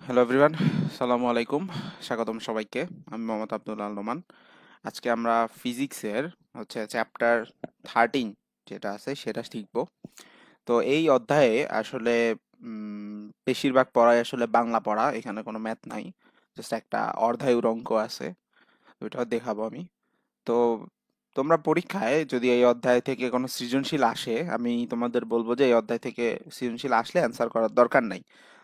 Hello everyone, সালামু আলাইকুম। স্বাগতম সবাইকে। আমি মোহাম্মদ আব্দুল আল নোমান। আজকে আমরা ফিজিক্সের চ্যাপ্টার 13 যেটা আছে সেটা শিখব। তো এই অধ্যায়ে আসলে বেশিরভাগ পড়াই আসলে বাংলা পড়া, এখানে কোনো ম্যাথ নাই। জাস্ট একটা অর্ধায়ুর অঙ্ক আছে, ওইটাও দেখাবো আমি। তো তোমরা পরীক্ষায় যদি এই অধ্যায় থেকে কোনো সৃজনশীল আসে, আমি তোমাদের বলবো যে এই অধ্যায় থেকে সৃজনশীল আসলে অ্যান্সার করার দরকার নাই।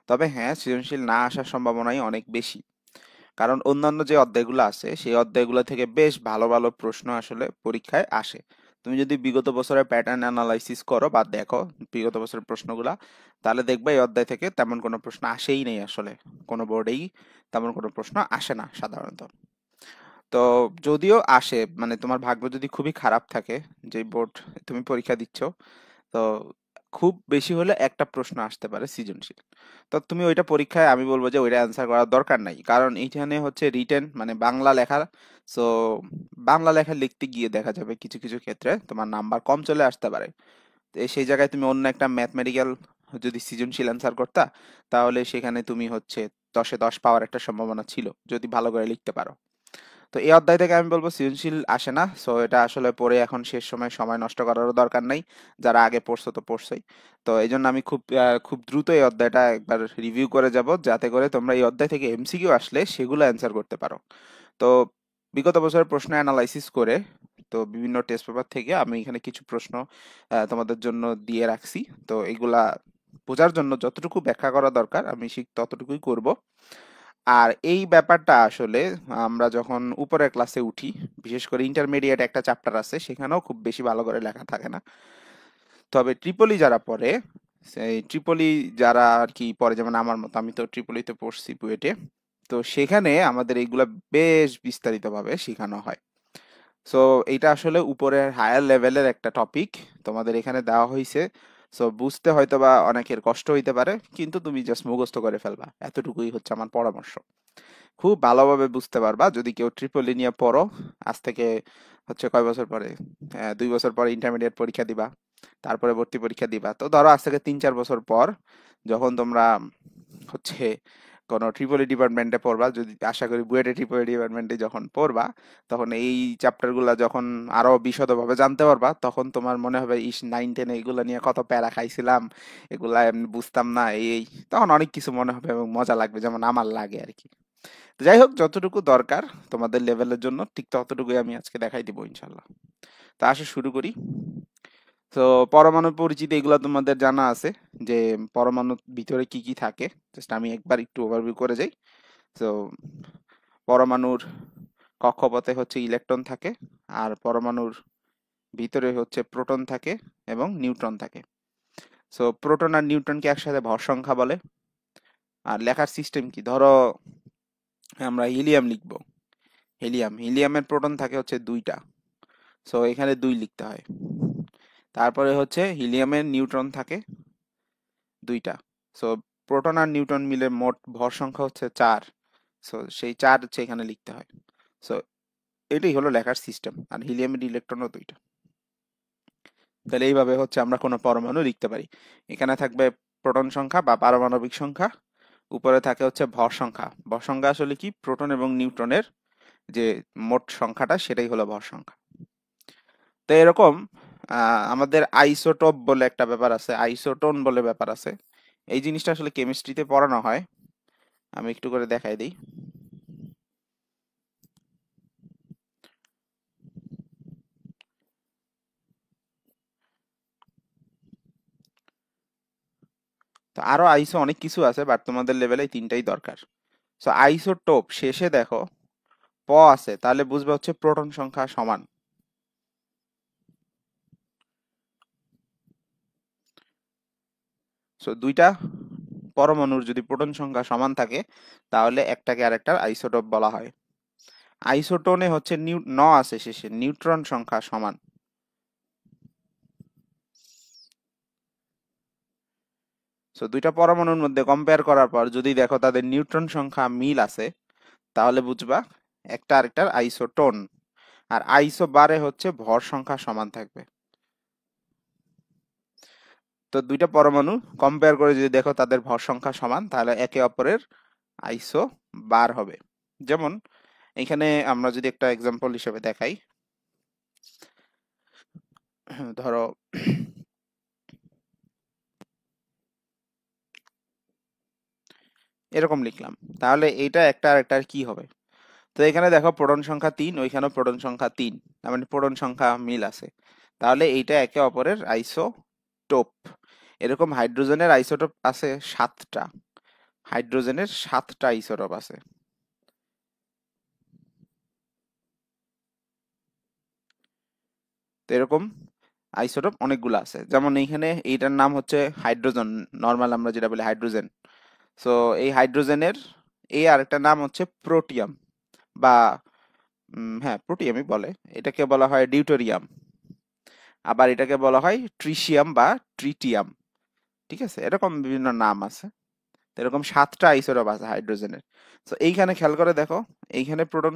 তবে হ্যাঁ, সৃজনশীল না আসার সম্ভাবনাই অনেক বেশি, কারণ অন্যান্য যে অধ্যায়গুলো আছে সেই অধ্যায়গুলো থেকে বেশ ভালো ভালো প্রশ্ন আসলে পরীক্ষায় আসে। তুমি যদি বিগত বছরের প্যাটার্ন অ্যানালাইসিস করো বা দেখো বিগত বছরের প্রশ্নগুলা, তাহলে দেখবে এই অধ্যায় থেকে তেমন কোনো প্রশ্ন আসেই নেই আসলে। কোনো বোর্ডেই তেমন কোনো প্রশ্ন আসে না সাধারণত। তো যদিও আসে, মানে তোমার ভাগ্য যদি খুবই খারাপ থাকে, যে বোর্ড তুমি পরীক্ষা দিচ্ছ, তো খুব বেশি হলে একটা প্রশ্ন আসতে পারে সৃজনশীল। তো তুমি ওইটা পরীক্ষায়, আমি বলবো যে ওইটা অ্যান্সার করার দরকার নাই, কারণ এইখানে হচ্ছে রিটেন মানে বাংলা লেখা। সো বাংলা লেখা লিখতে গিয়ে দেখা যাবে কিছু কিছু ক্ষেত্রে তোমার নাম্বার কম চলে আসতে পারে। তো সেই জায়গায় তুমি অন্য একটা ম্যাথমেটিক্যাল যদি সৃজনশীল অ্যান্সার করতা, তাহলে সেখানে তুমি 10-এ 10 পাওয়ার একটা সম্ভাবনা ছিল যদি ভালো করে লিখতে পারো। তো এই অধ্যায় থেকে আমি বলবো সৃজনশীল আসে না। সো এটা আসলে পড়ে এখন শেষ সময় সময় নষ্ট করারও দরকার নাই। যারা আগে পড়ছো তো পড়ছোই। তো এই জন্য আমি খুব দ্রুত এই অধ্যায়টা একবার রিভিউ করে যাব, যাতে করে তোমরা এই অধ্যায় থেকে এমসিকিউ আসলে সেগুলো অ্যান্সার করতে পারো। তো বিগত বছরের প্রশ্ন অ্যানালাইসিস করে, তো বিভিন্ন টেস্ট পেপার থেকে আমি এখানে কিছু প্রশ্ন তোমাদের জন্য দিয়ে রাখছি। তো এগুলা বোঝার জন্য যতটুকু ব্যাখ্যা করা দরকার আমি ততটুকুই করব। আর এই ব্যাপারটা আসলে আমরা যখন উপরের ক্লাসে উঠি, বিশেষ করে ইন্টারমিডিয়েট একটা চ্যাপ্টার আছে, সেখানেও খুব বেশি ভালো করে লেখা থাকে না। তবে ট্রিপলি যারা পড়ে, সেই ট্রিপলি যারা আর কি পড়ে, যেমন আমার মতো, আমি তো ট্রিপলিতে পড়ছি বুয়েটে। তো সেখানে আমাদের এইগুলা বেশ বিস্তারিতভাবে শেখানো হয়। সো এইটা আসলে উপরের হায়ার লেভেলের একটা টপিক তোমাদের এখানে দেওয়া হয়েছে। সো বুঝতে হয়তো বা অনেকের কষ্ট হইতে পারে, কিন্তু তুমি জাস্ট মুখস্থ করে ফেলবা, এতটুকুই হচ্ছে আমার পরামর্শ। খুব ভালোভাবে বুঝতে পারবা যদি কেউ ট্রিপলি নিয়ে পড়ো। আজ থেকে কয় বছর পরে, 2 বছর পরে ইন্টারমিডিয়েট পরীক্ষা দিবা, তারপরে ভর্তি পরীক্ষা দিবা। তো ধরো আজ থেকে 3-4 বছর পর যখন তোমরা হচ্ছে কোনো ট্রিপলি ডিপার্টমেন্টে পড়বা, যদি আশা করি বুয়েটে ট্রিপলি ডিপার্টমেন্টে যখন পড়বা, তখন এই চ্যাপ্টার গুলা যখন আরো বিশদভাবে জানতে পারবা, তখন তোমার মনে হবে ইস 9-10 এগুলা নিয়ে কত প্যারা খাইছিলাম, এগুলা এমনি বুঝতাম না, এই তখন অনেক কিছু মনে হবে এবং মজা লাগবে, যেমন আমার লাগে আর কি। তো যাই হোক, যতটুকু দরকার তোমাদের লেভেলের জন্য ঠিক ততটুকুই আমি আজকে দেখাই দিব ইনশাল্লাহ। তো আসো শুরু করি। তো পরমাণুর পরিচিতি এগুলো তোমাদের জানা আছে, যে পরমাণুর ভিতরে কি কি থাকে। জাস্ট আমি একবার একটু ওভারভিউ করে যাই। তো পরমাণুর কক্ষপথে ইলেকট্রন থাকে, আর পরমাণুর ভিতরে প্রোটন থাকে এবং নিউট্রন থাকে। সো প্রোটন আর নিউট্রনকে একসাথে ভর সংখ্যা বলে। আর লেখার সিস্টেম কি, ধরো আমরা হিলিয়াম লিখবো। হিলিয়ামের প্রোটন থাকে 2টা। সো এখানে 2 লিখতে হয়। তারপরে হিলিয়ামের নিউট্রন থাকে 2টা। সো প্রোটন আর নিউট্রন মিলে মোট ভর সংখ্যা 4। সো সেই 4 এখানে লিখতে হয়। সো এটাই হলো লেখার সিস্টেম। আর হিলিয়ামের ইলেকট্রনও 2টা। তাহলে এইভাবে আমরা কোনো পরমাণু লিখতে পারি। এখানে থাকবে প্রোটন সংখ্যা বা পারমাণবিক সংখ্যা, উপরে থাকে ভর সংখ্যা। ভর সংখ্যা আসলে কি, প্রোটন এবং নিউট্রনের যে মোট সংখ্যাটা সেটাই হলো ভর সংখ্যা। তো এরকম আমাদের আইসোটোপ বলে একটা ব্যাপার আছে, আইসোটোন বলে ব্যাপার আছে। এই জিনিসটা আসলে কেমিস্ট্রিতে পড়ানো হয়, আমি একটু করে দেখাই দিই। তো আরো আইসো অনেক কিছু আছে, বাট তোমাদের লেভেলে 3টাই দরকার। সো আইসোটোপ শেষে দেখো প আছে, তাহলে বুঝবে প্রোটন সংখ্যা সমান। সো 2টা পরমাণুর যদি প্রোটন সংখ্যা সমান থাকে, তাহলে একটাকে আরেকটার আইসোটোপ বলা হয়। আইসোটোনে ন আছে শেষে, নিউট্রন সংখ্যা সমান। সো 2টা পরমাণুর মধ্যে কম্পেয়ার করার পর যদি দেখো তাদের নিউট্রন সংখ্যা মিল আছে, তাহলে বুঝবা একটা আরেকটার আইসোটোন। আর আইসো বারে ভর সংখ্যা সমান থাকবে। তো 2টা পরমাণু কম্পেয়ার করে যদি দেখো তাদের ভর সংখ্যা সমান, তাহলে একে অপরের আইসো বার হবে। যেমন এখানে আমরা যদি একটা এক্সাম্পল হিসেবে দেখাই, ধরো এরকম লিখলাম, তাহলে এইটা একটা আর একটা কি হবে? তো এখানে দেখো প্রোটন সংখ্যা 3, ওইখানেও প্রোটন সংখ্যা 3, তার মানে প্রোটন সংখ্যা মিল আছে। তাহলে এইটা একে অপরের আইসোটোপ। এরকম হাইড্রোজেনের আইসোটোপ আছে 7টা, হাইড্রোজেনের 7টা আইসোটোপ আছে। তো এরকম আইসোটোপ অনেকগুলো আছে। যেমন এইখানে এইটার নাম হচ্ছে হাইড্রোজেন, নর্মাল আমরা যেটা বলি হাইড্রোজেন। সো এই হাইড্রোজেনের এই আরেকটা নাম হচ্ছে প্রোটিয়াম, বা হ্যাঁ প্রোটিয়ামই বলে। এটাকে বলা হয় ডিউটেরিয়াম, আবার এটাকে বলা হয় ট্রিশিয়াম বা ট্রিটিয়াম। ঠিক আছে, এরকম বিভিন্ন নাম আছে। তো এরকম 7টা আইসোটোপ আছে হাইড্রোজেনের। তো এইখানে খেয়াল করে দেখো, এইখানে প্রোটন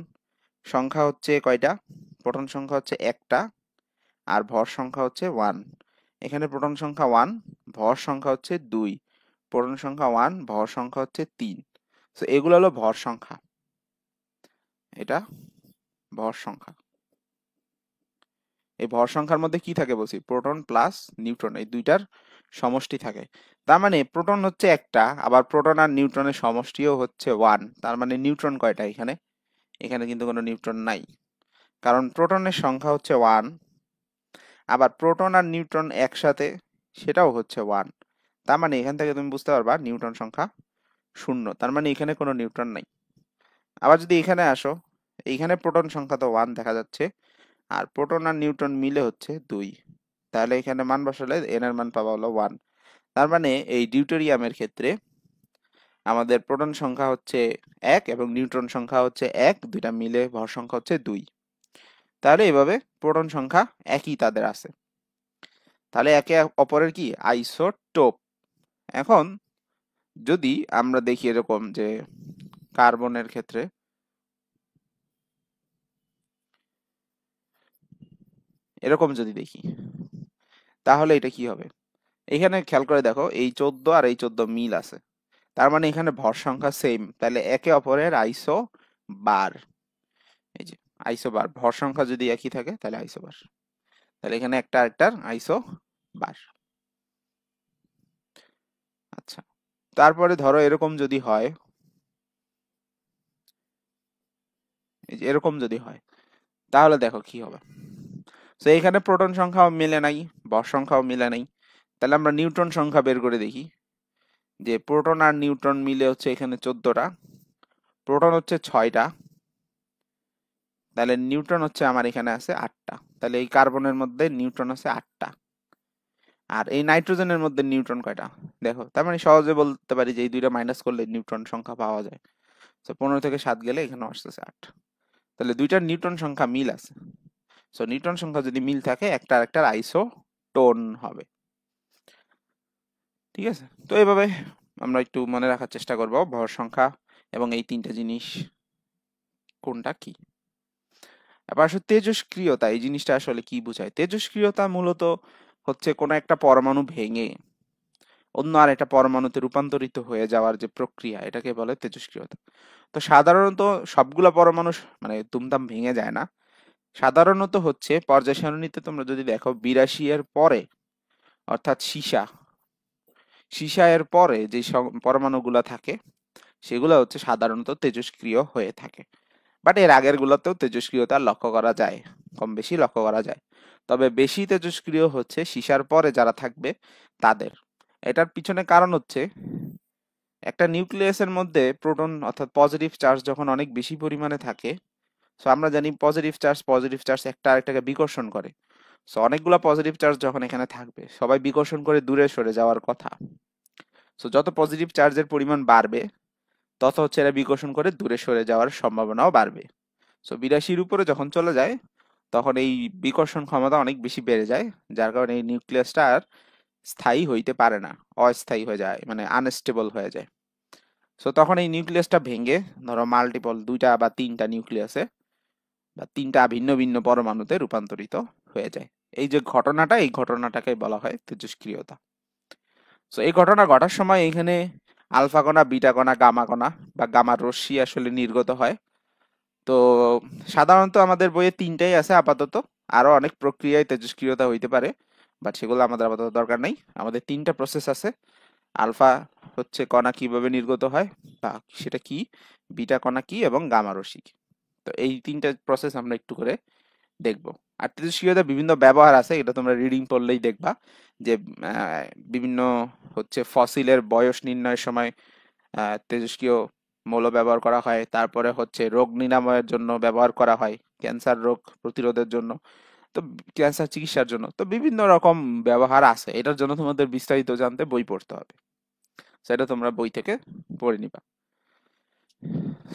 সংখ্যা হচ্ছে কয়টা? প্রোটন সংখ্যা হচ্ছে একটা, আর ভর সংখ্যা হচ্ছে 1। এখানে প্রোটন সংখ্যা 1, ভর সংখ্যা হচ্ছে 2, প্রোটন সংখ্যা 1, ভর সংখ্যা হচ্ছে 3। তো এগুলো হলো ভর সংখ্যা, এটা ভর সংখ্যা। এই ভর সংখ্যার মধ্যে কি থাকে বলছি? প্রোটন প্লাস নিউট্রন, এই দুইটার সমষ্টি থাকে। তার মানে প্রোটন হচ্ছে একটা, আবার প্রোটন আর নিউট্রনের সমষ্টিও হচ্ছে 1। তার মানে নিউট্রন কয়টা এখানে? এখানে কিন্তু কোনো নিউট্রন নাই, কারণ প্রোটনের সংখ্যা হচ্ছে 1, আবার প্রোটন আর নিউট্রন একসাথে সেটাও হচ্ছে 1। তার মানে এখান থেকে তুমি বুঝতে পারবা নিউট্রন সংখ্যা 0। তার মানে এখানে কোনো নিউট্রন নাই। আবার যদি এখানে আসো, এইখানে প্রোটন সংখ্যা তো 1 দেখা যাচ্ছে, আর প্রোটন আর নিউট্রন মিলে হচ্ছে 2। তাহলে এখানে মান বসালে এন এর মান পাওয়া হলো 1। তার মানে এই ডিউটেরিয়ামের ক্ষেত্রে আমাদের প্রোটন সংখ্যা হচ্ছে 1 এবং নিউট্রন সংখ্যা হচ্ছে 1, দুইটা মিলে ভর সংখ্যা হচ্ছে 2। তাহলে এভাবে প্রোটন সংখ্যা একই তাদের আছে। তাহলে একে অপরের কি আইসোটোপ। এখন যদি আমরা দেখি এরকম যে কার্বনের ক্ষেত্রে, এরকম যদি দেখি তাহলে এটা কি হবে? এখানে খেয়াল করে দেখো, এই 14 আর এই 14 মিল আছে, তার মানে এখানে ভর সংখ্যা সেম, তাহলে একে অপরের আইসো বার। এই যে আইসো বার, ভর সংখ্যা যদি একই থাকে তাহলে আইসো বার। তাহলে এখানে একটা আরেকটার আইসো বার। আচ্ছা, তারপরে ধরো এরকম যদি হয়, এই যে এরকম যদি হয়, তাহলে দেখো কি হবে। তো এখানে প্রোটন সংখ্যাও মিলে নাই, ভর সংখ্যাও মিলে নাই। তাহলে আমরা নিউট্রন সংখ্যা বের করে দেখি, যে প্রোটন আর নিউট্রন মিলে হচ্ছে এখানে 14টা, প্রোটন হচ্ছে 6টা, তাহলে নিউট্রন হচ্ছে আমার এখানে আছে 8টা। তাহলে এই কার্বনের মধ্যে নিউট্রন আছে 8টা। আর এই নাইট্রোজেনের মধ্যে নিউট্রন কয়টা? দেখো, তার মানে সহজে বলতে পারি যে এই দুইটা মাইনাস করলে নিউট্রন সংখ্যা পাওয়া যায়। তো 15 থেকে 7 গেলে এখানে আসতেছে 8। তাহলে দুইটার নিউট্রন সংখ্যা মিল আছে। সো নিউট্রন সংখ্যা যদি মিল থাকে, একটা আরেকটার আইসোটোন হবে। ঠিক আছে, তো এইভাবে আমরা একটু মনে রাখার চেষ্টা করব ভর সংখ্যা এবং এই তিনটা জিনিস কোনটা কি। এবার আসলে তেজস্ক্রিয়তা, এই জিনিসটা আসলে কি বোঝায়? তেজস্ক্রিয়তা মূলত হচ্ছে কোনো একটা পরমাণু ভেঙে অন্য আর একটা পরমাণুতে রূপান্তরিত হয়ে যাওয়ার যে প্রক্রিয়া, এটাকে বলে তেজস্ক্রিয়তা। তো সাধারণত সবগুলা পরমাণু মানে দুমদাম ভেঙে যায় না। সাধারণত হচ্ছে পর্যায় সারণীতে তোমরা যদি দেখো 82 এর পরে, অর্থাৎ সীসা, সীসা এর পরে যে পরমাণুগুলা থাকে সেগুলো হচ্ছে সাধারণত তেজস্ক্রিয় হয়ে থাকে। বাট এর আগের গুলোতেও তেজস্ক্রিয়তা লক্ষ্য করা যায়, কম বেশি লক্ষ্য করা যায়। তবে বেশি তেজস্ক্রিয় হচ্ছে সীসার পরে যারা থাকবে তাদের। এটার পিছনে কারণ হচ্ছে একটা নিউক্লিয়াসের মধ্যে প্রোটন অর্থাৎ পজিটিভ চার্জ যখন অনেক বেশি পরিমাণে থাকে, সো আমরা জানি পজিটিভ চার্জ একটা আরেকটাকে বিকর্ষণ করে। সো অনেকগুলা পজিটিভ চার্জ যখন এখানে থাকবে, সবাই বিকর্ষণ করে দূরে সরে যাওয়ার কথা। সো যত পজিটিভ চার্জের পরিমাণ বাড়বে, তত হচ্ছে এরা বিকর্ষণ করে দূরে সরে যাওয়ার সম্ভাবনাও বাড়বে। সো 82-র উপরে যখন চলে যায়, তখন এই বিকর্ষণ ক্ষমতা অনেক বেশি বেড়ে যায়, যার কারণে এই নিউক্লিয়াসটা আর স্থায়ী হইতে পারে না, অস্থায়ী হয়ে যায়, মানে আনস্টেবল হয়ে যায়। সো তখন এই নিউক্লিয়াসটা ভেঙে, ধরো মাল্টিপল 2টা বা 3টা নিউক্লিয়াসে বা 3টা ভিন্ন ভিন্ন পরমাণুতে রূপান্তরিত হয়ে যায়। এই যে ঘটনাটা, এই ঘটনাটাকে বলা হয় তেজস্ক্রিয়তা। সো এই ঘটনা ঘটার সময় এখানে আলফা কণা, বিটা কণা, গামা কণা বা গামা রশ্মি আসলে নির্গত হয়। তো সাধারণত আমাদের বইয়ে তিনটাই আছে আপাতত, আরো অনেক প্রক্রিয়ায় তেজস্ক্রিয়তা হইতে পারে, বাট সেগুলো আমাদের আপাতত দরকার নেই। আমাদের তিনটা প্রসেস আছে। আলফা হচ্ছে কণা কিভাবে নির্গত হয় বা সেটা কি, বিটা কণা কি, এবং গামা রশ্মি কি। তো এই তিনটা প্রসেস আমরা একটু করে দেখব। আর তেজস্ক্রিয়তার বিভিন্ন ব্যবহার আছে, এটা তোমরা রিডিং পড়লেই দেখবা যে বিভিন্ন হচ্ছে ফসিলের বয়স নির্ণয়ের সময় তেজস্ক্রিয় মৌল ব্যবহার করা হয়। তারপরে হচ্ছে রোগ নিরাময়ের জন্য ব্যবহার করা হয়, ক্যান্সার রোগ প্রতিরোধের জন্য, তো ক্যান্সার চিকিৎসার জন্য। তো বিভিন্ন রকম ব্যবহার আছে, এটার জন্য তোমাদের বিস্তারিত জানতে বই পড়তে হবে, সেটা তোমরা বই থেকে পড়ে নিবা।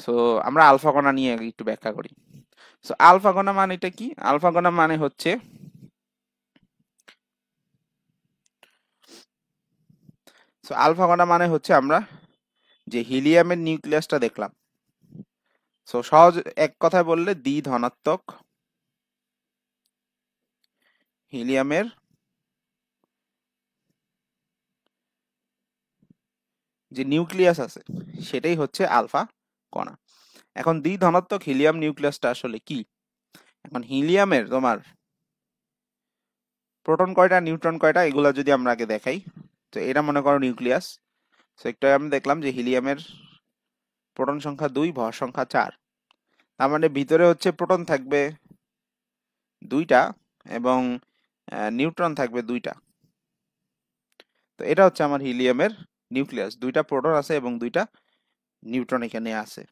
সো আমরা আলফা কণা নিয়ে একটু ব্যাখ্যা করি। সো আলফা কণা মানেটা কি? আলফা কণা মানে হচ্ছে, সো আলফা কণা মানে হচ্ছে আমরা যে হিলিয়ামের নিউক্লিয়াসটা দেখলাম, সো সহজ এক কথায় বললে ধনাত্মক হিলিয়ামের যে নিউক্লিয়াস আছে সেটাই হচ্ছে আলফা কণা। এখন ধনাত্মক হিলিয়াম নিউক্লিয়াসটা আসলে কি? এখন হিলিয়ামের তোমার প্রোটন কয়টা, নিউট্রন কয়টা, এগুলা যদি আমরা আগে দেখাই। তো এটা মনে করো নিউক্লিয়াস। তো একটু আমি দেখলাম যে হিলিয়ামের প্রোটন সংখ্যা 2, ভর সংখ্যা 4। তার মানে ভিতরে হচ্ছে প্রোটন থাকবে 2টা এবং নিউট্রন থাকবে 2টা। তো এটা হচ্ছে আমার হিলিয়ামের নিউক্লিয়াস, 2টা প্রোটন আছে এবং 2টা নিউট্রন এখানে আছে।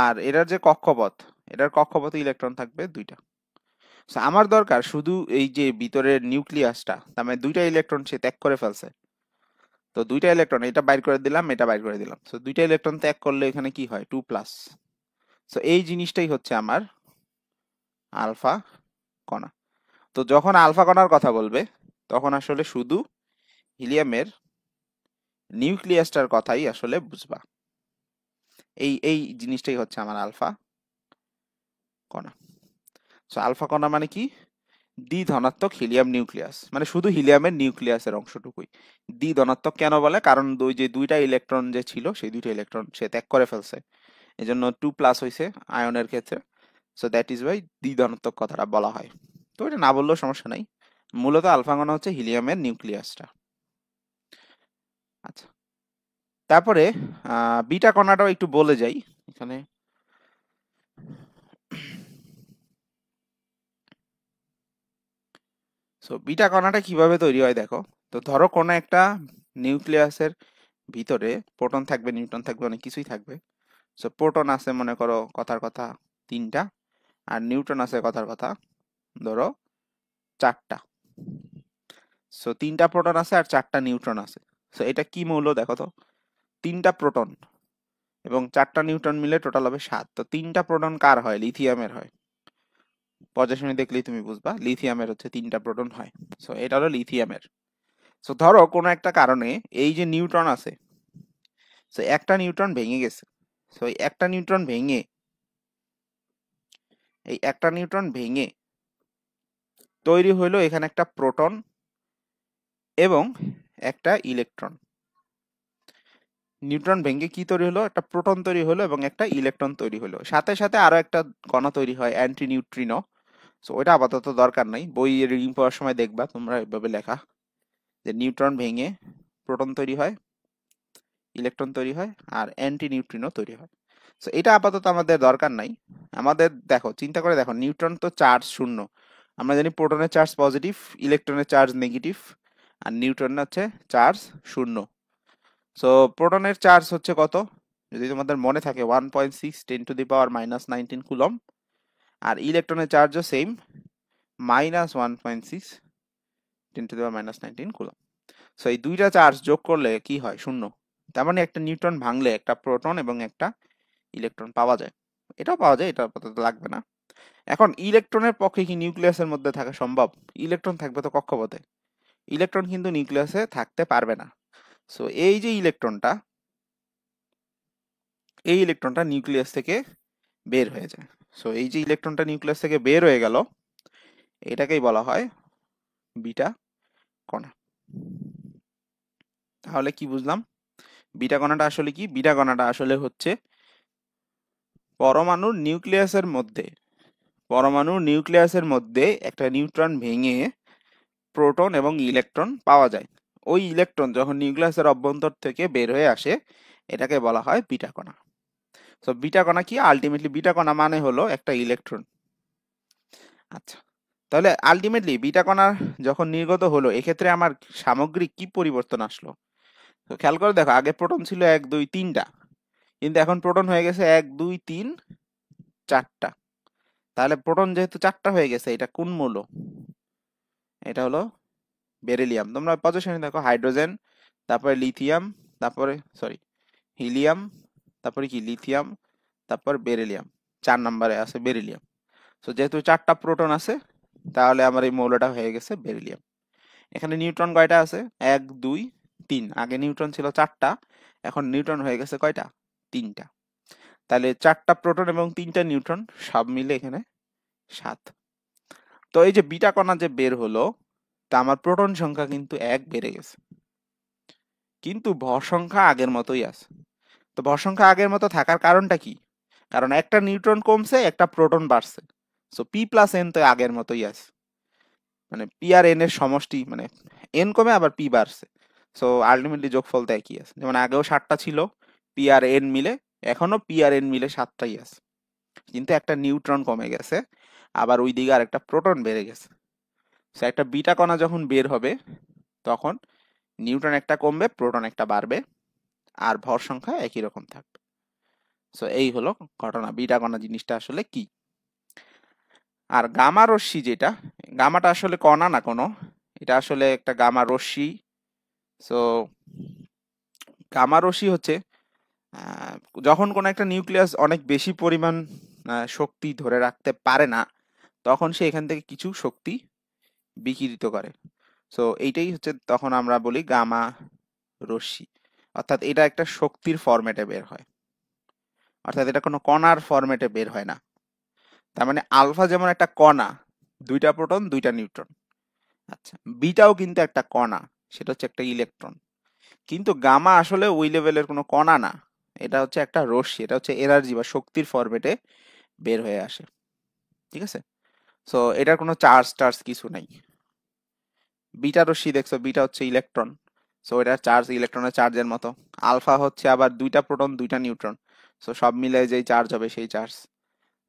আর এটার যে কক্ষপথ, এটার কক্ষপথে ইলেকট্রন থাকবে 2টা। আমার দরকার শুধু এই যে ভিতরের নিউক্লিয়াসটা, তার মানে 2টা ইলেকট্রন সে ত্যাগ করে ফেলছে। তো 2টা ইলেকট্রন, এটা বাইর করে দিলাম, এটা বাইর করে দিলাম। তো 2টা ইলেকট্রন ত্যাগ করলে এখানে কি হয়, 2+। তো এই জিনিসটাই হচ্ছে আমার আলফা কণা। তো যখন আলফা কণার কথা বলবে তখন আসলে শুধু হিলিয়ামের নিউক্লিয়াসটার কথাই আসলে বুঝবা। এই এই জিনিসটাই হচ্ছে আমার আলফা কণা। সো আলফা কণা মানে কি? ধনাত্মক হিলিয়াম নিউক্লিয়াস, মানে শুধু হিলিয়ামের নিউক্লিয়াসের অংশটুকুই। ধনাত্মক কেন বলে? কারণ ওই যে 2টা ইলেকট্রন যে ছিল সেই 2টা ইলেকট্রন সে ত্যাগ করে ফেলছে, এজন্য 2+ হয়েছে আয়নের ক্ষেত্রে। সো দ্যাট ইজ ওয়াই ধনাত্মক কথাটা বলা হয়। তো এটা না বললেও সমস্যা নাই। মূলত আলফা কণা হচ্ছে হিলিয়ামের নিউক্লিয়াসটা। আচ্ছা, তারপরে বিটা কণাটাও একটু বলে যাই এখানে। সো বিটা কণাটা কিভাবে তৈরি হয় দেখো। তো ধরো কোনো একটা নিউক্লিয়াসের ভিতরে প্রোটন থাকবে, নিউট্রন থাকবে, অনেক কিছুই থাকবে। সো প্রোটন আছে মনে করো কথার কথা 3টা, আর নিউট্রন আছে কথার কথা ধরো 4টা। সো 3টা প্রোটন আছে আর 4টা নিউট্রন আছে। সো এটা কি মৌল দেখো তো? 3টা প্রোটন এবং 4টা নিউট্রন মিলে টোটাল হবে 7। তো 3টা প্রোটন কার হয়? লিথিয়ামের হয়। পর্যায়সারণী দেখলেই তুমি বুঝবা লিথিয়ামের হচ্ছে 3টা প্রোটন হয়। সো এটা হলো লিথিয়ামের। সো ধরো কোনো একটা কারণে এই যে নিউট্রন আছে, সো একটা নিউট্রন ভেঙে গেছে। সো এই একটা নিউট্রন ভেঙে তৈরি হইলো এখানে একটা প্রোটন এবং একটা ইলেকট্রন। নিউট্রন ভেঙে কি তৈরি হলো? একটা প্রোটন তৈরি হলো এবং একটা ইলেকট্রন তৈরি হলো। সাথে সাথে আরো একটা কণা তৈরি হয়, অ্যান্টি নিউট্রিনো। সো ওইটা আপাতত দরকার নাই, বই রিডিং পড়ার সময় দেখবা তোমরা এভাবে লেখা যে নিউট্রন ভেঙে প্রোটন তৈরি হয়, ইলেকট্রন তৈরি হয়, আর অ্যান্টি নিউট্রিনো তৈরি হয়। সো এটা আপাতত আমাদের দরকার নাই। আমাদের দেখো, চিন্তা করে দেখো, নিউট্রন তো চার্জ শূন্য। আমরা জানি প্রোটনের চার্জ পজিটিভ, ইলেকট্রনের চার্জ নেগেটিভ, আর নিউট্রনের হচ্ছে চার্জ শূন্য। সো প্রোটনের চার্জ হচ্ছে কত? যদি তোমাদের মনে থাকে 1.6 10⁻⁻19 কুলম। আর ইলেকট্রনের চার্জও সেম, -1.6 10⁻⁻19 কুলম। সো এই দুইটা চার্জ যোগ করলে কি হয়? শূন্য। তার মানে একটা নিউট্রন ভাঙলে একটা প্রোটন এবং একটা ইলেকট্রন পাওয়া যায়। এটাও পাওয়া যায়, এটা আপাতত লাগবে না। এখন ইলেকট্রনের পক্ষে কি নিউক্লিয়াসের মধ্যে থাকা সম্ভব? ইলেকট্রন থাকবে তো কক্ষপথে, ইলেকট্রন কিন্তু নিউক্লিয়াসে থাকতে পারবে না। সো এই যে ইলেকট্রনটা, এই ইলেকট্রনটা নিউক্লিয়াস থেকে বের হয়ে যায়। সো এই যে ইলেকট্রনটা নিউক্লিয়াস থেকে বের হয়ে গেল, এটাকেই বলা হয় বিটা কণা। তাহলে কি বুঝলাম? বিটা কণাটা আসলে কি? বিটা কণাটা আসলে হচ্ছে পরমাণুর নিউক্লিয়াসের মধ্যে একটা নিউট্রন ভেঙে প্রোটন এবং ইলেকট্রন পাওয়া যায়। ওই ইলেকট্রন যখন নিউক্লিয়াসের অভ্যন্তর থেকে বের হয়ে আসে, এটাকে বলা হয় বিটা কণা। তো বিটা কণা কি? আলটিমেটলি বিটা কণা মানে হলো একটা ইলেকট্রন। আচ্ছা, তাহলে আলটিমেটলি বিটা কণা যখন নির্গত হলো, এক্ষেত্রে আমার সামগ্রিক কি পরিবর্তন আসলো? তো খেয়াল করে দেখো, আগে প্রোটন ছিল 1 2 3টা, কিন্তু এখন প্রোটন হয়ে গেছে 1 2 3 4টা। তাহলে প্রোটন যেহেতু 4টা হয়ে গেছে, এটা কোন মৌল? এটা হলো বেরিলিয়াম। তোমরা পজিশনে দেখো, হাইড্রোজেন, তারপরে লিথিয়াম, তারপরে সরি হিলিয়াম, তারপরে কি লিথিয়াম, তারপর বেরিলিয়াম। 4 নম্বরে আছে বেরিলিয়াম। তো যেহেতু 4টা প্রোটন আছে, তাহলে আমার এই মৌলটা হয়ে গেছে বেরিলিয়াম। এখানে নিউট্রন কয়টা আছে? 1 2 3। আগে নিউট্রন ছিল 4টা, এখন নিউট্রন হয়ে গেছে কয়টা? 3টা। তাহলে 4টা প্রোটন এবং 3টা নিউট্রন সব মিলে এখানে 7। তো এই যে বিটা কণা যে বের হলো, তা আমার প্রোটন সংখ্যা কিন্তু 1 বেড়ে গেছে, কিন্তু ভর সংখ্যা আগের মতোই আছে। তো ভর সংখ্যা আগের মতো থাকার কারণটা কি? কারণ একটা নিউট্রন কমছে, একটা প্রোটন বাড়ছে। সো পি প্লাস এন তো আগের মতোই আছে, মানে পি আর এন এর সমষ্টি, মানে এন কমে আবার পি বাড়ছে। সো আলটিমেটলি যোগফল তো একই আছে। যেমন আগেও 7টা ছিল, পি আর এন মিলে, এখনো পি আর এন মিলে 7টাই আছে, কিন্তু একটা নিউট্রন কমে গেছে, আবার ওই দিকে আর একটা প্রোটন বেড়ে গেছে। সো একটা বিটা কণা যখন বের হবে, তখন নিউট্রন একটা কমবে, প্রোটন একটা বাড়বে, আর ভর সংখ্যা একই রকম থাকবে। সো এই হলো ঘটনা, বিটা কণা জিনিসটা আসলে কি। আর গামা রশ্মি যেটা, গামাটা আসলে কণা না কোনো, এটা আসলে একটা গামা রশ্মি। সো গামা রশ্মি হচ্ছে আহ, যখন কোনো একটা নিউক্লিয়াস অনেক বেশি পরিমাণ শক্তি ধরে রাখতে পারে না, তখন সে এখান থেকে কিছু শক্তি বিকিরিত করে। সো এইটাই হচ্ছে তখন আমরা বলি গামা রশ্মি। অর্থাৎ এটা একটা শক্তির ফরম্যাটে বের হয়, অর্থাৎ এটা কোনো কণার ফরম্যাটে বের হয় না। তার মানে আলফা যেমন একটা কণা, 2টা প্রোটন 2টা নিউট্রন। আচ্ছা, বিটাও কিন্তু একটা কণা, সেটা হচ্ছে একটা ইলেকট্রন। কিন্তু গামা আসলে ওই লেভেলের কোনো কণা না, এটা হচ্ছে একটা রশ্মি, এটা হচ্ছে এনার্জি বা শক্তির ফরম্যাটে বের হয়ে আসে। ঠিক আছে? সো এটার কোনো চার্জ টার্জ কিছু নাই। বিটা রশ্মি দেখছো, বিটা হচ্ছে ইলেকট্রন, সো এটার চার্জ ইলেকট্রনের চার্জের মতো। আলফা হচ্ছে আবার 2টা প্রোটন 2টা নিউট্রন, সো সব মিলে যেই চার্জ হবে সেই চার্জ।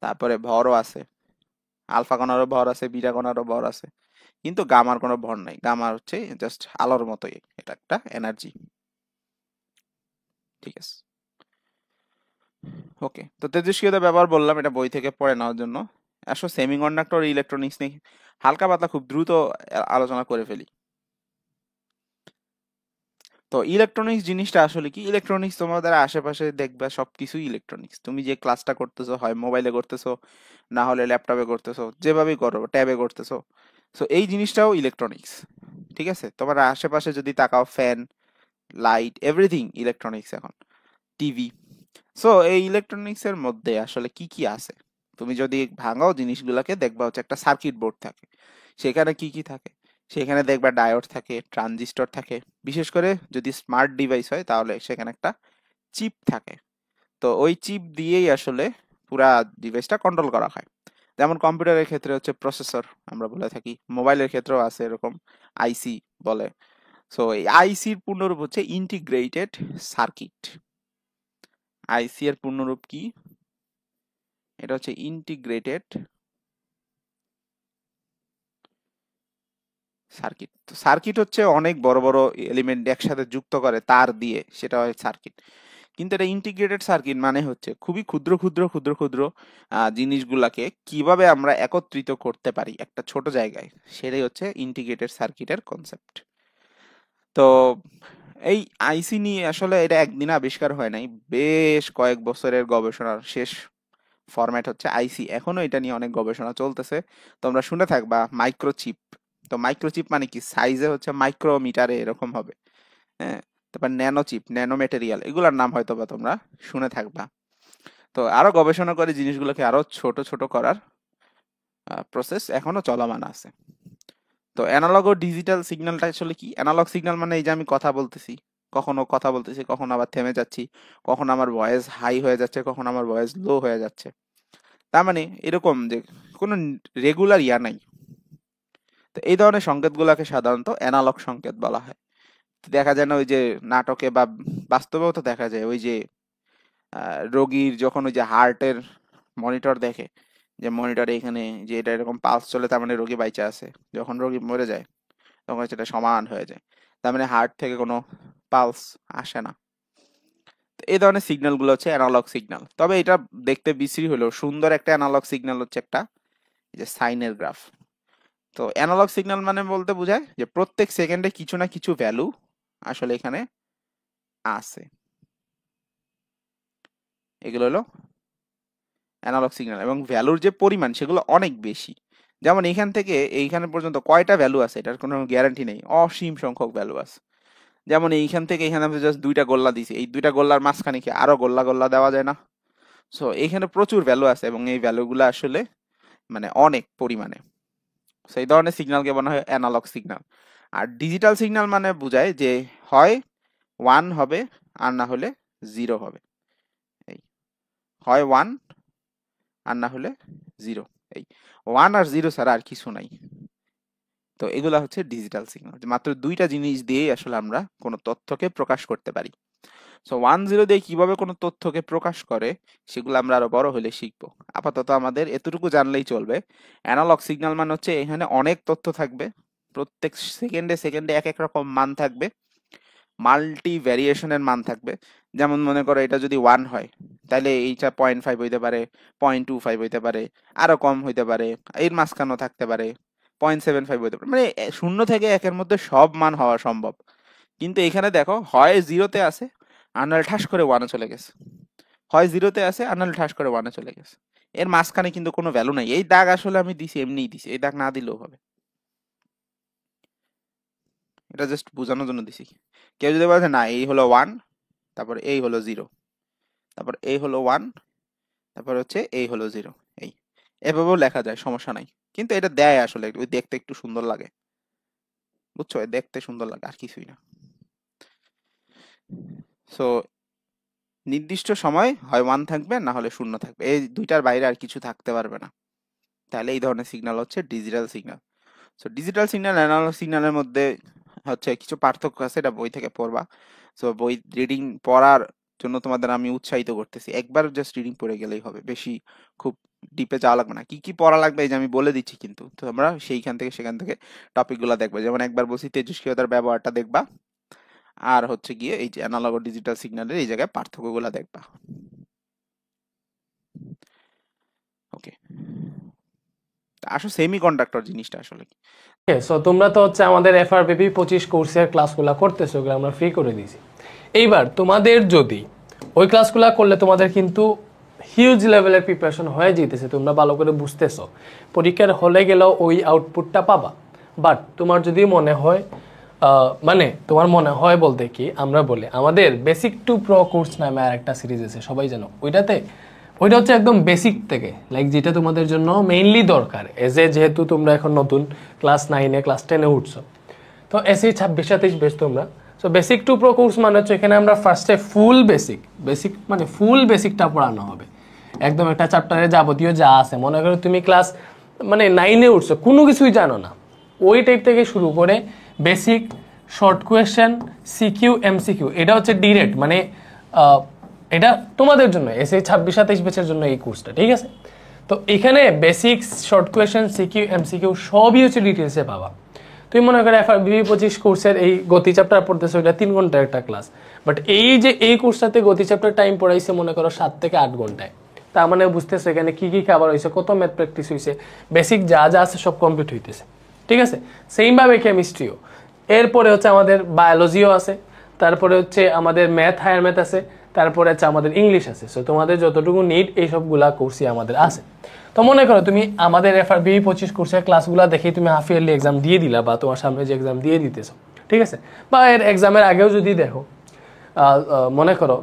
তারপরে ভরও আছে, আলফা কণারও ভর আছে, বিটা কণারও ভর আছে, কিন্তু গামার কোনো ভর নাই। গামা হচ্ছে জাস্ট আলোর মতোই, এটা একটা এনার্জি। ঠিক আছে, ওকে। তো তেজস্ক্রিয়তা ব্যবহার বললাম, এটা বই থেকে পড়ে নেওয়ার জন্য। আসলে সেমিকন্ডাক্টর ইলেকট্রনিক্স নিয়ে হালকা পাতলা খুব দ্রুত আলোচনা করে ফেলি। তো ইলেকট্রনিক্স জিনিসটা আসলে কি? ইলেকট্রনিক্স তোমাদের আশেপাশে দেখবা সবকিছুই ইলেকট্রনিক্স। তুমি যে ক্লাসটা করতেছো, হয় মোবাইলে করতেছো, না হলে ল্যাপটপে করতেছো, যেভাবেই করো, ট্যাবে করতেছো, সো এই জিনিসটাও ইলেকট্রনিক্স। ঠিক আছে? তোমার আশেপাশে যদি তাকাও, ফ্যান, লাইট, এভরিথিং ইলেকট্রনিক্স এখন, টিভি। সো এই ইলেকট্রনিক্স এর মধ্যে আসলে কি কি আছে? তুমি যদি ভাঙাও জিনিসগুলোকে, দেখবা হচ্ছে একটা সার্কিট বোর্ড থাকে। সেখানে কি কি থাকে? সেখানে দেখবা ডায়োড থাকে, ট্রানজিস্টর থাকে। বিশেষ করে যদি স্মার্ট ডিভাইস হয়, তাহলে সেখানে একটা চিপ থাকে। তো ওই চিপ দিয়েই আসলে পুরা ডিভাইসটা কন্ট্রোল করা হয়। যেমন কম্পিউটারের ক্ষেত্রে হচ্ছে প্রসেসর আমরা বলে থাকি, মোবাইলের ক্ষেত্রেও আছে এরকম আইসি বলে। সো এই আইসির পূর্ণরূপ হচ্ছে ইন্টিগ্রেটেড সার্কিট। আইসি এর পূর্ণরূপ কি? এটা হচ্ছে ইন্টিগ্রেটেড সার্কিট। তো সার্কিট হচ্ছে অনেক বড় বড় এলিমেন্ট একসাথে যুক্ত করে তার দিয়ে, সেটা হয় সার্কিট। কিন্তু এটা ইন্টিগ্রেটেড সার্কিট মানে হচ্ছে খুবই ক্ষুদ্র ক্ষুদ্র ক্ষুদ্র ক্ষুদ্র জিনিসগুলাকে কিভাবে আমরা একত্রিত করতে পারি একটা ছোট জায়গায়, সেটাই হচ্ছে ইন্টিগ্রেটেড সার্কিটের কনসেপ্ট। তো এই আইসি নিয়ে আসলে এটা একদিন আবিষ্কার হয় নাই, বেশ কয়েক বছরের গবেষণার শেষ ফরম্যাট হচ্ছে আইসি। এখনো এটা নিয়ে অনেক গবেষণা চলতেছে। তোমরা শুনে থাকবা মাইক্রোচিপ। তো মাইক্রোচিপ মানে কি? সাইজে হচ্ছে মাইক্রোমিটারে এরকম হবে। হ্যাঁ, তারপর ন্যানোচিপ, ন্যানো মেটেরিয়াল, এগুলার নাম হয়তো বা তোমরা শুনে থাকবা। তো আরো গবেষণা করে জিনিসগুলোকে আরো ছোট ছোট করার প্রসেস এখনো চলমান আছে। তো অ্যানালগ ও ডিজিটাল সিগন্যালটা আসলে কি? অ্যানালগ সিগন্যাল মানে এই যে আমি কথা বলতেছি, কখনো কথা বলতেছি, কখনো আবার থেমে যাচ্ছি, কখনো আমার ভয়েস হাই হয়ে যাচ্ছে, কখনো আমার ভয়েস লো হয়ে যাচ্ছে। তার মানে এরকম যে কোনো রেগুলার ইয়া নাই। তো এই ধরনের সংকেতগুলোকে সাধারণত অ্যানালগ সংকেত বলা হয়। দেখা যায় না ওই যে নাটকে বা বাস্তবেও তো দেখা যায় ওই যে রোগীর যখন ওই যে হার্টের মনিটর দেখে, যে মনিটরে এখানে যে এটা এরকম পালস চলে, তার মানে রোগী বাইচা আছে। যখন রোগী মরে যায় তখন সেটা সমান হয়ে যায়, তার মানে হার্ট থেকে কোনো পালস আসে না। তো এই ধরনের সিগন্যাল গুলো হচ্ছে অ্যানালগ সিগন্যাল। তবে এটা দেখতে বিশ্রী হলেও সুন্দর একটা অ্যানালগ সিগন্যাল হচ্ছে একটা এই যে সাইনের গ্রাফ। তো অ্যানালগ সিগন্যাল মানে বলতে বোঝায় যে প্রত্যেক সেকেন্ডে কিছু না কিছু ভ্যালু আসলে এখানে আছে। এগুলো হলো অ্যানালগ সিগন্যাল, এবং ভ্যালুর যে পরিমাণ সেগুলো অনেক বেশি। যেমন এখান থেকে এইখানে পর্যন্ত কয়টা ভ্যালু আছে এটার কোনো গ্যারান্টি নেই, অসীম সংখ্যক ভ্যালু আছে। যেমন এইখান থেকে এখানে আমি জাস্ট দুইটা গোল্লা দিছি, এই দুইটা গোল্লার মাঝখানে কি আরো গোল্লা গোল্লা দেওয়া যায় না? সো এখানে প্রচুর ভ্যালু আছে এবং এই ভ্যালুগুলো আসলে মানে অনেক পরিমাণে। সো এই ধরনের সিগন্যালকে বলা হয় অ্যানালগ সিগন্যাল। আর ডিজিটাল সিগন্যাল মানে বোঝায় যে হয় 1 হবে আর না হলে 0 হবে। এই হয় 1 আর না হলে 0। এই 1 আর 0 ছাড়া আর কিছু নাই। তো এগুলা হচ্ছে ডিজিটাল সিগন্যাল। মাত্র দুইটা জিনিস দিয়েই আসলে আমরা কোনো তথ্যকে প্রকাশ করতে পারি। সো 1 0 দিয়ে কিভাবে কোনো তথ্যকে প্রকাশ করে সেগুলো আমরা আরো বড় হলে শিখবো। আপাতত আমাদের এতটুকু জানলেই চলবে। অ্যানালগ সিগন্যাল মানে হচ্ছে এখানে অনেক তথ্য থাকবে, প্রত্যেক সেকেন্ডে সেকেন্ডে এক এক রকম মান থাকবে, মাল্টি ভ্যারিয়েশনের মান থাকবে। যেমন মনে করো এটা যদি 1 হয় তাহলে এইটা 0.5 হইতে পারে, 0.25 হইতে পারে, আরো কম হইতে পারে, এর মাঝখানেও থাকতে পারে, 0.75 হইতে পারে। মানে শূন্য থেকে একের মধ্যে সব মান হওয়া সম্ভব। কিন্তু এখানে দেখো হয় 0-তে আছে আর নাহলে ঠাস করে 1-এ চলে গেছে, হয় 0-তে আছে আর নাহলে ঠাস করে 1-এ চলে গেছে। এর মাঝখানে কিন্তু কোনো ভ্যালু নাই। এই দাগ আসলে আমি দিছি এমনিই দিছি, এই দাগ না দিলেও হবে। এটা জাস্ট বোঝানোর জন্য দিছি। কেউ যদি বলে না এই হলো 1, তারপর এই হলো 0, তারপর এই হলো 1, তারপর হচ্ছে এই হলো 0, এই এভাবেও লেখা যায়, সমস্যা নাই। কিন্তু এটা দেয় আসলে ওই দেখতে একটু সুন্দর লাগে, বুঝছো? দেখতে সুন্দর লাগে আর কিছুই না। সো নির্দিষ্ট সময় হয় 1 থাকবে না হলে 0 থাকবে, এই দুইটার বাইরে আর কিছু থাকতে পারবে না। তাহলে এই ধরনের সিগন্যাল হচ্ছে digital signal. So digital signal analog সিগন্যালের মধ্যে হচ্ছে কিছু পার্থক্য আছে, এটা বই থেকে পড়বা। সো বই রিডিং পড়ার জন্য তোমাদের আমি উৎসাহিত করতেছি, একবার জাস্ট রিডিং পড়ে গেলেই হবে, বেশি খুব ডিপে যাওয়া লাগবে না। কি কি পড়া লাগবে এই যে আমি বলে দিচ্ছি, কিন্তু তো আমরা সেইখান থেকে সেখান থেকে টপিকগুলো দেখবো। যেমন একবার বলছি তেজস্ক্রিয়তার ব্যবহারটা দেখবা, আর হচ্ছে গিয়ে এই যে অ্যানালগ ও ডিজিটাল সিগন্যালের এই জায়গায় পার্থক্যগুলো দেখবা। ওকে, আসলে সেমিকন্ডাক্টর জিনিসটা আসলে কি? সো তোমরা তো হচ্ছে আমাদের FRBP 25 কোর্সের ক্লাসগুলো করতেছো, ওগুলো আমরা ফ্রি করে দিয়েছি। এইবার তোমাদের যদি ওই ক্লাসগুলো করলে তোমাদের কিন্তু হিউজ লেভেলের প্রিপারেশন হয়ে যেতেছে, তোমরা ভালো করে বুঝতেছো, পরীক্ষার হলে গেলেও ওই আউটপুটটা পাবা। বাট তোমার যদি মনে হয় মানে তোমার মনে হয় বলতে কি, আমরা বলি আমাদের বেসিক টু প্রো কোর্স নামে আর একটা সিরিজ আছে, সবাই জানো ওইটা হচ্ছে একদম বেসিক থেকে, লাইক যেটা তোমাদের জন্য মেইনলি দরকার যেহেতু তোমরা এখন নতুন ক্লাস 9-এ ক্লাস 10-এ উঠছো। তো এসি 26-27 বেশ তোমরা। So basic to pro course মানে হচ্ছে এখানে আমরা ফার্স্টে ফুল বেসিক মানে ফুল বেসিকটা পড়ানো হবে, একদম একটা চ্যাপ্টারে যাবতীয় যা আছে। মনে করো তুমি ক্লাস মানে 9-এ উঠছো, কোনো কিছুই জানো না, ওই টাইপ থেকে শুরু করে basic, short question, CQ, MCQ, এটা হচ্ছে ডিরেক্ট মানে এটা তোমাদের জন্য এসে 26-27 ব্যাচের জন্য এই কোর্সটা, ঠিক আছে? তো এখানে basics, short question, CQ, MCQ সবই হচ্ছে ডিটেলসে পাবা। তুমি মনে করো FRBP 25 কোর্সের এই গতি চ্যাপ্টার পড়তেছো, এটা 3 ঘন্টার একটা ক্লাস। বাট এই কোর্সটাতে গতি চ্যাপ্টার টাইম পড়াইছে মনে করো 7 থেকে 8 ঘন্টায়। তার মানে বুঝতেছো এখানে কি কি খাবার হয়েছে, কত ম্যাথ প্র্যাকটিস হয়েছে, বেসিক যা যা আছে সব কমপ্লিট হইতেছে, ঠিক আছে? সেইমভাবে কেমিস্ট্রিও, এরপরে হচ্ছে আমাদের বায়োলজিও আছে, তারপরে হচ্ছে আমাদের ম্যাথ, হায়ার ম্যাথ আছে, তারপরে হচ্ছে আমাদের ইংলিশ আছে। সো তোমাদের যতটুকু নিড এই সবগুলা কোর্সই আমাদের আছে। তো মনে করো তুমি আমাদের FRBP 25 কোর্সের ক্লাসগুলো দেখেই তুমি হাফ ইয়ারলি এক্সাম দিয়ে দিলা, বা তোমার সামনে যে এক্সাম দিয়ে দিতেছো, ঠিক আছে? বা এর এক্সামের আগেও যদি দেখো, মনে করো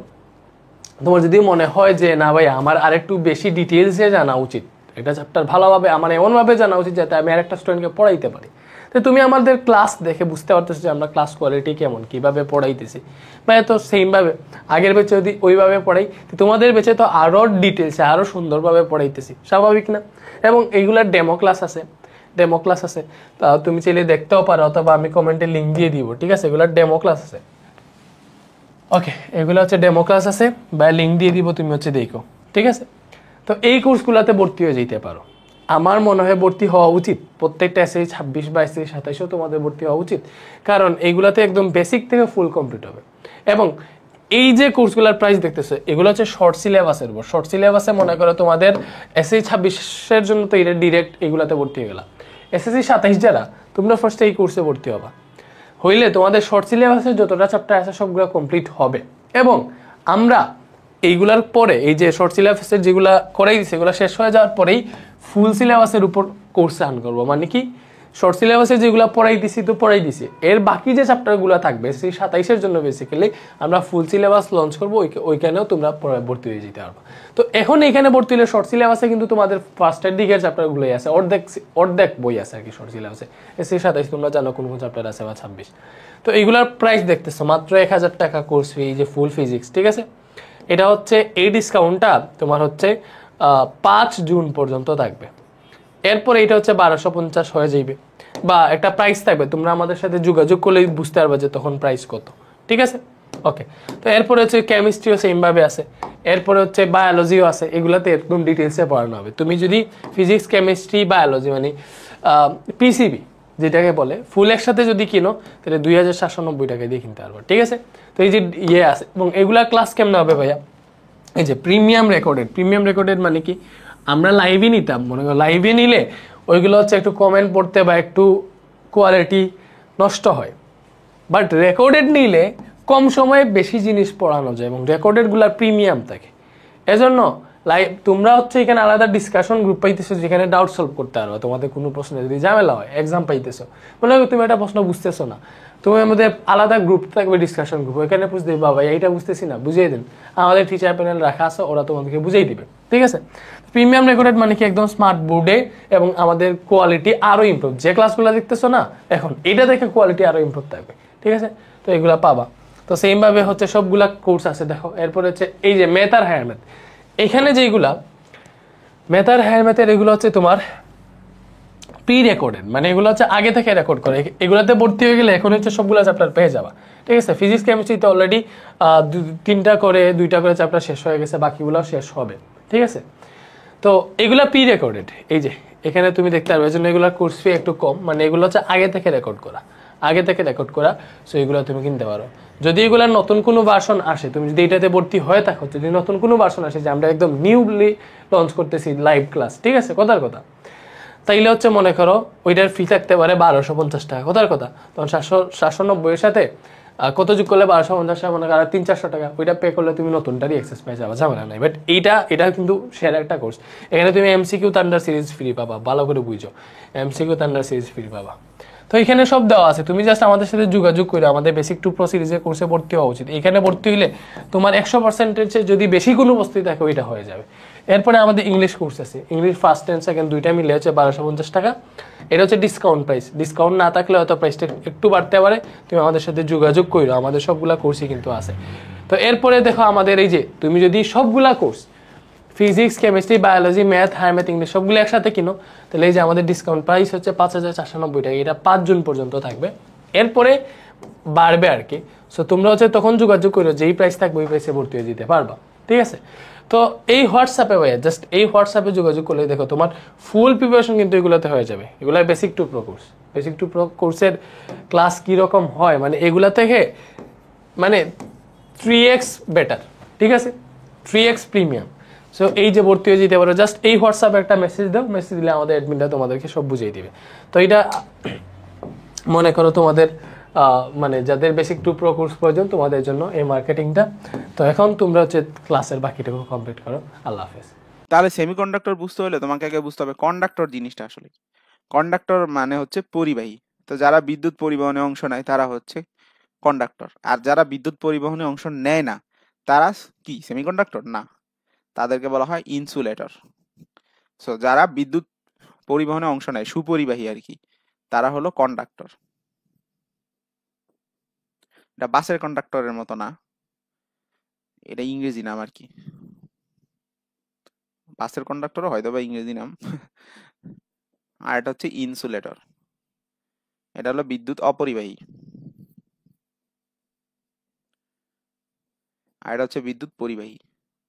তোমার যদি মনে হয় যে না ভাই আমার আরেকটু বেশি ডিটেলসে জানা উচিত, একটা চ্যাপ্টার ভালোভাবে আমার এমনভাবে জানা উচিত যাতে আমি আরেকটা স্টুডেন্টকে পড়াইতে পারি, তো তুমি আমাদের ক্লাস দেখে বুঝতে পারতেছো যে আমরা ক্লাস কোয়ালিটি কেমন, কিভাবে পড়াইতেছি, বা তো সেমভাবে আগের বেচে যদি ওইভাবে পড়াই, তো তোমাদের বেচে তো আরও ডিটেলসে আরও সুন্দরভাবে পড়াইতেছি, স্বাভাবিক না? এবং এইগুলার ডেমো ক্লাস আছে, তা তুমি চাইলে দেখতেও পারো, অথবা আমি কমেন্টে লিঙ্ক দিয়ে দিব, ঠিক আছে? এগুলার ডেমো ক্লাস আছে। ওকে, এগুলো হচ্ছে ডেমো ক্লাস আছে, বা লিঙ্ক দিয়ে দিব, তুমি হচ্ছে দেখো, ঠিক আছে? তো এই কোর্সগুলোতে ভর্তি হয়ে যেতে পারো। আমার মনে হয় ভর্তি হওয়া উচিত, প্রত্যেকটা এসএসসি 26 বা এসএসসি 27 তোমাদের ভর্তি হওয়া উচিত, কারণ এইগুলাতে একদম বেসিক থেকে ফুল কমপ্লিট হবে। এবং এই যে কোর্সগুলোর প্রাইস দেখতেছো, এগুলো হচ্ছে শর্ট সিলেবাসের উপর। শর্ট সিলেবাসে মনে করো তোমাদের এসএসসি 26-এর জন্য তো এটা ডিরেক্ট এইগুলাতে ভর্তি হয়ে গেলা। এসএসসি 27 যারা, তোমরা ফার্স্টে এই কোর্সে ভর্তি হবা, হইলে তোমাদের শর্ট সিলেবাসে যতটা চ্যাপ্টার আছে সবগুলো কমপ্লিট হবে। এবং আমরা এইগুলার পরে, এই যে শর্ট সিলেবাসের যেগুলা করাই দিচ্ছে, এগুলো শেষ হয়ে যাওয়ার পরেই ফুল সিলেবাসের উপর কোর্স রান করবো। মানে কি, শর্ট সিলেবাসে যেগুলো পড়াই দিছি, এর বাকি যে চ্যাপ্টারগুলো থাকবে সেই 27-এর জন্য বেসিক্যালি আমরা ফুল সিলেবাস লঞ্চ করবো, ওইখানেও তোমরা ভর্তি হয়ে যেতে পারবে। তো এখন এখানে ভর্তি হলে শর্ট সিলেবাসে কিন্তু তোমাদের ফার্স্টের দিকের চ্যাপ্টারগুলোই আছে, অর্ধেক বই আছে আর কি শর্ট সিলেবাসে। এসএসসি 27 তোমরা জানো কোন কোন চ্যাপ্টার আছে, বা 26। তো এইগুলার প্রাইস দেখতেছো মাত্র 1000 টাকা কোর্স ফি, যে ফুল ফিজিক্স, ঠিক আছে? এটা হচ্ছে এই ডিসকাউন্টটা তোমার হচ্ছে 5 জুন পর্যন্ত থাকবে। এরপরে এটা হচ্ছে 1250 হয়ে যাইবে, বা একটা প্রাইস থাকবে, তোমরা আমাদের সাথে যোগাযোগ করলে বুঝতে পারবে যে তখন প্রাইস কত, ঠিক আছে? ওকে, তো এরপরে হচ্ছে কেমিস্ট্রিও সেমভাবে আছে, এরপরে হচ্ছে বায়োলজিও আছে, এগুলাতে একদম ডিটেলসে পড়ানো হবে। তুমি যদি ফিজিক্স, কেমিস্ট্রি, বায়োলজি মানে পিসিবি যেটাকে বলে ফুল একসাথে যদি কিনো, তাহলে 2790 টাকা দিয়ে কিনতে পারবো, ঠিক আছে? তো এই যে ইয়ে আছে, এবং এগুলা ক্লাস কেমন হবে ভাইয়া? এই যে প্রিমিয়াম রেকর্ডেড মানে কি, আমরা লাইভে নিতাম, মনে করো লাইভে নিলে ওইগুলো হচ্ছে একটু কমেন্ট পড়তে বা একটু কোয়ালিটি নষ্ট হয়, বাট রেকর্ডেড নিলে কম সময়ে বেশি জিনিস পড়ানো যায়, এবং রেকর্ডেডগুলো প্রিমিয়াম থাকে। এজন্য লাইভ তোমরা হচ্ছে এখানে আলাদা ডিসকাশন গ্রুপ পাইতেছো, যেখানে ডাউট সলভ করতে পারো, তোমাদের কোনো প্রশ্নে যদি ঝামেলা হয়, এক্সাম পাইতেছো, মনে হয় তুমি একটা প্রশ্ন বুঝতেছো না, তুমি আমাদের আলাদা গ্রুপ থাকবে, ডিসকাশন গ্রুপ, ওইখানে বুঝতে দিবে, বাবা এইটা বুঝতেছি না, বুঝিয়ে দিন, আমাদের টিচার প্যানেল রাখা আছে, ওরা তোমাদেরকে বুঝিয়ে দিবে, ঠিক আছে? প্রিমিয়াম রেকর্ডেড মানে কি, একদম স্মার্ট বোর্ডে, এবং আমাদের কোয়ালিটি আরো ইমপ্রুভ, যে ক্লাসগুলো দেখতেছো না এখন, এটা দেখে কোয়ালিটি আরো ইমপ্রুভ থাকবে, ঠিক আছে? তো এগুলা পাবা। তো সেম ভাবে হচ্ছে সবগুলা কোর্স আছে, দেখো। এরপরে হচ্ছে এই যে ম্যাথ আর হায়ার ম্যাথ, এখানে যেগুলা ম্যাথ আর হায়ার ম্যাথের, এগুলো হচ্ছে তোমার প্রি রেকর্ডেড, মানে এগুলো হচ্ছে আগে থেকে রেকর্ড করে, এগুলাতে ভর্তি হয়ে গেলে এখন হচ্ছে সবগুলো চ্যাপ্টার পেয়ে যাবা, ঠিক আছে? ফিজিক্স, কেমিস্ট্রিতে অলরেডি 2টা করে চ্যাপ্টার শেষ হয়ে গেছে, বাকিগুলো শেষ হবে, ঠিক আছে? তো এগুলা প্রি রেকর্ডেড, এই যে এখানে তুমি দেখতে পারবে, এজন্য এগুলোর কোর্স ফি একটু কম, মানে এগুলো হচ্ছে আগে থেকে রেকর্ড করা, সো এগুলো তুমি কিনতে পারো। যদি এগুলার নতুন কোনো ভার্সন আসে, তুমি যদি এটাতে ভর্তি হয়ে থাকো, যদি নতুন কোনো ভার্সন আসে যে আমরা একদম নিউলি লঞ্চ করতেছি লাইভ ক্লাস, ঠিক আছে, কথার কথা, তাইলে হচ্ছে মনে করো ওইটার ফি থাকতে পারে 1250 টাকা, কথার কথা, তখন 790 এর সাথে কত যোগ করলে 1250 টাকা, মনে করো 300-400 টাকা, ওইটা পে করলে তুমি নতুনটারই অ্যাক্সেস পেয়ে যাবে, ঝামেলা নাই। বাট এটা কিন্তু সেরা একটা কোর্স, এখানে তুমি এমসিকিউ থান্ডার সিরিজ ফ্রি পাবা, ভালো করে বুঝো, এমসিকিউ থান্ডার সিরিজ ফ্রি পাবা। তো এখানে সব দেওয়া আছে, তুমি জাস্ট আমাদের সাথে যোগাযোগ করে আমাদের বেসিক টু প্রো সিরিজের কোর্সে ভর্তি হওয়া উচিত। এখানে ভর্তি হলে তোমার 100%-এর যদি বেশি কোনো বস্তু থাকে ওইটা হয়ে যাবে। এরপরে আমাদের ইংলিশ কোর্স আছে, ইংলিশ ফার্স্ট অ্যান্ড সেকেন্ড দুইটা মিলে হচ্ছে 1250 টাকা, এটা হচ্ছে ডিসকাউন্ট প্রাইস। ডিসকাউন্ট না থাকলে হয়তো প্রাইসটা একটু বাড়তে পারে, তুমি আমাদের সাথে যোগাযোগ করো, আমাদের সবগুলা কোর্সই কিন্তু আছে। তো এরপরে দেখো আমাদের এই যে তুমি যদি সবগুলা course physics, chemistry, biology, math, higher math, English সবগুলো একসাথে কিনো, তাহলে এই যে আমাদের ডিসকাউন্ট প্রাইস হচ্ছে 5490 টাকা, এটা 5 জুন পর্যন্ত থাকবে, এরপরে বাড়বে আর কি। সো তোমরা হচ্ছে তখন যোগাযোগ করো, যেই প্রাইস থাকবে ওই প্রাইসে ভর্তি হয়ে যেতে পারবা, ঠিক আছে? তো এই হোয়াটসঅ্যাপে ভাইয়া, জাস্ট এই হোয়াটসঅ্যাপে যোগাযোগ করলে দেখো তোমার ফুল প্রিপারেশন কিন্তু এগুলোতে হয়ে যাবে। এগুলো basic to pro course, basic to pro কোর্সের ক্লাস কীরকম হয়, মানে এগুলা থেকে মানে 3x বেটার, ঠিক আছে, 3x প্রিমিয়াম। সো এই যে ভর্তি হয়ে যেতে পারো, জাস্ট এই হোয়াটসঅ্যাপে একটা মেসেজ দাও, মেসেজ দিলে আমাদের অ্যাডমিনটা তোমাদেরকে সব বুঝিয়ে দিবে। তো এটা মনে করো তোমাদের মানে যাদের বেসিক টু প্রো কোর্স প্রয়োজন তোমাদের জন্য এই মার্কেটিংটা। তো এখন তোমরা হচ্ছে ক্লাসের বাকিটুকু কমপ্লিট করো। আল্লাহ হাফেজ। তাহলে সেমিকন্ডাক্টর বুঝতে হলে তোমাকে আগে বুঝতে হবে কন্ডাক্টর জিনিসটা আসলে। কন্ডাক্টর মানে হচ্ছে পরিবাহী। তো যারা বিদ্যুৎ পরিবহনে অংশ নেয় তারা হচ্ছে কন্ডাক্টর, আর যারা বিদ্যুৎ পরিবহনে অংশ নেয় না তারা কি সেমিকন্ডাক্টর না, তাদেরকে বলা হয় ইনসুলেটর। সো যারা বিদ্যুৎ পরিবহনে অংশ নেয়, সুপরিবাহী আর কি, তারা হলো কন্ডাক্টর। এটা বাসের কন্ডাক্টরের মতো না, এটা ইংরেজি নাম আর কি। বাসের কন্ডাক্টরও হয়তো বা ইংরেজি নাম। আর এটা হচ্ছে ইনসুলেটর, এটা হলো বিদ্যুৎ অপরিবাহী। আর এটা হচ্ছে বিদ্যুৎ পরিবাহী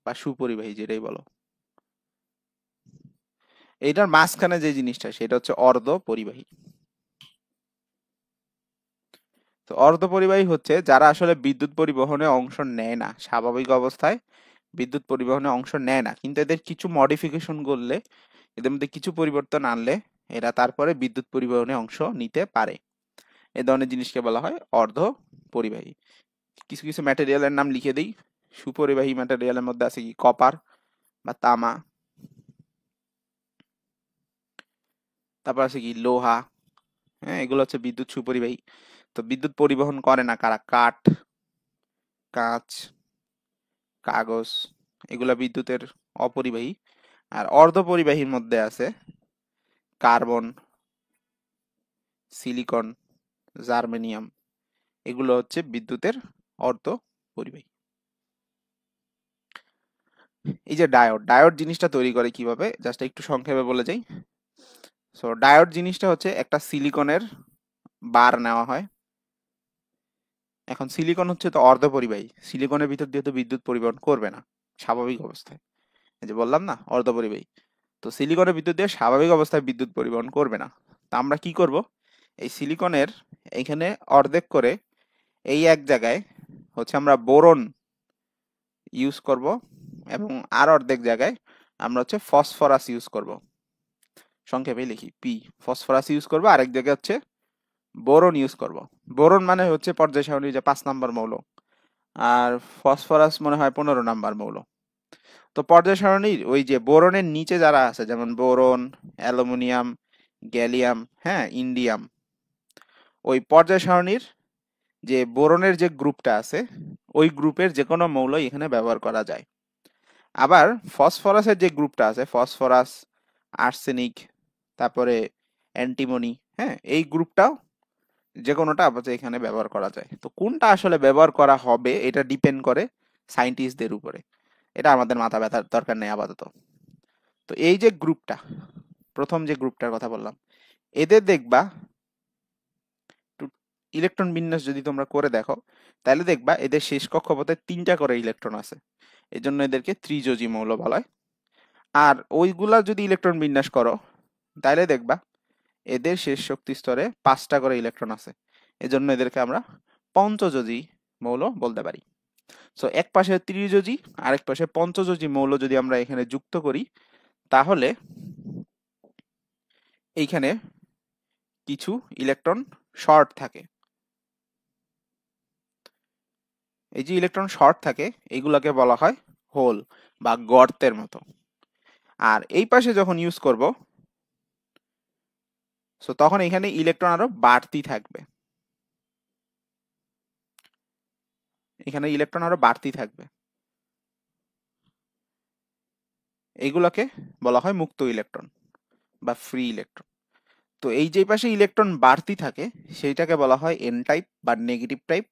বা সুপরিবাহী, যেটাই বলো। এইটার মাঝখানে যে জিনিসটা সেটা হচ্ছে অর্ধ পরিবাহী। তো অর্ধ পরিবাহী হচ্ছে যারা আসলে বিদ্যুৎ পরিবহনে অংশ নেয় না, স্বাভাবিক অবস্থায় বিদ্যুৎ পরিবহনে অংশ নেয় না, কিন্তু এদের কিছু মডিফিকেশন করলে, এদের মধ্যে কিছু পরিবর্তন আনলে এরা তারপরে বিদ্যুৎ পরিবহনে অংশ নিতে পারে। এ ধরনের জিনিসকে বলা হয় অর্ধ পরিবাহী। কিছু কিছু ম্যাটেরিয়ালের নাম লিখে দিই। সুপরিবাহী ম্যাটেরিয়ালের মধ্যে আছে কি কপার বা তামা, তারপর আছে কি লোহা। হ্যাঁ, এগুলো হচ্ছে বিদ্যুৎ সুপরিবাহী। তো বিদ্যুৎ পরিবহন করে না কারা? কাঠ, কাঁচ, কাগজ, এগুলা বিদ্যুতের অপরিবাহী। আর অর্ধ পরিবাহীর মধ্যে আছে কার্বন, সিলিকন, জার্মেনিয়াম, এগুলো হচ্ছে বিদ্যুতের অর্ধ পরিবাহী। এই যে ডায়োড, ডায়োড জিনিসটা তৈরি করে কিভাবে জাস্ট একটু সংক্ষেপে বলে যাই। সো ডায়োড জিনিসটা হচ্ছে একটা সিলিকনের বার নেওয়া হয়। এখন সিলিকন হচ্ছে তো অর্ধ পরিবাহী, সিলিকনের ভিতর দিয়ে তো বিদ্যুৎ পরিবহন করবে না স্বাভাবিক অবস্থায়, এই যে বললাম না অর্ধ পরিবাহী। তো সিলিকনের ভিতর দিয়ে স্বাভাবিক অবস্থায় বিদ্যুৎ পরিবহন করবে না। তা আমরা কি করব, এই সিলিকনের এইখানে অর্ধেক করে এই এক জায়গায় হচ্ছে আমরা বোরন ইউজ করব, এবং আর অর্ধেক জায়গায় আমরা হচ্ছে ফসফরাস ইউজ করব। সংক্ষেপে লিখি পি, ফসফরাস ইউজ করব, আরেক জায়গায় হচ্ছে বোরন ইউজ করব। বোরন মানে হচ্ছে পর্যায় সারণীর যে 5 নাম্বার মৌল, আর ফসফরাস মনে হয় 15 নাম্বার মৌল। তো পর্যায় সারণীর ওই যে বোরনের নিচে যারা আছে, যেমন বোরন, অ্যালুমিনিয়াম, গ্যালিয়াম, হ্যাঁ, ইন্ডিয়াম, ওই পর্যায় সারণীর যে বোরনের যে গ্রুপটা আছে ওই গ্রুপের যে কোনো মৌল এখানে ব্যবহার করা যায়। আবার ফসফরাসের যে গ্রুপটা আছে, ফসফরাস, আর্সেনিক, তারপরে অ্যান্টিমনি, হ্যাঁ, এই গ্রুপটাও যে কোনোটা আপাতত এখানে ব্যবহার করা যায়। তো কোনটা আসলে ব্যবহার করা হবে এটা ডিপেন্ড করে সায়েন্টিস্টদের উপরে, এটা আমাদের মাথা ব্যথার দরকার নেই আপাতত। তো এই যে গ্রুপটা, প্রথম যে গ্রুপটার কথা বললাম, এদের দেখবা ইলেকট্রন বিন্যাস যদি তোমরা করে দেখো তাহলে দেখবা এদের শেষ কক্ষপথে 3টা করে ইলেকট্রন আছে, এজন্য এদেরকে ত্রিযোজী মৌল বলা হয়। আর ওইগুলা যদি ইলেকট্রন বিন্যাস করো তাহলে দেখবা এদের শেষ শক্তি স্তরে 5টা করে ইলেকট্রন আছে, এজন্য এদেরকে আমরা পঞ্চযোজী মৌল বলতে পারি। সো এক পাশে ত্রিযোজী আরেক পাশে পঞ্চযোজী মৌল যদি আমরা এখানে যুক্ত করি তাহলে এইখানে কিছু ইলেকট্রন শর্ট থাকে। এই যে ইলেকট্রন শর্ট থাকে এইগুলাকে বলা হয় হোল বা গর্তের মতো। আর এই পাশে যখন ইউজ করব সো তখন এখানে ইলেকট্রন আরো বাড়তি থাকবে, এখানে ইলেকট্রন আরো বাড়তি থাকবে, এইগুলোকে বলা হয় মুক্ত ইলেকট্রন বা ফ্রি ইলেকট্রন। তো এই যে পাশে ইলেকট্রন বাড়তি থাকে সেইটাকে বলা হয় এন টাইপ বা নেগেটিভ টাইপ,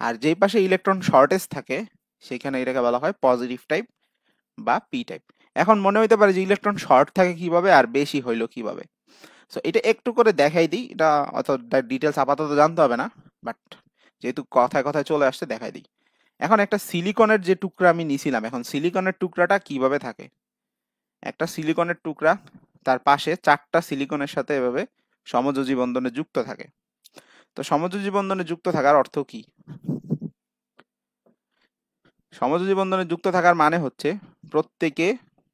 আর যেই পাশে ইলেকট্রন শর্টেজ থাকে সেখানে এটাকে বলা হয় পজিটিভ টাইপ বা পি টাইপ। এখন মনে হইতে পারে যে ইলেকট্রন শর্ট থাকে কিভাবে আর বেশি হইলো কিভাবে। সো এটা একটু করে দেখাই দিই, এটা অত ডিটেলস আপাতত জানতে হবে না, বাট যেহেতু কথায় কথায় চলে আসছে দেখাই দিই। এখন একটা সিলিকনের যে টুকরা আমি নিছিলাম, এখন সিলিকনের টুকরাটা কিভাবে থাকে, একটা সিলিকনের টুকরা তার পাশে 4টা সিলিকনের সাথে এভাবে সমযোজী বন্ধনে যুক্ত থাকে। তো সমযোজী বন্ধনে যুক্ত থাকার অর্থ কি? সমযোজী বন্ধনে যুক্ত থাকার মানে হচ্ছে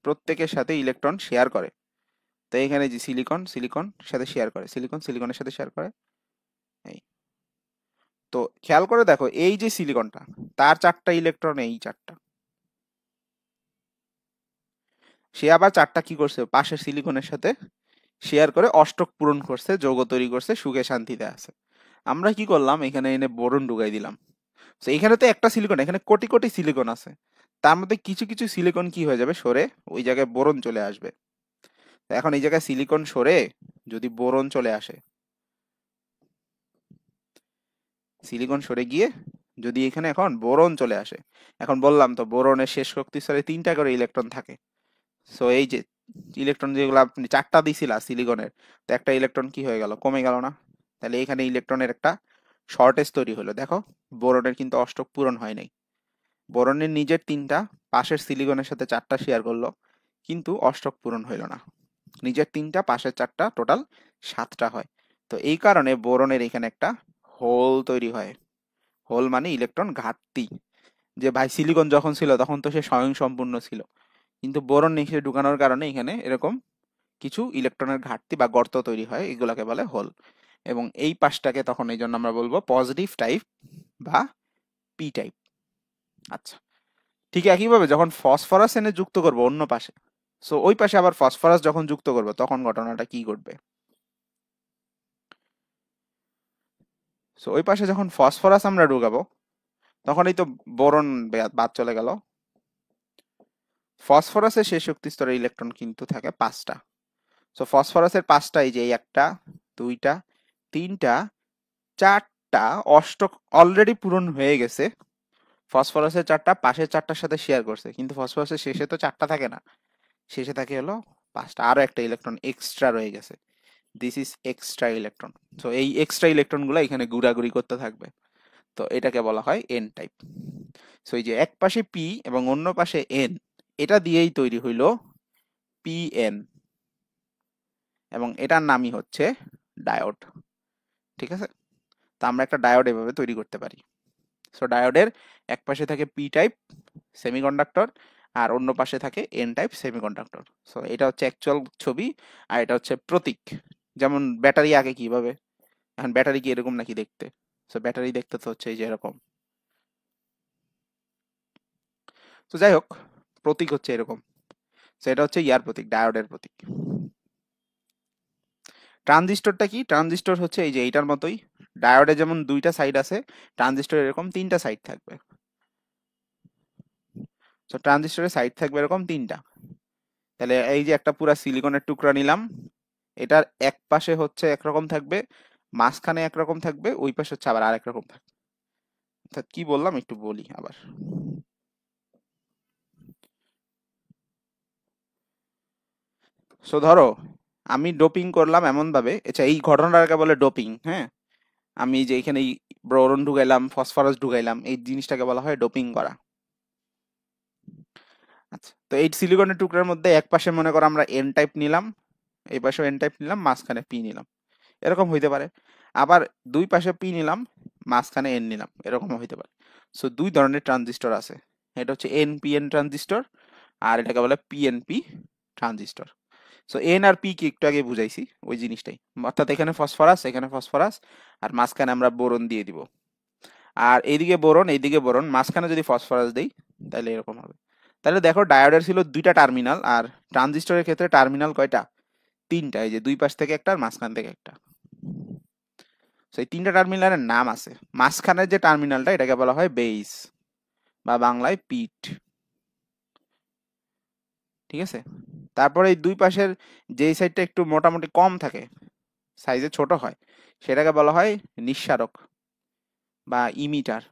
প্রত্যেকের সাথে ইলেকট্রন শেয়ার করে। তো এখানে যে সিলিকন সিলিকন সাথে শেয়ার করে, সিলিকন সিলিকনের সাথে শেয়ার করে। এই তো খেয়াল করে দেখো এই যে সিলিকনটা তার 4টা ইলেকট্রন, এই 4টা, সে আবার 4টা কি করছে পাশের সিলিকনের সাথে শেয়ার করে অষ্টক পূরণ করছে, যৌগ তৈরি করছে, সুখে শান্তিতে আছে। আমরা কি করলাম, এখানে এনে বোরন ঢুকাই দিলাম। তো এখানে তো একটা সিলিকন, এখানে কোটি কোটি সিলিকন আছে, তার মধ্যে কিছু কিছু সিলিকন কি হয়ে যাবে সরে ওই জায়গায় বোরন চলে আসবে। তো এখন এই জায়গায় সিলিকন সরে যদি বোরন চলে আসে, তাহলে কি হবে, এই যে সিলিকনটা, সিলিকনের সিলিকন সরে গিয়ে যদি এখানে এখন বোরন চলে আসে, এখন বললাম তো বোরনের শেষ শক্তি স্তরে 3টা করে ইলেকট্রন থাকে। সো এই যে ইলেকট্রন যেগুলো আপনি 4টা দিছিলা সিলিকনের, তো একটা ইলেকট্রন কি হয়ে গেল, কমে গেল না? তাহলে এখানে ইলেকট্রনের একটা শর্টেজ তৈরি হলো। দেখো বোরনের কিন্তু অষ্টক পূরণ হয় নাই। বোরনের নিজের 3টা, পাশের সিলিকনের সাথে 4টা শেয়ার করলো, কিন্তু অষ্টক পূরণ হইল না। নিজের 3টা, পাশের 4টা, টোটাল 7টা হয়। তো এই কারণে বোরনের এখানে একটা হোল তৈরি হয়। হোল মানে ইলেকট্রন ঘাটতি। যে ভাই সিলিকন যখন ছিল তখন তো সে স্বয়ংসম্পূর্ণ ছিল, কিন্তু বোরন নিচে ঢুকানোর কারণে এখানে এরকম কিছু ইলেকট্রনের ঘাটতি বা গর্ত তৈরি হয়, এগুলোকে বলে হোল। এবং এই পাশটাকে তখন এই জন্য আমরা বলবো পজিটিভ টাইপ বা পি টাইপ। আচ্ছা, ঠিক একইভাবে যখন ফসফরাস এনে যুক্ত করব অন্য পাশে, সো ওই পাশে আবার ফসফরাস যখন যুক্ত করব তখন ঘটনাটা কি ঘটবে? সো ওই পাশে যখন ফসফরাস আমরা ঢুকাবো তখনই তো বোরন বাদ চলে গেল। ফসফরাসের শেষ শক্তি স্তরে ইলেকট্রন কিন্তু থাকে 5টা। সো ফসফরাসের 5টা, এই যে একটা, 2টা, 3টা, 4টা অষ্টক অলরেডি পূরণ হয়ে গেছে। ফসফরাসের 4টা পাশের 4টার সাথে শেয়ার করছে, কিন্তু ফসফরাসের শেষে তো 4টা থাকে না, শেষে থাকে হলো 5টা, আরো একটা ইলেকট্রন এক্সট্রা রয়ে গেছে। This is extra electron. So এই এক্সট্রা ইলেকট্রন গুলো এখানে ঘোরাঘুরি করতে থাকবে। তো এটাকে বলা হয় এন টাইপ। সো এই যে এক পাশে পি এবং অন্য পাশে এন, এটা দিয়েই তৈরি হইল পিএন, এবং এটার নামই হচ্ছে ডায়োড। ঠিক আছে, তো আমরা একটা ডায়োড এভাবে তৈরি করতে পারি। সো ডায়োডের এক পাশে থাকে পি টাইপ সেমিকন্ডাক্টর, আর অন্য পাশে থাকে এন টাইপ সেমিকন্ডাক্টর। সো এটা হচ্ছে অ্যাকচুয়াল ছবি, আর এটা হচ্ছে প্রতীক। যেমন ব্যাটারি আগে কিভাবে, এখন ব্যাটারি কি এরকম নাকি দেখতে? সো ব্যাটারি দেখতে তো হচ্ছে এই যে এরকম। তো যাই হোক, প্রতীক হচ্ছে এরকম। সো এটা হচ্ছে ইয়ার প্রতীক, ডায়োডের প্রতীক। ট্রানজিস্টরটা কি? ট্রানজিস্টর হচ্ছে এই যে এইটার মতোই। ডায়োডে যেমন 2টা সাইড আছে, ট্রানজিস্টর এরকম 3টা সাইড থাকবে। সো ট্রানজিস্টরের সাইড থাকবে এরকম 3টা। তাহলে এই যে একটা পুরা সিলিকনের টুকরা নিলাম, এটার এক পাশে হচ্ছে একরকম থাকবে, মাঝখানে একরকম থাকবে, ওই পাশে হচ্ছে আবার আরেক রকম থাকবে। অর্থাৎ কি বললাম একটু বলি আবার। সো ধরো আমি ডোপিং করলাম এমন ভাবে, আচ্ছা এই ঘটনাটাকে বলে ডোপিং, হ্যাঁ। আমি যে এখানে বোরন ঢুকাইলাম, ফসফরাস ঢুকাইলাম, এই জিনিসটাকে বলা হয় ডোপিং করা। আচ্ছা, তো এই সিলিকনের টুকরার মধ্যে এক পাশে মনে করো আমরা এন টাইপ নিলাম, এই পাশেও এন টাইপ নিলাম, মাঝখানে পি নিলাম, এরকম হইতে পারে। আবার দুই পাশে পি নিলাম, মাঝখানে এন নিলাম, এরকমও হইতে পারে। সো 2 ধরনের ট্রানজিস্টর আছে। এটা হচ্ছে এনপিএন ট্রানজিস্টর, আর এটাকে বলে পিএনপি ট্রানজিস্টর। সো এন আর পি কি একটু আগে বুঝাইছি, ওই জিনিসটাই। অর্থাৎ এখানে ফসফরাস, এখানে ফসফরাস, আর মাঝখানে আমরা বোরন দিয়ে দিব। আর এইদিকে বোরন, এইদিকে বোরন, মাঝখানে যদি ফসফরাস দেই তাহলে এরকম হবে। তাহলে দেখো ডায়োডের ছিল 2টা টার্মিনাল, আর ট্রানজিস্টরের ক্ষেত্রে টার্মিনাল কয়টা? 3টা। এই যে দুই পাশ থেকে একটা আর মাঝখান থেকে একটা। সেই 3টা টার্মিনালের নাম আছে। মাঝখানের যে টার্মিনালটা এটাকে বলা হয় বেস বা বাংলায় পিট। ঠিক আছে, তারপরে এই দুই পাশের যেই সাইডটা একটু মোটামুটি কম থাকে, সাইজে ছোট হয়, সেটাকে বলা হয় নিঃসারক বা ইমিটার।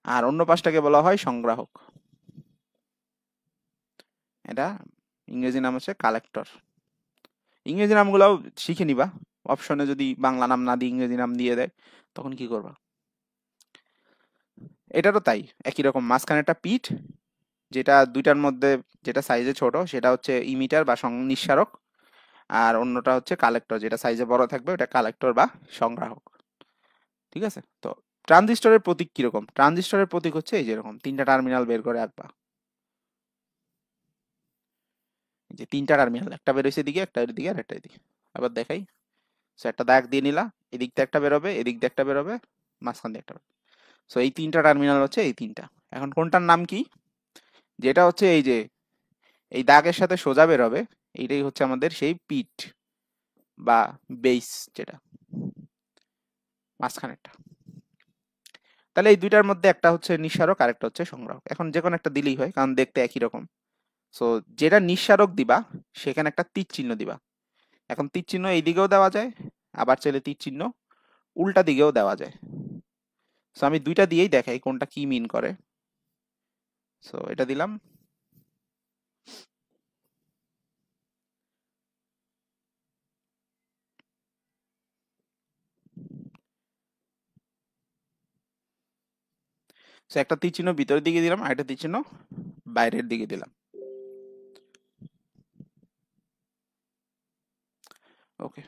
আর অন্য পাশটাকে বলা হয় সংগ্রাহক। এটা ইংরেজি নাম হচ্ছে কালেক্টর। ইংরেজি নামগুলোও শিখে নিবা, অপশনে যদি বাংলা নাম না দিয়ে ইংরেজি নাম দিয়ে দেয় তখন কি করবা। এটারও তাই, একই রকম। মাঝখানে একটা পিঠ, যেটা দুইটার মধ্যে যেটা সাইজে ছোট সেটা হচ্ছে ইমিটার বা নিঃসারক, আর অন্যটা হচ্ছে কালেক্টর, যেটা সাইজে বড় থাকবে ওটা কালেক্টর বা সংগ্রাহক। ঠিক আছে, তো ট্রানজিস্টরের প্রতীক কিরকম? ট্রানজিস্টরের প্রতীক হচ্ছে এই যেরকম 3টা টার্মিনাল বের করে আঁকবা। যে 3টা টার্মিনাল, একটা বের হয়েছে এদিকে, একটা এদিকে, আর একটা এদিকে। আবার দেখাই। সো একটা দাগ দিয়ে নিলা, এদিক দিয়ে একটা বেরোবে, এদিক দিয়ে একটা বেরোবে, মাঝখান দিয়ে একটা বেরোবে। সো এই 3টা টার্মিনাল হচ্ছে এই 3টা। এখন কোনটার নাম কি? যেটা হচ্ছে এই যে এই দাগের সাথে সোজা বের হবে, এইটাই হচ্ছে আমাদের সেই পিট বা বেস, যেটা মাঝখানেরটা। তাহলে এই দুইটার মধ্যে একটা হচ্ছে নিঃসারক আর একটা হচ্ছে সংগ্রাহক। এখন যে কোনো একটা দিলেই হয়, কারণ দেখতে একই রকম। সো যেটা নিঃসারক দিবা সেখানে একটা তীর চিহ্ন দিবা, এখন তীর চিহ্ন এই দিকেও দেওয়া যায়, আবার চাইলে তীর চিহ্ন উল্টা দিকেও দেওয়া যায়। সো আমি দুইটা দিয়েই দেখাই কোনটা কি মিন করে। সো এটা দিলাম। সো একটা তীর চিহ্ন ভিতরের দিকে দিলাম, আর একটা তীর চিহ্ন বাইরের দিকে দিলাম। ওকে,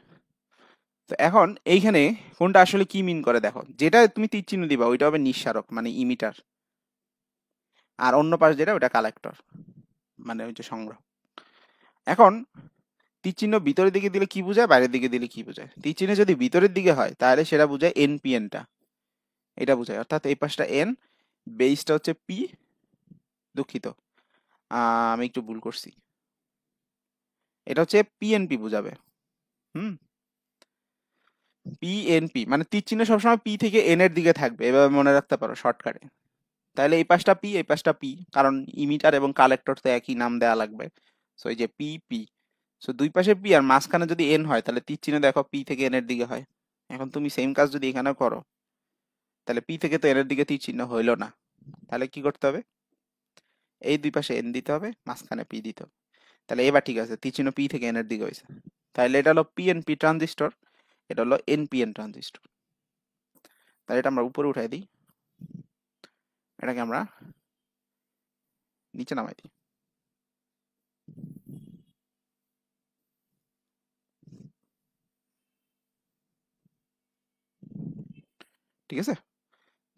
তো এখন এইখানে কোনটা আসলে কি মিন করে দেখো, যেটা তুমি তীর চিহ্ন দিবা ওইটা হবে নিঃসারক মানে ইমিটার, আর অন্য পাশ যেটা ওটা কালেক্টর মানে ওই যে সংগ্রহ। এখন তীর চিহ্ন ভিতরের দিকে দিলে কি বোঝায়, বাইরের দিকে দিলে কি বোঝায়? তীর চিহ্ন যদি ভিতরের দিকে হয় তাহলে সেটা বোঝায় এনপিএনটা, এটা বোঝায়, অর্থাৎ এই পাশটা এন, বেসটা হচ্ছে পি। দুঃখিত, আমি একটু ভুল করছি, এটা হচ্ছে পিএনপি বোঝাবে। হুম, পিএনপি মানে তীর চিহ্ন সবসময় পি থেকে এন এর দিকে থাকবে, এভাবে মনে রাখতে পারো শর্টকাটে। তাহলে এই পাশটা পি, এই পাশটা পি, কারণ ইমিটার এবং কালেক্টর তো একই নাম দেওয়া লাগবে। সো এই যে পি পি, সো দুই পাশে পি আর মাঝখানে যদি এন হয় তাহলে তীর চিহ্ন দেখো পি থেকে এন এর দিকে হয়। এখন তুমি সেম কাজ যদি এখানে করো তাহলে পি থেকে তো এন এর দিকে তীর চিহ্ন হইলো না, তাহলে কি করতে হবে? এই দুই পাশে এন দিতে হবে, মাঝখানে পি দিতে হবে। তাহলে এবার ঠিক আছে, তীর চিহ্ন পি থেকে এন এর দিকে হয়েছে। তাহলে এটা হলো পিএনপি ট্রানজিস্টর, এটা হলো এনপিএন ট্রানজিস্টর। তাহলে এটা আমরা উপরে উঠাই দিই, এটাকে আমরা নিচে নামাই দিই। ঠিক আছে,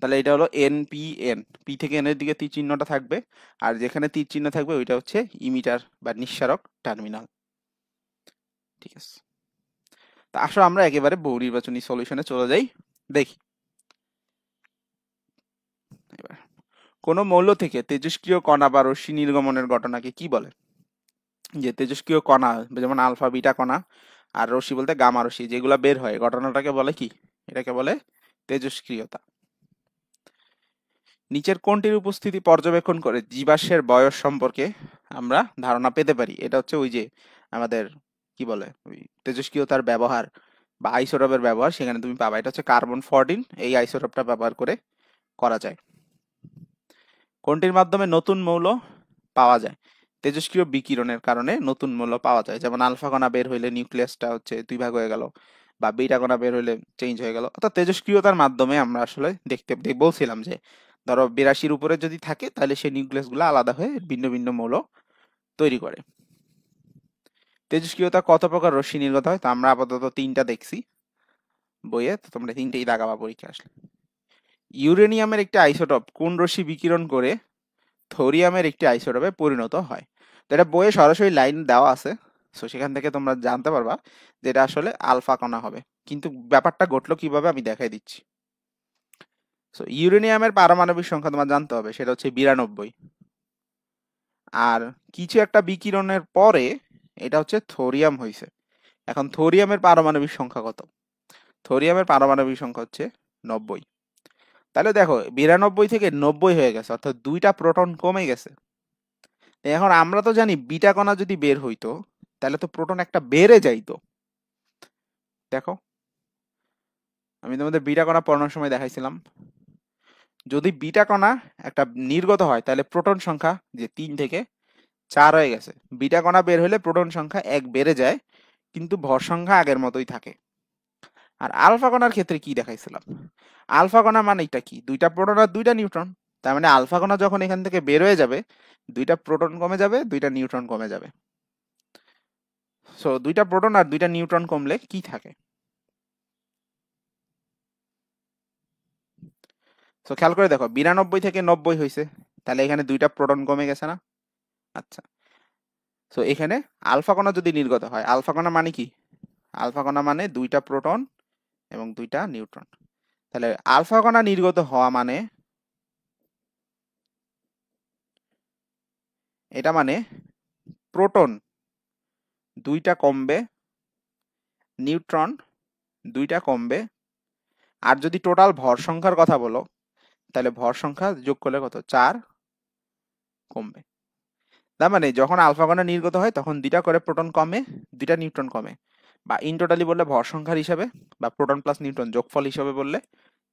তাহলে এটা হলো এনপিএন, পি থেকে এন এর দিকে তীর চিহ্নটা থাকবে, আর যেখানে তীর চিহ্ন থাকবে ওইটা হচ্ছে ইমিটার বা নিঃসারক টার্মিনাল। ঠিক আছে, তা আসলে আমরা একেবারে বহু নির্বাচনী সলিউশনে চলে যাই। দেখি এবার কোন মৌল থেকে তেজস্ক্রিয় কণা বা রশ্মি নির্গমনের ঘটনাকে কি বলে? যে তেজস্ক্রিয় কণা যেমন আলফা বিটা কণা আর রশ্মি বলতে গামা রশ্মি যেগুলো বের হয়, ঘটনাটাকে বলে কি? এটাকে বলে তেজস্ক্রিয়তা। নিচের কোনটির উপস্থিতি পর্যবেক্ষণ করে জীবাশ্মের বয়স সম্পর্কে আমরা ধারণা পেতে পারি? এটা হচ্ছে ওই যে আমাদের কি বলে ওই তেজস্ক্রিয়তার ব্যবহার বা আইসোটোপের ব্যবহার, সেখানে তুমি পাবা। এটা হচ্ছে কার্বন-14, এই আইসোটোপটা ব্যবহার করে করা যায়। কোনটির মাধ্যমে নতুন মৌল পাওয়া যায়? তেজস্ক্রিয় বিকিরণের কারণে নতুন মৌল পাওয়া যায়, যেমন আলফা কণা বের হইলে নিউক্লিয়াসটা হচ্ছে দুই ভাগ হয়ে গেল, বা বিটা কণা বের হইলে চেঞ্জ হয়ে গেল। অর্থাৎ তেজস্ক্রিয়তার মাধ্যমে আমরা আসলে বলছিলাম যে ধরো 82-র উপরে যদি থাকে তাহলে সেই নিউক্লিয়াস গুলো আলাদা হয়ে ভিন্ন ভিন্ন মৌল তৈরি করে। তেজস্ক্রিয়তা কত প্রকার রশ্মি নির্গত হয়? তো আমরা আপাতত 3টা দেখছি বইয়ে, তো তোমরা 3টেই দাগাবা পরীক্ষা আসলে। ইউরেনিয়ামের একটি আইসোটোপ কোন রশ্মি বিকিরণ করে থোরিয়ামের একটি আইসোটোপে পরিণত হয়? তো এটা বইয়ে সরাসরি লাইন দেওয়া আছে, সো সেখান থেকে তোমরা জানতে পারবা যে এটা আসলে আলফা কণা হবে। কিন্তু ব্যাপারটা ঘটলো কিভাবে আমি দেখাই দিচ্ছি। সো ইউরেনিয়ামের পারমাণবিক সংখ্যা তোমার জানতে হবে, সেটা হচ্ছে 92। আর কিছু একটা বিকিরণের পরে এটা হচ্ছে থোরিয়াম হয়েছে। এখন থোরিয়ামের পারমাণবিক সংখ্যা কত? থোরিয়ামের পারমাণবিক সংখ্যা হচ্ছে 90। তাহলে দেখো 92 থেকে 90 হয়ে গেছে, অর্থাৎ 2টা প্রোটন কমে গেছে। এখন আমরা তো জানি বিটা কণা যদি বের হইতো তাহলে তো প্রোটন একটা বেড়ে যাইতো। দেখো আমি তোমাদের বিটা কণা পড়ানোর সময় দেখাইছিলাম, যদি বিটা কণা একটা নির্গত হয় তাহলে প্রোটন সংখ্যা যে 3 থেকে 4 হয়ে গেছে, বিটা কণা বের হলে প্রোটন সংখ্যা 1 বেড়ে যায়, কিন্তু ভর সংখ্যা আগের মতোই থাকে। আর আলফা কণার ক্ষেত্রে কি দেখাইছিলাম? আলফা কণা মানে এটা কি? 2টা প্রোটন আর 2টা নিউট্রন। তার মানে আলফা কণা যখন এখান থেকে বের হয়ে যাবে 2টা প্রোটন কমে যাবে, 2টা নিউট্রন কমে যাবে। সো 2টা প্রোটন আর 2টা নিউট্রন কমলে কি থাকে? সো খেয়াল করে দেখো 92 থেকে 90 হয়েছে, তাহলে এখানে 2টা প্রোটন কমে গেছে না? আচ্ছা, সো এখানে আলফা কণা যদি নির্গত হয়, আলফা কণা মানে কি? আলফা কণা মানে 2টা প্রোটন এবং 2টা নিউট্রন। তাহলে আলফা কণা নির্গত হওয়া মানে এটা মানে প্রোটন 2টা কমবে, নিউট্রন 2টা কমবে, আর যদি টোটাল ভর সংখ্যার কথা বলো তাহলে ভর সংখ্যা যোগ করলে কত? 4 কমবে। তার মানে যখন আলফা কণা নির্গত হয় তখন 2টা করে প্রোটন কমে, 2টা নিউট্রন কমে। বা ইন টোটালি বললে ভর সংখ্যার হিসাবে, বা প্রোটন প্লাস নিউট্রন যোগফল হিসাবে বললে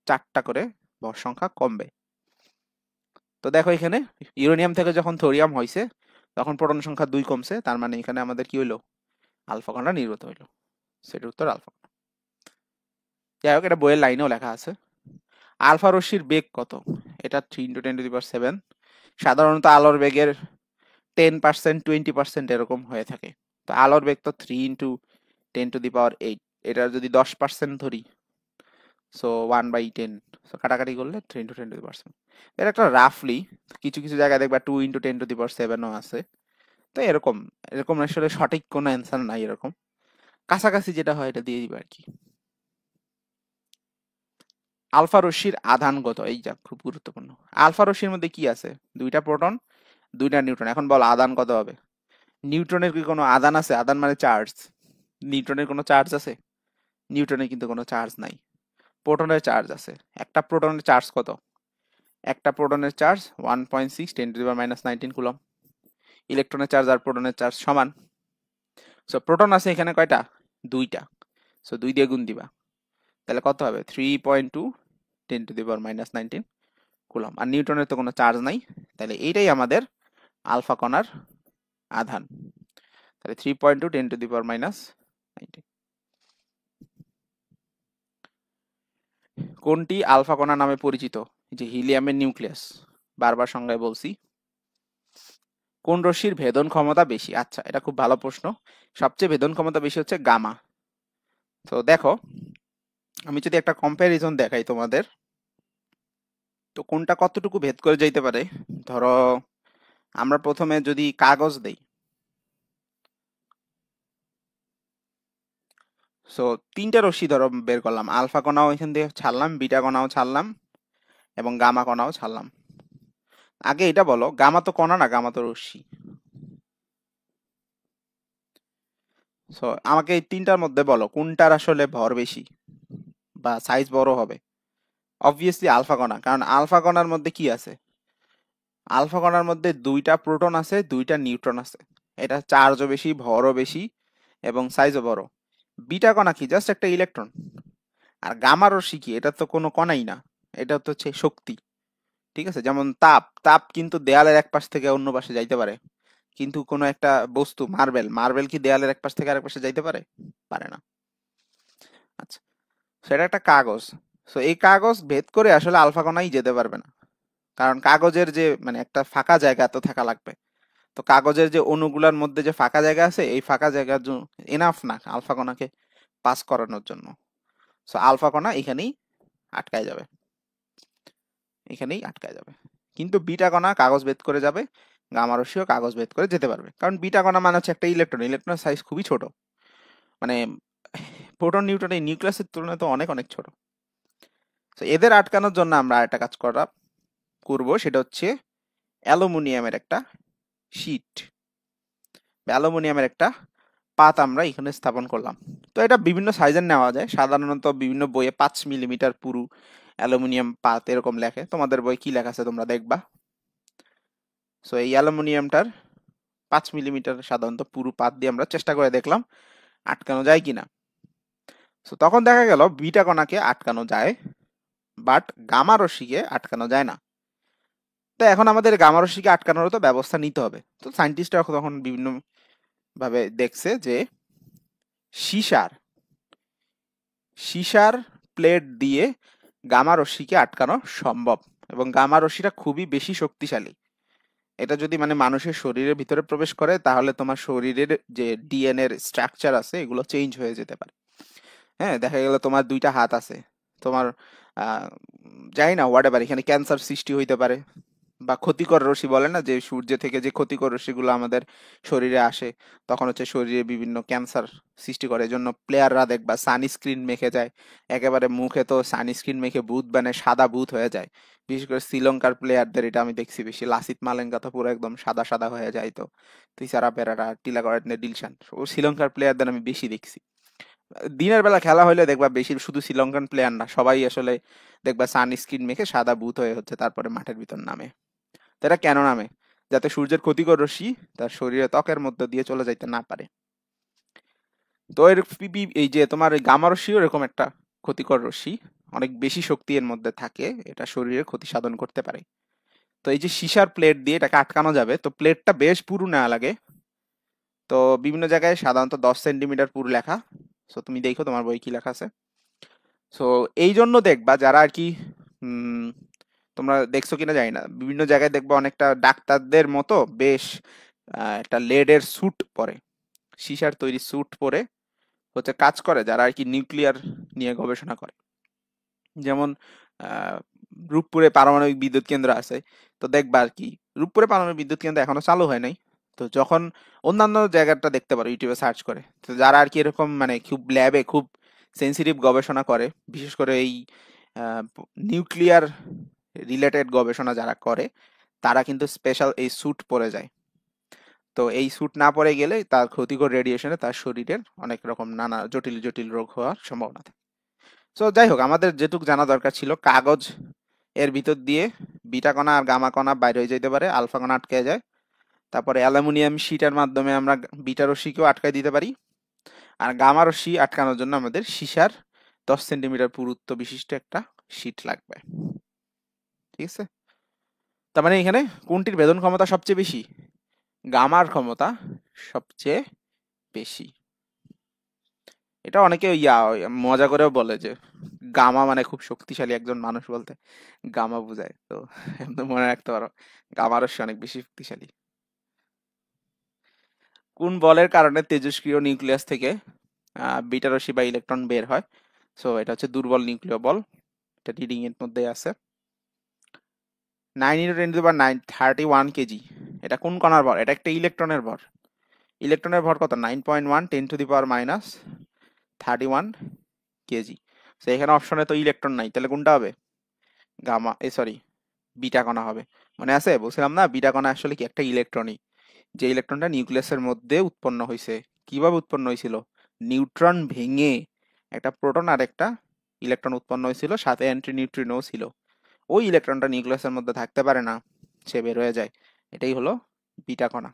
4টা করে ভর সংখ্যা কমবে। তো দেখো এখানে ইউরেনিয়াম থেকে যখন থোরিয়াম হয়েছে তখন প্রোটন সংখ্যা 2 কমছে, তার মানে এখানে আমাদের কি হইলো, আলফা কণা নির্গত হইলো। সেটার উত্তর আলফা। যাই হোক, এটা বইয়ের লাইনেও লেখা আছে। আলফা রশ্মির বেগ কত? এটা 3 × 10⁷। সাধারণত আলোর বেগের 10%, 20% এরকম হয়ে থাকে। তো আলোর বেগ তো 3 × 10⁸। এটার যদি 10% ধরি, সো 1/10, সো কাটাকাটি করলে 3 × 10⁻⁷। এটা একটা রাফলি, কিছু কিছু জায়গায় দেখবা 2 × 10⁷ও আছে। তো এরকম এরকম আসলে সঠিক কোনো অ্যান্সার নাই, এরকম কাছাকাছি যেটা হয় এটা দিয়ে দিবে আর কি। আলফা রশ্মির আধান কত? এই যা খুব গুরুত্বপূর্ণ। আলফা রশ্মির মধ্যে কি আছে? 2টা প্রোটন, 2টা নিউট্রন। এখন বল আধান কত হবে? নিউট্রনের কি কোনো আধান আছে? আধান মানে চার্জ। নিউট্রনের কোনো চার্জ আছে? নিউট্রনের কিন্তু কোনো চার্জ নাই। প্রোটনের চার্জ আছে। একটা প্রোটনের চার্জ কত? একটা প্রোটনের চার্জ 1.6 10⁻⁻19 কুলম্ব। ইলেকট্রনের চার্জ আর প্রোটনের চার্জ সমান। সো প্রোটন আছে এখানে কয়টা? 2টা। সো 2 দিয়ে গুণ দিবা, তাহলে কত হবে? 3.2 10⁻⁻19 কুলম্ব। আর নিউটনের তো কোনো চার্জ নাই, তাহলে এইটাই আমাদের আলফা কণার আধান। তাহলে 3.2 10⁻⁻19। কোনটি আলফা কণা নামে পরিচিত? যে হিলিয়ামের নিউক্লিয়াস, বারবার সংজ্ঞায় বলছি। কোন রশ্মির ভেদন ক্ষমতা বেশি? আচ্ছা, এটা খুব ভালো প্রশ্ন। সবচেয়ে ভেদন ক্ষমতা বেশি হচ্ছে গামা। তো দেখো, আমি যদি একটা কম্প্যারিজন দেখাই তোমাদের, তো কোনটা কতটুকু ভেদ করে যাইতে পারে। ধরো আমরা প্রথমে যদি কাগজ দেই, সো 3টা রশ্মি ধরো বের করলাম, আলফা কণাও এখান থেকে ছাড়লাম, বিটা কণাও ছাড়লাম, এবং গামা কণাও ছাড়লাম। আগে এটা বলো, গামা তো কণা না, গামা তো রশ্মি। সো আমাকে এই 3টার মধ্যে বলো কোনটার আসলে ভর বেশি বা সাইজ বড় হবে। অবভিয়াসলি আলফা কণা, কারণ আলফা কণার মধ্যে কি আছে? আলফা কণার মধ্যে 2টা প্রোটন আছে, 2টা নিউট্রন আছে। এটা চার্জও বেশি, ভরও বেশি, এবং সাইজও বড়। বিটা কণা কি? জাস্ট একটা ইলেকট্রন। আর গামা রশ্মি কি? এটা তো কোনো কণাই না, এটা তো হচ্ছে শক্তি। ঠিক আছে, যেমন তাপ, তাপ কিন্তু দেয়ালের এক পাশ থেকে অন্য পাশে যাইতে পারে, কিন্তু কোনো একটা বস্তু, মার্বেল, মার্বেল কি দেয়ালের এক পাশ থেকে আরেক পাশে যাইতে পারে? পারে না। আচ্ছা, সেটা একটা কাগজ। সো এই কাগজ ভেদ করে আসলে আলফা কণাই যেতে পারবে না, কারণ কাগজের যে মানে একটা ফাঁকা জায়গা তো থাকা লাগবে। তো কাগজের যে অণুগুলার মধ্যে যে ফাঁকা জায়গা আছে, এই ফাঁকা জায়গা এনাফ না আলফা কণাকে পাস করানোর জন্য। সো আলফা কণা এখানেই আটকায় যাবে, এখানেই আটকায় যাবে। কিন্তু বিটা কণা কাগজ ভেদ করে যাবে, গামা রশ্মিও কাগজ ভেদ করে যেতে পারবে, কারণ বিটা কণা মানে হচ্ছে একটা ইলেকট্রন, ইলেকট্রনের সাইজ খুবই ছোট, মানে প্রোটন নিউট্রন এই নিউক্লিয়াসের তুলনায় তো অনেক অনেক ছোট। তো এদের আটকানোর জন্য আমরা একটা কাজ করব, সেটা হচ্ছে অ্যালুমিনিয়ামের একটা শীট, অ্যালুমিনিয়ামের একটা পাত আমরা এখানে স্থাপন করলাম। তো এটা বিভিন্ন সাইজের নেওয়া যায়, সাধারণত বিভিন্ন বইয়ে 5 মিলিমিটার পুরু অ্যালুমিনিয়াম পাত এরকম লেখে। তোমাদের বই কি লেখা আছে তোমরা দেখবা। সো এই অ্যালুমিনিয়ামটার 5 মিলিমিটার সাধারণত পুরু পাত দিয়ে আমরা চেষ্টা করে দেখলাম আটকানো যায় কিনা। সো তখন দেখা গেল বিটা কণাকে আটকানো যায়, বাট গামা রশ্মিকে আটকানো যায় না। তো এখন আমাদের গামা রশ্মিকে আটকানোর তো ব্যবস্থা নিতে হবে। তো সায়েন্টিস্টরা তখন বিভিন্ন ভাবে দেখছে যে সীসার সীসার প্লেট দিয়ে গামা রশ্মিকে আটকানো সম্ভব, এবং গামা রশ্মিটা খুবই বেশি শক্তিশালী। এটা যদি মানে মানুষের শরীরের ভিতরে প্রবেশ করে, তাহলে তোমার শরীরের যে ডিএনএ এর স্ট্রাকচার আছে এগুলো চেঞ্জ হয়ে যেতে পারে। হ্যাঁ, দেখা গেল তোমার 2টা হাত আছে, তোমার জানি না হোয়াট, এখানে ক্যান্সার সৃষ্টি হইতে পারে, বা ক্ষতিকর রশ্মি বলে না, যে সূর্য থেকে যে ক্ষতিকর রশ্মিগুলো আমাদের শরীরে আসে, তখন হচ্ছে শরীরে বিভিন্ন ক্যান্সার সৃষ্টি করে। এজন্য প্লেয়াররা দেখবা সানস্ক্রিন মেখে যায়, একেবারে মুখে তো সানস্ক্রিন মেখে ভূত বানায়, সাদা ভূত হয়ে যায়। বিশেষ করে শ্রীলঙ্কার প্লেয়ারদের এটা আমি দেখছি বেশি। লাসিত মালেঙ্গা তো পুরো একদম সাদা সাদা হয়ে যায়। তো তিসারা পেরারা, টিলাগড়ানে ডিলশান, ও শ্রীলঙ্কার প্লেয়ারদের আমি বেশি দেখছি। দিনের বেলা খেলা হইলে দেখবা বেশি শুধু শ্রীলঙ্কান প্লেয়ার না, সবাই আসলে দেখবা সানস্ক্রিন মেখে সাদা ভূত হয়ে হচ্ছে তারপরে মাঠের ভিতর নামে। তো এটা কেন নামে? যাতে সূর্যের ক্ষতিকর রশ্মি তার শরীরে ত্বকের মধ্যে দিয়ে চলে যাইতে না পারে। তো এর এই যে তোমার গামা রশ্মিও এরকম একটা ক্ষতিকর রশ্মি, অনেক বেশি শক্তি এর মধ্যে থাকে, এটা শরীরের ক্ষতি সাধন করতে পারে। তো এই যে সীসার প্লেট দিয়ে এটাকে আটকানো যাবে, তো প্লেটটা বেশ পুরু নেওয়া লাগে। তো বিভিন্ন জায়গায় সাধারণত 10 সেন্টিমিটার পুরু লেখা। সো তুমি দেখো তোমার বই কি লেখা আছে। সো এই জন্য দেখবা যারা আর কি তোমরা দেখছো কিনা জানি না, বিভিন্ন জায়গায় দেখবা অনেকটা ডাক্তারদের মতো বেশ একটা লেডের স্যুট পরে, সীসার তৈরি স্যুট পরে হচ্ছে কাজ করে, যারা আর কি নিউক্লিয়ার নিয়ে গবেষণা করে। যেমন আহ, রূপপুরে পারমাণবিক বিদ্যুৎ কেন্দ্র আছে, তো দেখবা আর কি রূপপুরে পারমাণবিক বিদ্যুৎ কেন্দ্র এখনো চালু হয় নাই। তো যখন অন্যান্য জায়গাটা দেখতে পারো ইউটিউবে সার্চ করে, তো যারা আর কি এরকম মানে খুব ল্যাবে খুব সেন্সিটিভ গবেষণা করে, বিশেষ করে এই নিউক্লিয়ার রিলেটেড গবেষণা যারা করে, তারা কিন্তু স্পেশাল এই স্যুট পরে যায়। তো এই স্যুট না পরে গেলে তার ক্ষতিকর রেডিয়েশনে তার শরীরের অনেক রকম নানা জটিল জটিল রোগ হওয়ার সম্ভাবনা থাকে। তো যাই হোক, আমাদের যেটুকু জানা দরকার ছিল, কাগজ এর ভিতর দিয়ে বিটা কণা আর গামা কণা বাইরে হয়ে যেতে পারে, আলফা কণা আটকে যায়। তারপরে অ্যালুমিনিয়াম শীটের মাধ্যমে আমরা বিটা রশ্মিকেও আটকাই দিতে পারি। আর গামা রশ্মি আটকানোর জন্য আমাদের সীসার 10 সেন্টিমিটার পুরুত্ব বিশিষ্ট একটা শীট লাগবে। ঠিক আছে, তার মানে এখানে কোনটির ভেদন ক্ষমতা সবচেয়ে বেশি? গামার ক্ষমতা সবচেয়ে বেশি। এটা অনেকে মজা করেও বলে যে গামা মানে খুব শক্তিশালী একজন মানুষ বলতে গামা বোঝায়। তো এমনি মনে রাখতে পারো, গামা রশ্মি অনেক বেশি শক্তিশালী। কোন বলের কারণে তেজস্ক্রিয় নিউক্লিয়াস থেকে বিটা রশ্মি বা ইলেকট্রন বের হয়? সো এটা হচ্ছে দুর্বল নিউক্লিয় বল। এটা রিডিং এর মধ্যে আছে 9 × 10⁻৯ কেজি। এটা কোন কণার ভর? এটা একটা ইলেকট্রনের ভর। ইলেকট্রনের ভর কত? 9.1 10⁻31 কেজি। তো এখানে অপশনে তো ইলেকট্রন নাই, তাহলে কোনটা হবে? গামা, সরি, বিটা কণা হবে। মনে আছে বলছিলাম না, বিটা কণা আসলে কি একটা ইলেকট্রনই, যে ইলেকট্রনটা নিউক্লিয়াসের মধ্যে উৎপন্ন হয়েছে। কিভাবে উৎপন্ন হয়েছিল? নিউট্রন ভেঙে একটা প্রোটন আর একটা ইলেকট্রন উৎপন্ন হয়েছিল, সাথে অ্যান্টি নিউট্রিনোও ছিল। ওই ইলেকট্রনটা নিউক্লিয়াসের মধ্যে থাকতে পারে না, সে বের হয়ে যায়। এটাই হলো বিটা কণা।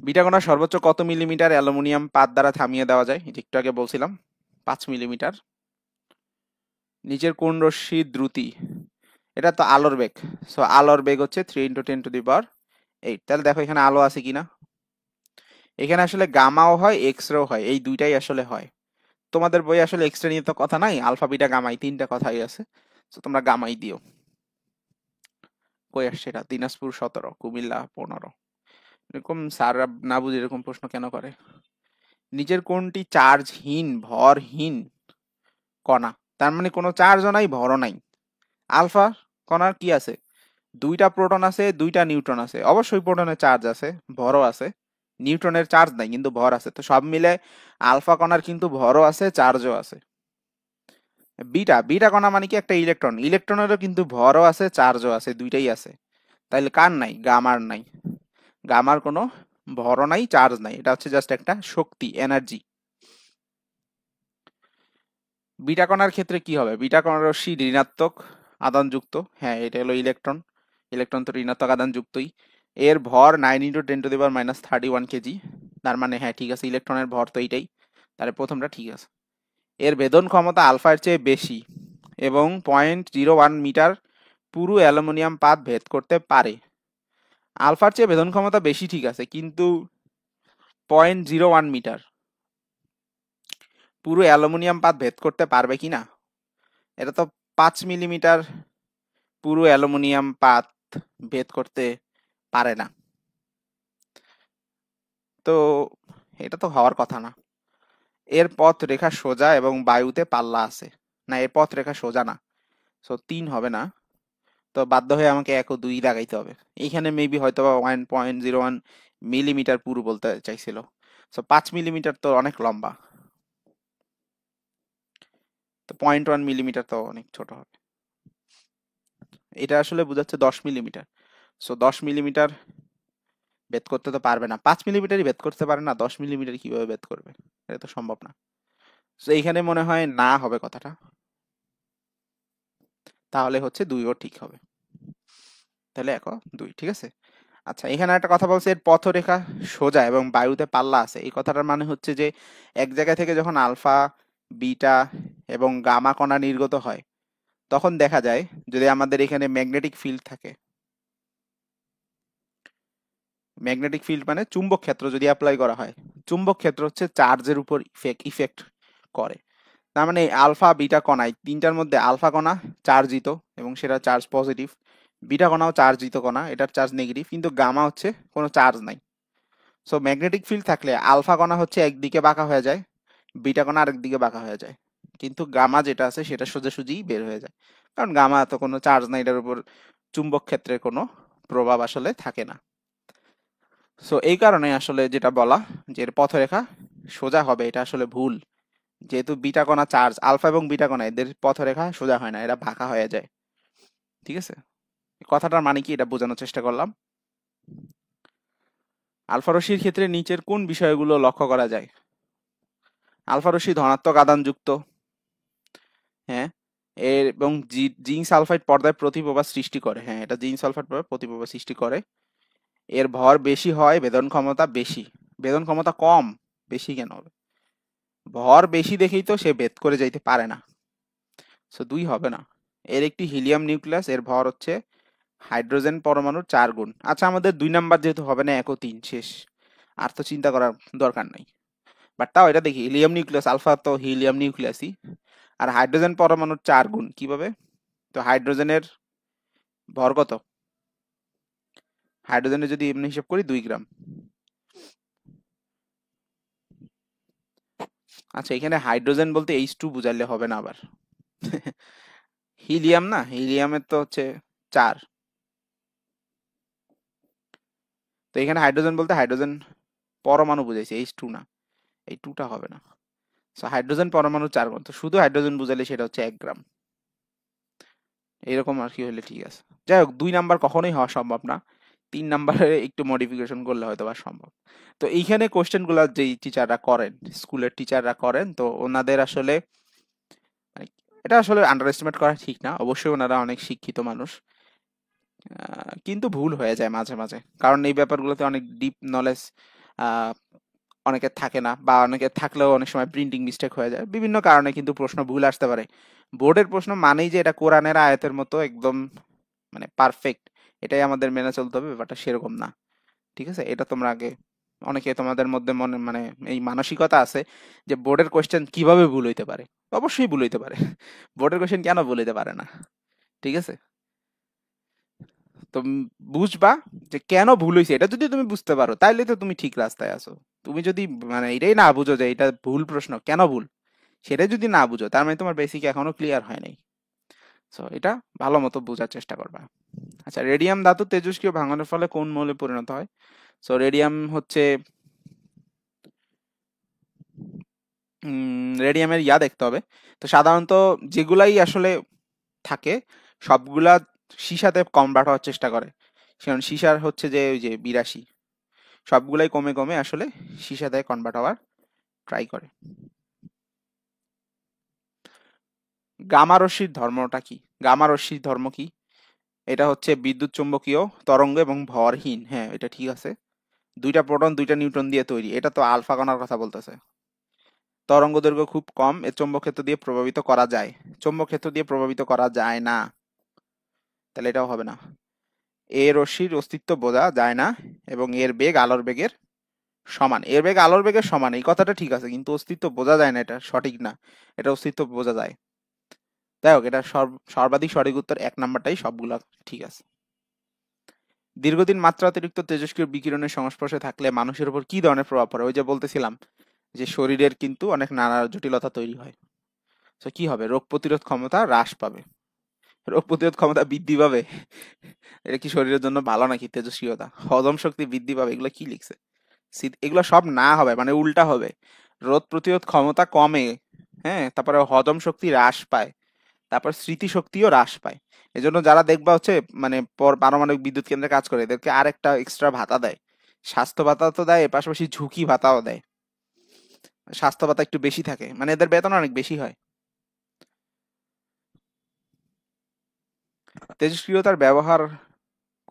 বিটা কণা সর্বোচ্চ কত মিলিমিটার অ্যালুমিনিয়াম পাত দ্বারা থামিয়ে দেওয়া যায়? এটা একটু আগে বলছিলাম, 5 মিলিমিটার। নিচের কোন রশ্মির দ্রুতি? এটা তো আলোর বেগ। সো আলোর বেগ হচ্ছে 3 × 10⁸ তাহলে দেখো এখানে আলো আছে কিনা। এখানে আসলে গামাও হয়, এক্স রেও হয়, এই দুইটাই আসলে হয়। তোমাদের বই আসলে এক্স রে নিয়ে তো কথা নাই, আলফা বিটা গামাই তিনটা কথাই আছে। তো তোমরা গামাই দিও। কই আসছে এটা? দিনাজপুর 17, কুমিল্লা 15। এরকম স্যাররা না বুঝে এরকম প্রশ্ন কেন করে? নিচের কোনটি চার্জহীন ভরহীন কণা? তার মানে কোনো চার্জও নাই, ভরও নাই। আলফা কণার কি আছে? দুইটা প্রোটন আছে, দুইটা নিউট্রন আছে। অবশ্যই প্রোটনের চার্জ আছে, ভরও আছে। নিউট্রনের চার্জ নাই কিন্তু ভর আছে। তো সব মিলে আলফা কণার কিন্তু ভরও আছে, চার্জও আছে। বিটা বিটা কণা মানে কি একটা ইলেকট্রন, ইলেকট্রনেরও কিন্তু ভরও আছে, চার্জও আছে, দুইটাই আছে। তাইলে কার নাই? গামার নাই। গামার কোনো ভরও নাই, চার্জ নাই, এটা হচ্ছে জাস্ট একটা শক্তি, এনার্জি। বিটা কণার ক্ষেত্রে কি হবে? বিটা কণার রশ্মি ঋণাত্মক আধানযুক্ত। হ্যাঁ, এটা হলো ইলেকট্রন। ইলেকট্রন তো ঋণাত্মক আধানযুক্তই। এর ভর 9 × 10⁻³ কেজি। তার মানে হ্যাঁ ঠিক আছে, ইলেকট্রনের ভর তো এইটাই, তাহলে প্রথমটা ঠিক আছে। এর ভেদন ক্ষমতা আলফার চেয়ে বেশি এবং 0.01 মিটার পুরু অ্যালুমিনিয়াম পাত ভেদ করতে পারে। আলফার চেয়ে ভেদন ক্ষমতা বেশি ঠিক আছে, কিন্তু 0.01 মিটার পুরো অ্যালুমিনিয়াম পাত ভেদ করতে পারবে কিনা? এটা তো 5 মিলিমিটার পুরো অ্যালুমিনিয়াম পাত ভেদ করতে পারে না। তো এটা তো হওয়ার কথা না। এর পথ রেখা সোজা এবং বায়ুতে পাল্লা আছে। না, এর পথ রেখা সোজা না, সো 3 হবে না। তো বাধ্য হয়ে আমাকে 1 ও 2 লাগাইতে হবে। এইখানে মেবি হয়তো 1.01 মিলিমিটার পুরু বলতে চাইছিল। সো 5 মিলিমিটার তো অনেক লম্বা, তো 0.1 মিলিমিটার তো অনেক ছোট হবে। এটা আসলে বোঝাচ্ছে 10 মিলিমিটার। সো 10 মিলিমিটার ভেদ করতে তো পারবে না, 5 মিলিমিটারই ভেদ করতে পারে না, 10 মিলিমিটার কিভাবে ভেদ করবে? এটা তো সম্ভব না। তো এইখানে মনে হয় না হবে কথাটা, তাহলে হচ্ছে 2ও ঠিক হবে। তাহলে 1 ও 2, ঠিক আছে। আচ্ছা, এখানে একটা কথা বলছে, এর পথরেখা সোজা এবং বায়ুতে পাল্লা আছে। এই কথাটার মানে হচ্ছে যে এক জায়গা থেকে যখন আলফা, বিটা এবং গামা কণা নির্গত হয়, তখন দেখা যায় যদি আমাদের এখানে ম্যাগনেটিক ফিল্ড থাকে, ম্যাগনেটিক ফিল্ড মানে চুম্বক ক্ষেত্র যদি অ্যাপ্লাই করা হয়, চুম্বক ক্ষেত্র হচ্ছে চার্জের উপর ইফেক্ট করে। তার মানে আলফা বিটা কণায় তিনটার মধ্যে আলফা কণা চার্জিত এবং সেটা চার্জ পজিটিভ, বিটা কণাও চার্জিত কণা, এটার চার্জ নেগেটিভ, কিন্তু গামা হচ্ছে কোনো চার্জ নাই। সো ম্যাগনেটিক ফিল্ড থাকলে আলফা কণা হচ্ছে একদিকে বাঁকা হয়ে যায়, বিটা কণা আরেক দিকে বাঁকা হয়ে যায়, কিন্তু গামা যেটা আছে সেটা সোজাসুজি বের হয়ে যায়, কারণ গামা তো কোনো চার্জ নাই, এটার উপর চুম্বক ক্ষেত্রের কোনো প্রভাব আসলে থাকে না। সো এই কারণে আসলে যেটা বলা যে এর পথরেখা সোজা হবে, এটা আসলে ভুল। যেহেতু বিটা কণা চার্জ, আলফা এবং বিটা কণা এদের পথরেখা সোজা হয় না, এরা বাঁকা হয়ে যায়। ঠিক আছে, কথাটার মানে কি এটা বোঝানোর চেষ্টা করলাম। আলফা রশ্মির ক্ষেত্রে নিচের কোন বিষয়গুলো লক্ষ্য করা যায়? আলফা রশ্মি ধনাত্মক আধানযুক্ত, হ্যাঁ, এবং জিঙ্ক সালফাইড পর্দায় প্রতিপ্রভা সৃষ্টি করে, হ্যাঁ এটা জিঙ্ক সালফাইড পর্দায় প্রতিপ্রভা সৃষ্টি করে। এর ভর বেশি হয়, বেদন ক্ষমতা বেশি। বেদন ক্ষমতা কম, বেশি কেন হবে? ভর বেশি দেখেই তো সে ভেদ করে যাইতে পারে না, সো 2 হবে না। এর একটি হিলিয়াম নিউক্লিয়াস, এর ভর হচ্ছে হাইড্রোজেন পরমাণুর 4 গুণ। আচ্ছা, আমাদের 2 নাম্বার যেহেতু হবে না, 1 ও 3 শেষ, আর তো চিন্তা করার দরকার নাই। বাট তাও এটা দেখি, হিলিয়াম নিউক্লিয়াস, আলফা তো হিলিয়াম নিউক্লিয়াসই, আর হাইড্রোজেন পরমাণুর 4 গুণ কিভাবে? তো হাইড্রোজেনের ভর কত? হাইড্রোজেনের যদি এমনি হিসাব করি 2 গ্রাম। আচ্ছা, এখানে হাইড্রোজেন বলতে H2 বুঝাইলে হবে না আবার। হিলিয়াম না, হিলিয়ামের তো হচ্ছে 4। তো এখানে হাইড্রোজেন বলতে হাইড্রোজেন পরমাণু বুঝাইছে, H2 না, এই 2টা হবে না। সো হাইড্রোজেন পরমাণু 4 গুণ, তো শুধু হাইড্রোজেন বুঝাইলে সেটা হচ্ছে 1 গ্রাম, এরকম আর কি হলে ঠিক আছে। যাই হোক, 2 নাম্বার কখনোই হওয়া সম্ভব না, 3 নাম্বারে একটু মডিফিকেশন করলে হয়তো বা সম্ভব। তো এইখানে কোশ্চেন গুলা যেই টিচাররা করেন, স্কুলের টিচাররা করেন, তো ওনাদের আসলে মানে এটা আসলে আন্ডার এস্টিমেট করা ঠিক না, অবশ্যই ওনারা অনেক শিক্ষিত মানুষ, কিন্তু ভুল হয়ে যায় মাঝে মাঝে, কারণ এই ব্যাপারগুলোতে অনেক ডিপ নলেজ অনেকের থাকে না, বা অনেকের থাকলেও অনেক সময় প্রিন্টিং মিস্টেক হয়ে যায়, বিভিন্ন কারণে কিন্তু প্রশ্ন ভুল আসতে পারে। বোর্ডের প্রশ্ন মানেই যে এটা কোরআনের আয়াতের মতো একদম মানে পারফেক্ট, এটাই আমাদের মেনে চলতে হবে, ব্যাপারটা সেরকম না। ঠিক আছে, এটা তোমরা আগে, অনেকে তোমাদের মধ্যে মনে মানে এই মানসিকতা আছে যে বোর্ডের কোশ্চেন কিভাবে ভুল হইতে পারে। অবশ্যই ভুল হইতে পারে, বোর্ডের কোশ্চেন কেন ভুল হইতে পারে না? ঠিক আছে, তো বুঝবা যে কেন ভুল হয়েছে, এটা যদি তুমি বুঝতে পারো তাইলে তো তুমি ঠিক রাস্তায় আছো। তুমি যদি মানে এটাই না বুঝো যে এটা ভুল প্রশ্ন, কেন ভুল, সেটা যদি না বুঝো, তার মানে তোমার বেসিক এখনো ক্লিয়ার হয় নাই। সো এটা ভালো মতো বোঝার চেষ্টা করবা। আচ্ছা, রেডিয়াম ধাতু তেজস্ক্রিয় ভাঙনের ফলে কোন মৌলে পরিণত হয়? সো রেডিয়াম হচ্ছে রেডিয়ামের দেখতে হবে। তো সাধারণত যেগুলাই আসলে থাকে সবগুলা সীসাতে কনভার্ট হওয়ার চেষ্টা করে, কারণ সীসার হচ্ছে যে ওই যে 82, সবগুলাই কমে কমে আসলে সীসাতে কনভার্ট হওয়ার ট্রাই করে। গামা রশ্মির ধর্মটা কি? গামা রশ্মির ধর্ম কি? এটা হচ্ছে বিদ্যুৎ চুম্বকীয় তরঙ্গ এবং ভরহীন, হ্যাঁ এটা ঠিক আছে। 2টা প্রোটন 2টা নিউট্রন দিয়ে তৈরি, এটা তো আলফা কণার কথা বলতেছে। তরঙ্গ দৈর্ঘ্য খুব কম, এর চৌম্বক ক্ষেত্র দিয়ে প্রভাবিত করা যায়, চৌম্বক ক্ষেত্র দিয়ে প্রভাবিত করা যায় না, তাহলে এটাও হবে না। এ রশ্মির অস্তিত্ব বোঝা যায় না এবং এর বেগ আলোর বেগের সমান, এর বেগ আলোর বেগের সমান, এই কথাটা ঠিক আছে, কিন্তু অস্তিত্ব বোঝা যায় না, এটা সঠিক না, এটা অস্তিত্ব বোঝা যায়। যাই হোক, এটা সর্বাধিক সঠিক উত্তর 1 নাম্বারটাই, সবগুলা ঠিক আছে। দীর্ঘদিন মাত্রাতিরিক্ত তেজস্ক্রিয় বিকিরণের সংস্পর্শে থাকলে মানুষের উপর কি ধরনের প্রভাব পড়ে? ওই যে বলতেছিলাম যে শরীরের কিন্তু অনেক নানা জটিলতা তৈরি হয়। তো কি হবে? রোগ প্রতিরোধ ক্ষমতা হ্রাস পাবে। রোগ প্রতিরোধ ক্ষমতা বৃদ্ধি পাবে? এটা কি শরীরের জন্য ভালো নাকি? তেজস্ক্রিয়তা, হজম শক্তি বৃদ্ধি পাবে, এগুলো কি লিখছে? এগুলো সব না হবে, মানে উল্টা হবে। রোগ প্রতিরোধ ক্ষমতা কমে, হ্যাঁ, তারপরে হজম শক্তি হ্রাস পায়, তারপর স্মৃতিশক্তিও হ্রাস পায়। এজন্য যারা দেখবা হচ্ছে মানে পারমাণবিক বিদ্যুৎ কেন্দ্রে কাজ করে, এদেরকে আরেকটা এক্সট্রা ভাতা দেয়, স্বাস্থ্য ভাতা তো দেয়, এর পাশাপাশি ঝুঁকি ভাতাও দেয়। স্বাস্থ্য ভাতা একটু বেশি থাকে, মানে এদের বেতন অনেক বেশি হয়। তেজস্ক্রিয়তার ব্যবহার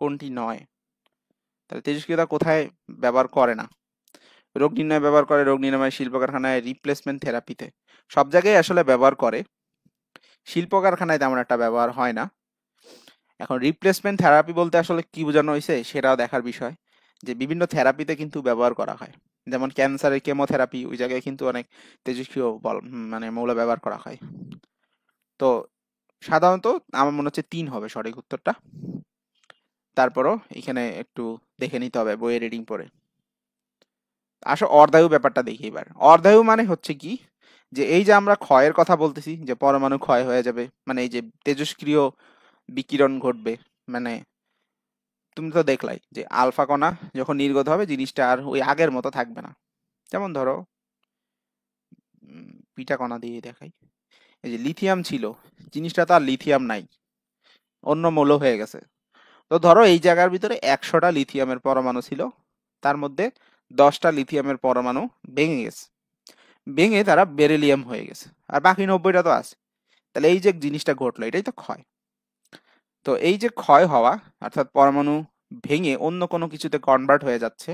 কোনটি নয়? তাহলে তেজস্ক্রিয়তা কোথায় ব্যবহার করে না? রোগ নির্ণয় ব্যবহার করে, রোগ নিরাময়, শিল্প কারখানায়, রিপ্লেসমেন্ট থেরাপিতে, সব জায়গায় আসলে ব্যবহার করে। শিল্প কারখানায় তেমন একটা ব্যবহার হয় না। এখন রিপ্লেসমেন্ট থেরাপি বলতে আসলে কি বোঝানো হয়েছে সেটাও দেখার বিষয়, যে বিভিন্ন থেরাপিতে কিন্তু ব্যবহার করা হয়। যেমন ক্যান্সারের কেমোথেরাপি, ওই জায়গায় কিন্তু অনেক তেজস্ক্রিয় মানে মৌল ব্যবহার করা হয়। তো সাধারণত আমার মনে হচ্ছে 3 হবে সঠিক উত্তরটা। তারপরও এখানে একটু দেখে নিতে হবে বইয়ের রিডিং পড়ে। আসলে অর্ধায়ু ব্যাপারটা দেখি এবার। অর্ধায়ু মানে হচ্ছে কি, যে এই যে আমরা ক্ষয়ের কথা বলতেছি, যে পরমাণু ক্ষয় হয়ে যাবে, মানে এই যে তেজস্ক্রিয় বিকিরণ ঘটবে, মানে তুমি তো দেখলাই যে আলফা কণা যখন নির্গত হবে জিনিসটা আর ওই আগের মতো থাকবে না। যেমন ধরো বিটা কণা দিয়ে দেখাই, এই যে লিথিয়াম ছিল, জিনিসটা তো আর লিথিয়াম নাই, অন্য মৌল হয়ে গেছে। তো ধরো এই জায়গার ভিতরে 100টা লিথিয়ামের পরমাণু ছিল, তার মধ্যে 10টা লিথিয়ামের পরমাণু ভেঙে গেছে, ভেঙে তারা বেরিলিয়াম হয়ে গেছে, আর বাকি 90টা তো আছে। তাহলে এই যে জিনিসটা ঘটলো এটাই তো ক্ষয়। তো এই যে ক্ষয় হওয়া, অর্থাৎ পরমাণু ভেঙে অন্য কোনো কিছুতে কনভার্ট হয়ে যাচ্ছে,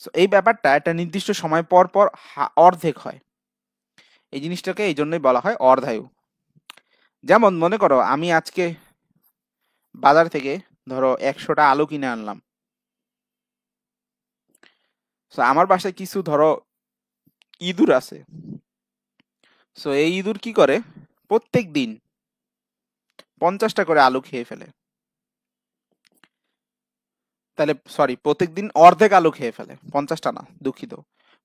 তো এই ব্যাপারটা একটা নির্দিষ্ট সময় পর পর অর্ধেক হয়। এই জিনিসটাকে এই জন্যই বলা হয় অর্ধায়ু। যেমন মনে করো আমি আজকে বাজার থেকে ধরো 100টা আলু কিনে আনলাম। তো আমার বাসায় কিছু ধরো ইঁদুর আছে। সো এই ইঁদুর কি করে, প্রত্যেক দিন 50টা করে আলু খেয়ে ফেলে। তাহলে সরি, প্রত্যেকদিন অর্ধেক আলু খেয়ে ফেলে, 50টা না, দুঃখিত।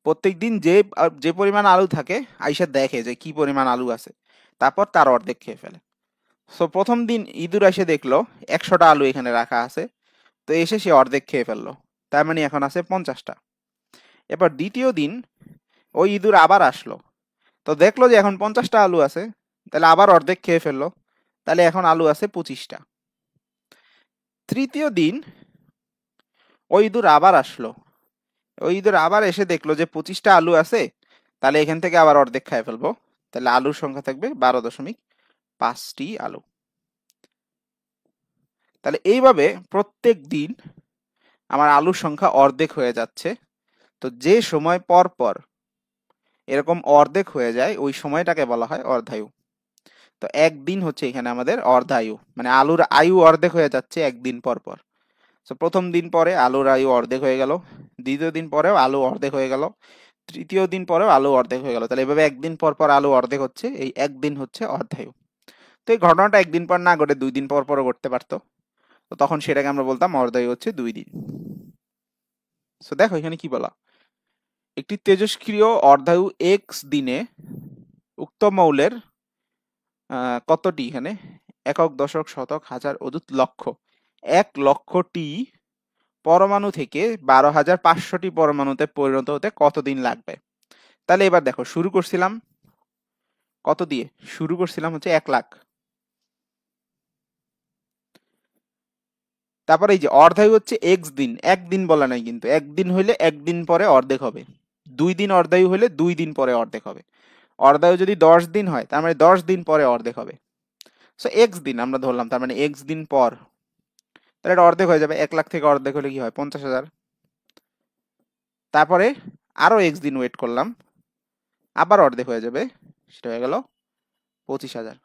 প্রত্যেকদিন যে যে পরিমাণ আলু থাকে আইসা দেখে যে কি পরিমাণ আলু আছে, তারপর তার অর্ধেক খেয়ে ফেলে। সো প্রথম দিন ইঁদুর এসে দেখলো 100টা আলু এখানে রাখা আছে, তো এসে সে অর্ধেক খেয়ে ফেললো, তার মানে এখন আছে 50টা। এবার দ্বিতীয় দিন ওই ইঁদুর আবার আসলো, তো দেখলো যে এখন 50টা আলু আছে, তাহলে আবার অর্ধেক খেয়ে ফেললো, তাহলে এখন আলু আছে 25টা। তৃতীয় দিন ওই ইঁদুর আবার আসলো, ওই ইঁদুর আবার এসে দেখলো যে 25টা আলু আছে, তাহলে এখান থেকে আবার অর্ধেক খাই ফেলবো, তাহলে আলুর সংখ্যা থাকবে 12.5টি আলু। তাহলে এইভাবে প্রত্যেক দিন আমার আলুর সংখ্যা অর্ধেক হয়ে যাচ্ছে। তো যে সময় পর পর এরকম অর্ধেক হয়ে যায় ওই সময়টাকে বলা হয় অর্ধায়ু। তো একদিন হচ্ছে এখানে আমাদের অর্ধায়ু, মানে আলুর আয়ু অর্ধেক হয়ে যাচ্ছে একদিন পর পর। তো প্রথম দিন পরে আলুর আয়ু অর্ধেক হয়ে গেল, দ্বিতীয় দিন পরেও আলু অর্ধেক হয়ে গেল, তৃতীয় দিন পরেও আলু অর্ধেক হয়ে গেল। তাহলে এভাবে একদিন পর পর আলু অর্ধেক হচ্ছে, এই একদিন হচ্ছে অর্ধায়ু। তো এই ঘটনাটা একদিন পর না ঘটে 2 দিন পর পরও ঘটতে পারতো, তো তখন সেটাকে আমরা বলতাম অর্ধায়ু হচ্ছে 2 দিন। তো দেখো এখানে কি বলা, একটি তেজস্ক্রিয় অর্ধায়ু এক্স দিনে উক্ত মৌলের কতটি, এখানে একক, দশক, শতক, হাজার, অযুত, লক্ষ, 1,00,000টি পরমাণু থেকে 12,500টি পরমাণুতে পরিণত হতে কতদিন লাগবে? তাহলে এবার দেখো, শুরু করছিলাম কত দিয়ে, শুরু করছিলাম হচ্ছে 1 লাখ। তারপরে এই যে অর্ধায়ু হচ্ছে এক্স দিন, একদিন বলা নাই কিন্তু, একদিন হইলে একদিন পরে অর্ধেক হবে, 2 দিন অর্ধায়ু হলে 2 দিন পরে অর্ধেক হবে, অর্ধায়ু যদি 10 দিন হয় তার মানে 10 দিন পরে অর্ধেক হবে। সো এক্স দিন আমরা ধরলাম, তার মানে এক্স দিন পর, তাহলে এটা অর্ধেক হয়ে যাবে। 1 লাখ থেকে অর্ধেক হলে কি হয়, 50,000। তারপরে আরো এক্স দিন ওয়েট করলাম, আবার অর্ধেক হয়ে যাবে, সেটা হয়ে গেল 25,000।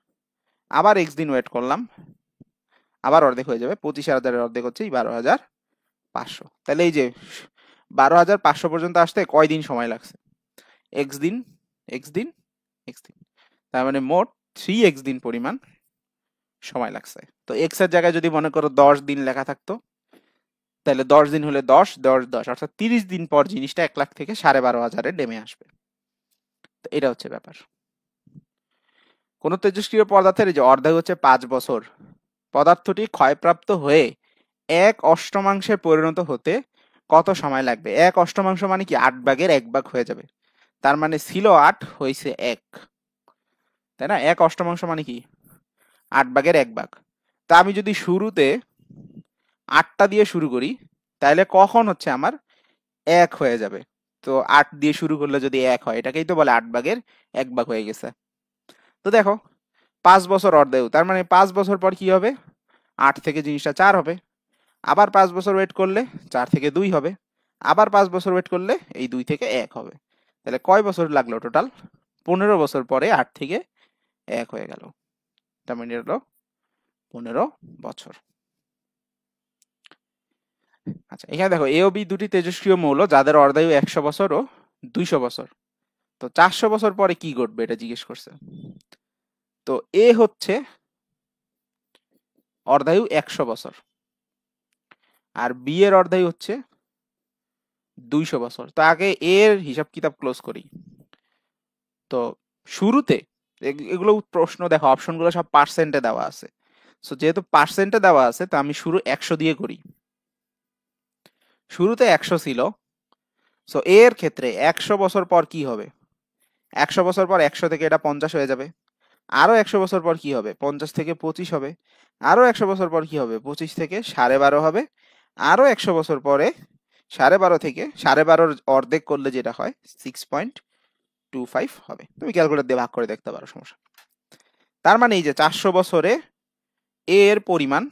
আবার এক্স দিন ওয়েট করলাম, আবার অর্ধেক হয়ে যাবে, 25,000-এর অর্ধেক হচ্ছে 12,500। তাহলে এই যে 12,500 পর্যন্ত আসতে কয়দিন সময় লাগছে, এক্স দিন এক্স দিন এক্স দিন, তার মানে মোট 3x দিন পরিমাণ সময় লাগছে। তো এক্স এর জায়গায় যদি মনে করো 10 দিন লেখা থাকতো, তাহলে 10 দিন হলে 10 10 10, অর্থাৎ 30 দিন পর জিনিসটা 1 লাখ থেকে 12,500-এ নেমে আসবে। তো এটা হচ্ছে ব্যাপার। কোন তেজস্ক্রিয় পদার্থের যে অর্ধায়ু হচ্ছে 5 বছর, পদার্থটি ক্ষয়প্রাপ্ত হয়ে 1/8 পরিণত হতে কত সময় লাগবে? 1/8 মানে কি, 8 ভাগের 1 ভাগ হয়ে যাবে, তার মানে ছিল 8 হয়েছে 1, তাই না? 1/8 মানে কি, 8 ভাগের 1 ভাগ। তা আমি যদি শুরুতে 8টা দিয়ে শুরু করি, তাহলে কখন হচ্ছে আমার 1 হয়ে যাবে? তো 8 দিয়ে শুরু করলে যদি 1 হয়, এটাকেই তো বলে 8 ভাগের 1 ভাগ হয়ে গেছে। তো দেখো 5 বছর অর্ধায়ু, তার মানে 5 বছর পর কি হবে, 8 থেকে জিনিসটা 4 হবে। আবার 5 বছর ওয়েট করলে 4 থেকে 2 হবে, আবার 5 বছর ওয়েট করলে এই 2 থেকে 1 হবে। তাহলে কয় বছর লাগলো টোটাল? 15 বছর পরে 8 থেকে 1 হয়ে গেল, তার মানে হলো 15 বছর। আচ্ছা, এখানে দেখো এ ও বি দুটি তেজস্ক্রিয় মৌল যাদের অর্ধায়ু 100 বছর ও 200 বছর। তো 400 বছর পরে কি ঘটবে এটা জিজ্ঞেস করছে। তো এ হচ্ছে অর্ধায়ু 100 বছর, আর বি এর অর্ধায়ু হচ্ছে 200 বছর। তো আগে এর হিসাব কিতাব ক্লোজ করি। তো শুরুতে এগুলো প্রশ্ন দেখো, অপশনগুলো সব পার্সেন্টে দেওয়া আছে। সো যেহেতু পার্সেন্টে দেওয়া আছে, তো আমি শুরু 100 দিয়ে করি। শুরুতে 100 ছিল, সো এর ক্ষেত্রে 100 বছর পর কি হবে? 100 বছর পর 100 থেকে এটা 50 হয়ে যাবে। আরো 100 বছর পর কি হবে? 50 থেকে 25 হবে। আরো 100 বছর পর কি হবে? 25 থেকে 12.5 হবে। আরো 100 বছর পরে 12.5 থেকে 12.5 অর্ধেক করলে যেটা হয় 6.25 হবে। তুমি ক্যালকুলেটর দিয়ে ভাগ করে দেখতে পারো, সমস্যা। তার মানে এই যে 400 বছরে এ এর পরিমাণ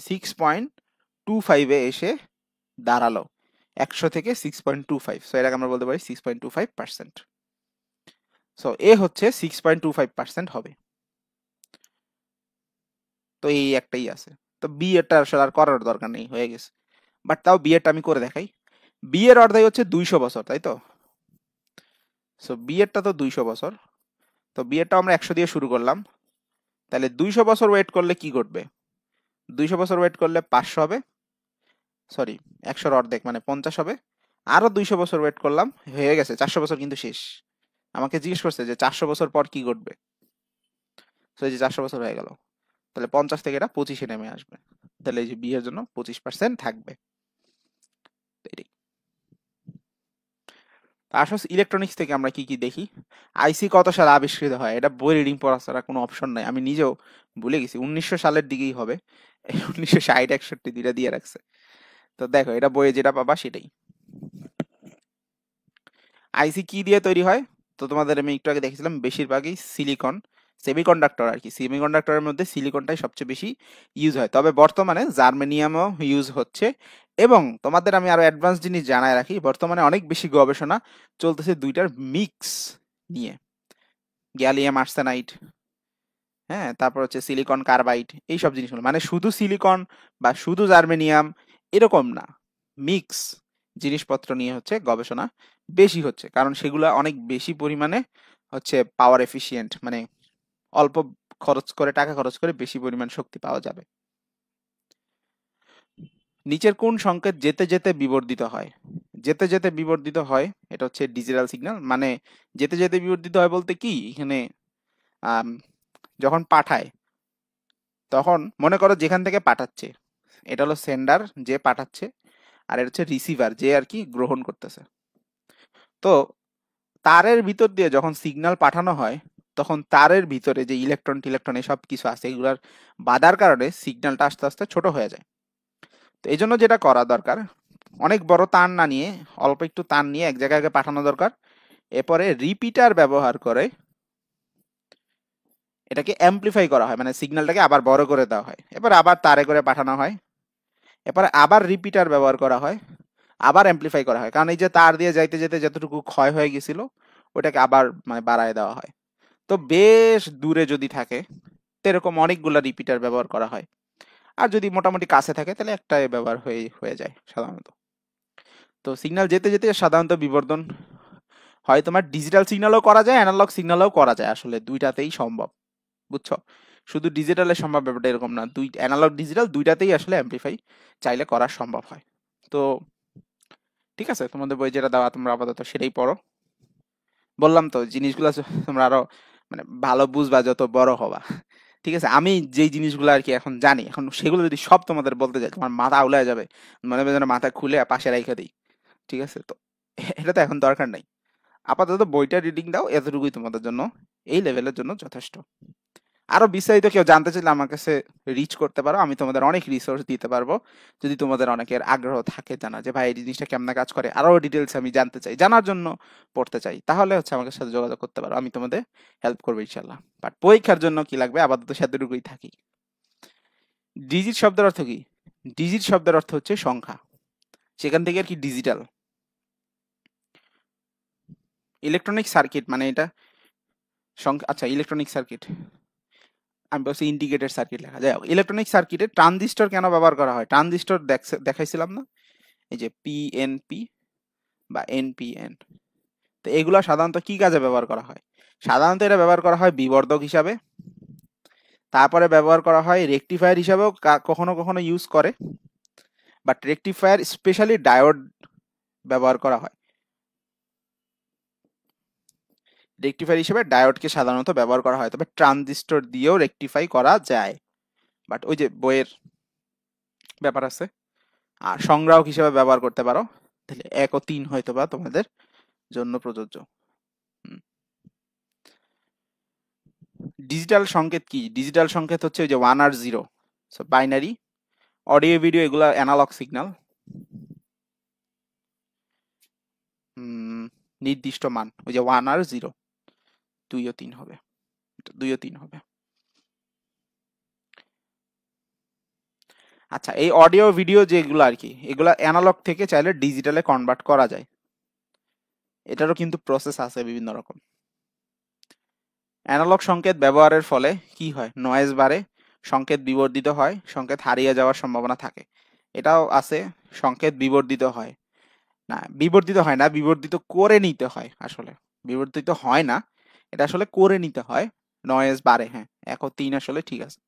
6.25 এ এসে দাঁড়ালো, 100 থেকে 6.25। সো এটাকে আমরা বলতে পারি 6.25%। সো এ হচ্ছে 6.25% হবে। তো এই একটাই আছে। তো বি এরটা আসলে আর করার দরকার নেই, হয়ে গেছে। বাট তাও বি এরটা আমি করে দেখাই। বি এর অর্ধায়ু হচ্ছে 200 বছর, তাই তো? সো বি এরটা তো 200 বছর। তো বি এরটা আমরা 100 দিয়ে শুরু করলাম। তাহলে 200 বছর ওয়েট করলে কি ঘটবে? 200 বছর ওয়েট করলে 500 হবে, সরি 100 অর্ধেক মানে 50 হবে। আরো 200 বছর ওয়েট করলাম, হয়ে গেছে 400 বছর কিন্তু শেষ। আমাকে জিজ্ঞেস করছে যে 400 বছর পর কি ঘটবে। তো এই যে 400 বছর হয়ে গেল, তাহলে 50 থেকে এটা 25-এ নেমে আসবে। তাহলে এই যে বি এর জন্য 25% থাকবে। এটাই। আসলে ইলেকট্রনিক্স থেকে আমরা কি কি দেখি? আইসি কত সালে আবিষ্কৃত হয়? এটা বই রিডিং পড়া ছাড়া কোনো অপশন নাই, আমি নিজেও ভুলে গেছি। 1900 সালের দিকেই হবে, 1960-61 দুইটা দিয়ে রাখছে। তো দেখো, এটা বইয়ে যেটা পাবা সেটাই। আইসি কি দিয়ে তৈরি হয়? তো তোমাদের আমি একটু আগে দেখেছিলাম, বেশিরভাগই সিলিকন, সেমিকন্ডাক্টর আর কি। সেমিকন্ডাক্টরের মধ্যে সিলিকনটাই সবচেয়ে বেশি ইউজ হয়, তবে বর্তমানে জার্মেনিয়ামও ইউজ হচ্ছে। এবং তোমাদের আমি আরো অ্যাডভান্স জিনিস জানায় রাখি, বর্তমানে অনেক বেশি গবেষণা চলতেছে দুইটার মিক্স নিয়ে। গ্যালিয়াম আর্সেনাইড, হ্যাঁ, তারপর হচ্ছে সিলিকন কার্বাইড, এইসব জিনিসগুলো। মানে শুধু সিলিকন বা শুধু জার্মেনিয়াম এরকম না, মিক্স জিনিসপত্র নিয়ে হচ্ছে গবেষণা বেশি হচ্ছে, কারণ সেগুলো অনেক বেশি পরিমাণে হচ্ছে পাওয়ার এফিশিয়েন্ট, মানে অল্প খরচ করে, টাকা খরচ করে বেশি পরিমাণ শক্তি পাওয়া যাবে। নিচের কোন সংকেত যেতে যেতে বিবর্ধিত হয়? যেতে যেতে বিবর্ধিত হয়, এটা হচ্ছে ডিজিটাল সিগন্যাল। মানে যেতে যেতে বিবর্ধিত হয় বলতে কি, এখানে আম, যখন পাঠায়, তখন মনে করো যেখান থেকে পাঠাচ্ছে, এটা হলো সেন্ডার যে পাঠাচ্ছে, আর এটা হচ্ছে রিসিভার যে আর কি গ্রহণ করতেছে। তো তারের ভিতর দিয়ে যখন সিগন্যাল পাঠানো হয়, তখন তারের ভিতরে যে ইলেকট্রন টিলেকট্রন এসব কিছু আছে, এগুলার বাধার কারণে সিগন্যালটা আস্তে আস্তে ছোট হয়ে যায়। তো এই জন্য যেটা করা দরকার, অনেক বড় তার না নিয়ে অল্প একটু তার নিয়ে এক জায়গায় পাঠানো দরকার। এরপরে রিপিটার ব্যবহার করে এটাকে অ্যাম্পলিফাই করা হয়, মানে সিগন্যালটাকে আবার বড় করে দেওয়া হয়, এবার আবার তারে করে পাঠানো হয়। এরপরে আবার রিপিটার ব্যবহার করা হয়, আবার অ্যাম্পলিফাই করা হয়, কারণ এই যে তার দিয়ে যাইতে যেতে যতটুকু ক্ষয় হয়ে গেছিল ওটাকে আবার মানে বাড়ায় দেওয়া হয়। তো বেশ দূরে যদি থাকে, তো এরকম অনেকগুলো রিপিটার ব্যবহার করা হয়। আর যদি মোটামুটি কাছে থাকে, তাহলে একটাই ব্যবহার হয়ে যায় সাধারণত। তো সিগন্যাল যেতে যেতে সাধারণত বিবর্ধন হয়। তোমার ডিজিটাল সিগন্যালও করা যায়, অ্যানালগ সিগন্যালও করা যায়, আসলে দুইটাতেই সম্ভব, বুঝছো? শুধু ডিজিটালে সম্ভব ব্যাপারটা এরকম না, দুই অ্যানালগ ডিজিটাল দুইটাতেই আসলে অ্যাম্পলিফাই চাইলে করা সম্ভব হয়। তো ঠিক আছে, তোমাদের বই যেটা দেওয়া তোমরা আপাতত সেটাই পড়ো। বললাম তো জিনিসগুলো তোমরা আরো মানে ভালো বুঝবা যত বড় হবা। ঠিক আছে, আমি যেই জিনিসগুলো আর কি এখন জানি, এখন সেগুলো যদি সব তোমাদের বলতে যাই, তোমার মাথা উলায় যাবে, মনে হবে যেন মাথা খুলে পাশে রাইখা দিই। ঠিক আছে, তো এটা তো এখন দরকার নাই। আপাতত বইটা রিডিং দাও, এতটুকুই তোমাদের জন্য, এই লেভেলের জন্য যথেষ্ট। আরো বিস্তারিত কেউ জানতে চাইলে আমার কাছে রিচ করতে পারো, আমি তোমাদের অনেক রিসোর্স দিতে পারবো। যদি তোমাদের অনেকের আগ্রহ থাকে জানা যে ভাই এই জিনিসটা কেমন কাজ করে, আরো ডিটেলস আমি জানতে চাই, জানার জন্য পড়তে চাই, তাহলে হচ্ছে আমার সাথে যোগাযোগ করতে পারো, আমি তোমাদের হেল্প করবো ইনশাল্লাহ। বাট পরীক্ষার জন্য কি লাগবে আপাতত সেতটুকুই থাকি। ডিজিট শব্দের অর্থ কি? ডিজিট শব্দের অর্থ হচ্ছে সংখ্যা, সেখান থেকে আর কি ডিজিটাল। ইলেকট্রনিক সার্কিট মানে এটা সংখ্যা, আচ্ছা ইলেকট্রনিক সার্কিট, আমি বলছি ইন্টিগ্রেটেড সার্কিট লেখা যায়। ইলেকট্রনিক সার্কিটে ট্রানজিস্টর কেন ব্যবহার করা হয়? ট্রানজিস্টর দেখাইছিলাম না, এই যে পিএনপি বা এনপিএন। তো এগুলা সাধারণত কি কাজে ব্যবহার করা হয়? সাধারণত এটা ব্যবহার করা হয় বিবর্ধক হিসাবে, তারপরে ব্যবহার করা হয় রেকটিফায়ার হিসাবেও কখনো কখনো ইউজ করে, বাট রেকটিফায়ার স্পেশালি ডায়োড ব্যবহার করা হয়। রেকটিফায়ার হিসেবে ডায়োডকে সাধারণত ব্যবহার করা হয়, তবে ট্রানজিস্টর দিয়েও রেকটিফাই করা যায়, বাট ওই যে বইয়ের ব্যাপার আছে। আর সংগ্রাহক হিসেবে ব্যবহার করতে পারো, তাহলে 1 ও 3 হয়তো বা তোমাদের জন্য প্রযোজ্য। ডিজিটাল সংকেত কি? ডিজিটাল সংকেত হচ্ছে ওই যে 1 আর 0, সো বাইনারি। অডিও ভিডিও এগুলা অ্যানালগ সিগন্যাল, নির্দিষ্ট মান ওই যে 1 আর 0, 2 ও 3 হবে, 2 ও 3 হবে। আচ্ছা, এই অডিও ভিডিও যেগুলো আর কি, এগুলা অ্যানালগ থেকে চাইলে ডিজিটালে কনভার্ট করা যায়, এটারও কিন্তু প্রসেস আছে বিভিন্ন রকম। অ্যানালগ সংকেত ব্যবহারের ফলে কি হয়? নয়েজ বাড়ে, সংকেত বিবর্ধিত হয়, সংকেত হারিয়ে যাওয়ার সম্ভাবনা থাকে। এটাও আছে, সংকেত বিবর্ধিত হয় না, বিবর্ধিত হয় না, বিবর্ধিত করে নিতে হয়। আসলে বিবর্ধিত হয় না, এটা আসলে করে নিতে হয়, নয়েজ বাড়ে। হ্যাঁ, 1 ও 3 আসলে ঠিক আছে।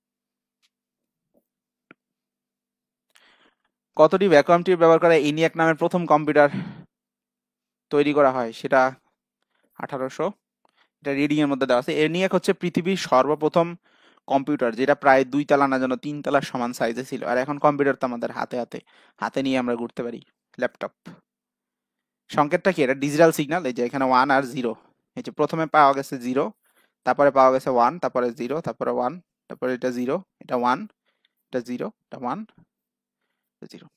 কতটি ভ্যাকুয়াম টিউব ব্যবহার করে ENIAC নামের প্রথম কম্পিউটার তৈরি করা হয়? সেটা 1800, এটা রিডিং এর মধ্যে দেওয়া আছে। ENIAC হচ্ছে পৃথিবীর সর্বপ্রথম কম্পিউটার, যেটা প্রায় 2 তলা না যেন 3 তলার সমান সাইজে ছিল। আর এখন কম্পিউটার তো আমাদের হাতে হাতে হাতে নিয়ে আমরা ঘুরতে পারি, ল্যাপটপ। সংকেতটা কি? এটা ডিজিটাল সিগন্যাল, এই যে এখানে 1 আর 0, এই যে প্রথমে পাওয়া গেছে 0, তারপরে পাওয়া গেছে 1, তারপরে 0, তারপরে 1, তারপরে এটা 0, এটা 1, এটা 0, এটা 1, এটা 0।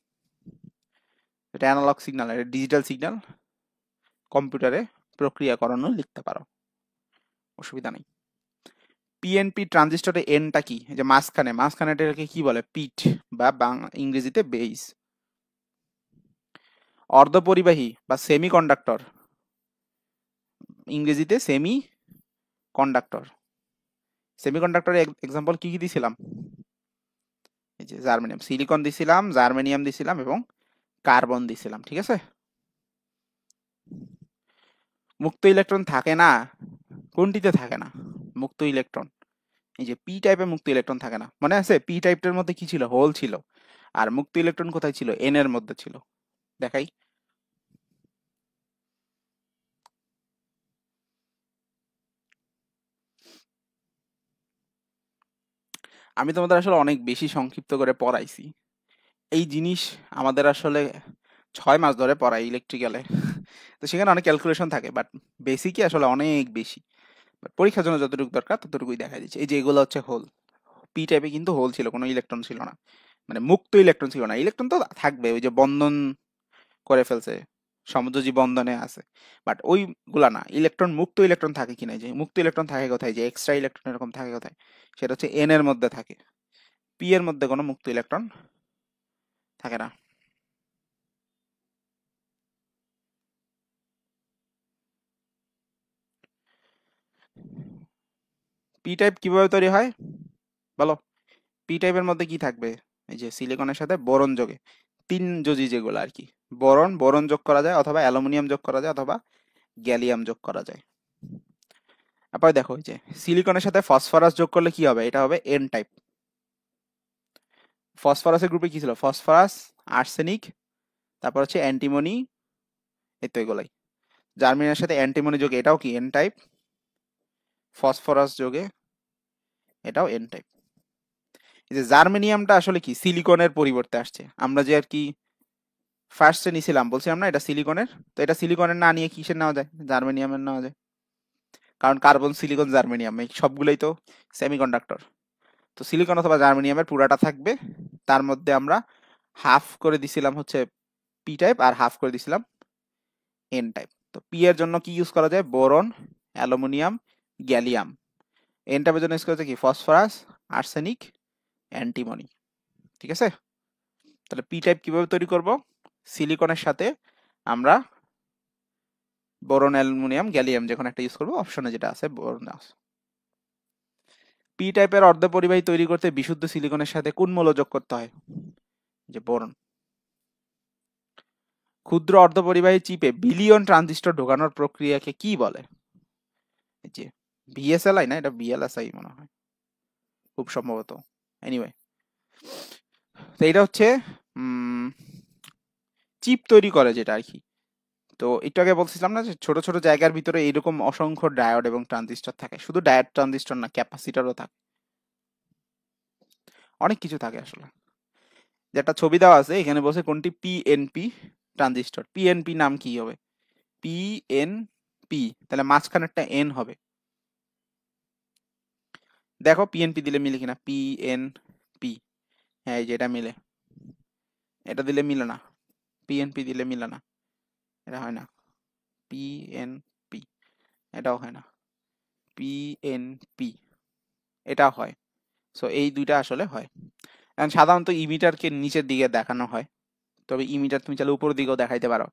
এটা অ্যানালগ সিগন্যাল, এটা ডিজিটাল সিগন্যাল, কম্পিউটারে প্রক্রিয়াকরণও লিখতে পারো, অসুবিধা নেই। পিএনপি ট্রানজিস্টরে এনটা কি? এই যে মাঝখানে, মাঝখানেটাকে কি বলে? পিট বা ইংরেজিতে বেইস। অর্ধপরিবাহী বা সেমি কন্ডাক্টর, ইংরেজিতে সেমি কন্ডাক্টর। সেমি কন্ডাক্টরের এক্সাম্পল কি কি দিছিলাম? এই যে জার্মেনিয়াম, সিলিকন দিছিলাম, জার্মেনিয়াম দিছিলাম এবং কার্বন দিছিলাম, ঠিক আছে। মুক্ত ইলেকট্রন থাকে না, কোনটিতে থাকে না মুক্ত ইলেকট্রন? এই যে পি টাইপের মুক্ত ইলেকট্রন থাকে না, মনে আছে? পি টাইপের মধ্যে কি ছিল? হোল ছিল। আর মুক্ত ইলেকট্রন কোথায় ছিল? এন এর মধ্যে ছিল। দেখাই, আমি তোমাদের আসলে অনেক বেশি সংক্ষিপ্ত করে পড়াইছি। এই জিনিস আমাদের আসলে 6 মাস ধরে পড়াই ইলেকট্রিক্যালে, তো সেখানে অনেক ক্যালকুলেশন থাকে, বাট বেসিকই আসলে অনেক বেশি। But পরীক্ষার জন্য যতটুকু দরকার ততটুকুই দেখা দিচ্ছে। এই যে এগুলো হচ্ছে হোল, পি টাইপে কিন্তু হোল ছিল, কোনো ইলেকট্রন ছিল না, মানে মুক্ত ইলেকট্রন ছিল না। ইলেকট্রন তো থাকবে, ওই যে বন্ধন করে ফেলছে, সমযোজী বন্ধনে আছে, বাট ওইগুলা না। ইলেকট্রন, মুক্ত ইলেকট্রন থাকে কিনা, যে মুক্ত ইলেকট্রন থাকে কোথায়? যে এক্সট্রা ইলেকট্রন এরকম থাকে কোথায়? সেটা হচ্ছে এন এর মধ্যে থাকে, পি এর মধ্যে কোনো মুক্ত ইলেকট্রন থাকে না। পি টাইপ কিভাবে তৈরি হয় বলো? পি টাইপের মধ্যে কি থাকবে? এই যে সিলিকনের সাথে বোরন যোগে, 3 যোজি যেগুলো আর কি, বোরন, বোরন যোগ করা যায়, অথবা অ্যালুমিনিয়াম যোগ করা যায়, অথবা গ্যালিয়াম যোগ করা যায়। তারপরে দেখো, এই যে সিলিকনের সাথে ফসফরাস যোগ করলে কি হবে? এটা হবে এন টাইপ। ফসফরাসের গ্রুপে কি ছিল? ফসফরাস, আর্সেনিক, তারপর হচ্ছে অ্যান্টিমনি, এই তো এগুলাই। জার্মেনিয়ার সাথে অ্যান্টিমনি যোগে এটাও কি? N type. ফসফরাস যোগে এটাও এন টাইপ। এই যে জার্মেনিয়ামটা আসলে কি? সিলিকনের পরিবর্তে আসছে। আমরা যে আর কি ফার্স্টে নিছিলাম, বলছিলাম না এটা সিলিকনের, তো এটা সিলিকনের না নিয়ে কিসের নেওয়া যায়? জার্মেনিয়ামের নেওয়া যায়, কারণ কার্বন, সিলিকন, জার্মেনিয়াম এই সবগুলোই তো সেমিকন্ডাক্টর। তো সিলিকন অথবা জার্মেনিয়ামের পুরাটা থাকবে, তার মধ্যে আমরা হাফ করে দিছিলাম হচ্ছে পি টাইপ, আর হাফ করে দিছিলাম এন টাইপ। তো পি এর জন্য কি ইউজ করা যায়? Boron, aluminium, gallium. এন টাইপের জন্য ইউজ করা যায় কি? ফসফরাস, আর্সেনিক, অ্যান্টিমনি, ঠিক আছে। তাহলে পি টাইপ কিভাবে তৈরি করব? সিলিকনের সাথে আমরা বোরন, অ্যালুমিনিয়াম, গ্যালিয়াম যে কোনো একটা ইউজ করবো, অপশনে যেটা আছে বোরন আছে। পি টাইপের অর্ধপরিবাহী তৈরি করতে বিশুদ্ধ সিলিকনের সাথে কোন মৌল যোগ করতে হয়? যে বোরন। ক্ষুদ্র অর্ধপরিবাহী চিপে বিলিয়ন ট্রানজিস্টর ঢোকানোর প্রক্রিয়াকে কি বলে? এই যে ভিএসএলআই না, এটা ভিএলএসআই মনে হয় খুব সম্ভবত। এনিওয়ে, তো এটা হচ্ছে চিপ তৈরি করে যেটা আর কি। তো একটু আগে বলছিলাম না যে ছোট ছোট জায়গার ভিতরে এইরকম অসংখ্য ডায়োড এবং ট্রানজিস্টর থাকে। শুধু ডায়োড ট্রানজিস্টর না, ক্যাপাসিটরও থাকে, অনেক কিছু থাকে আসলে। যেটা ছবি দেওয়া আছে এখানে বলছে কোনটি পিএনপি ট্রানজিস্টর। পিএনপি নাম কি হবে? পিএনপি, তাহলে মাঝখানেরটা এন হবে। দেখো পিএনপি দিলে মিলে কিনা। পিএনপি, হ্যাঁ এই যে এটা মিলে, এটা দিলে মিলে না। পিএনপি দিলে মিলে না, এটা হয় না। পিএনপি, এটাও হয় না। পিএনপি, এটা হয়। সো এই দুইটা আসলে হয়। এখন সাধারণত ইমিটারকে নিচের দিকে দেখানো হয়, তবে ইমিটার তুমি চাইলে উপরের দিকেও দেখাইতে পারো।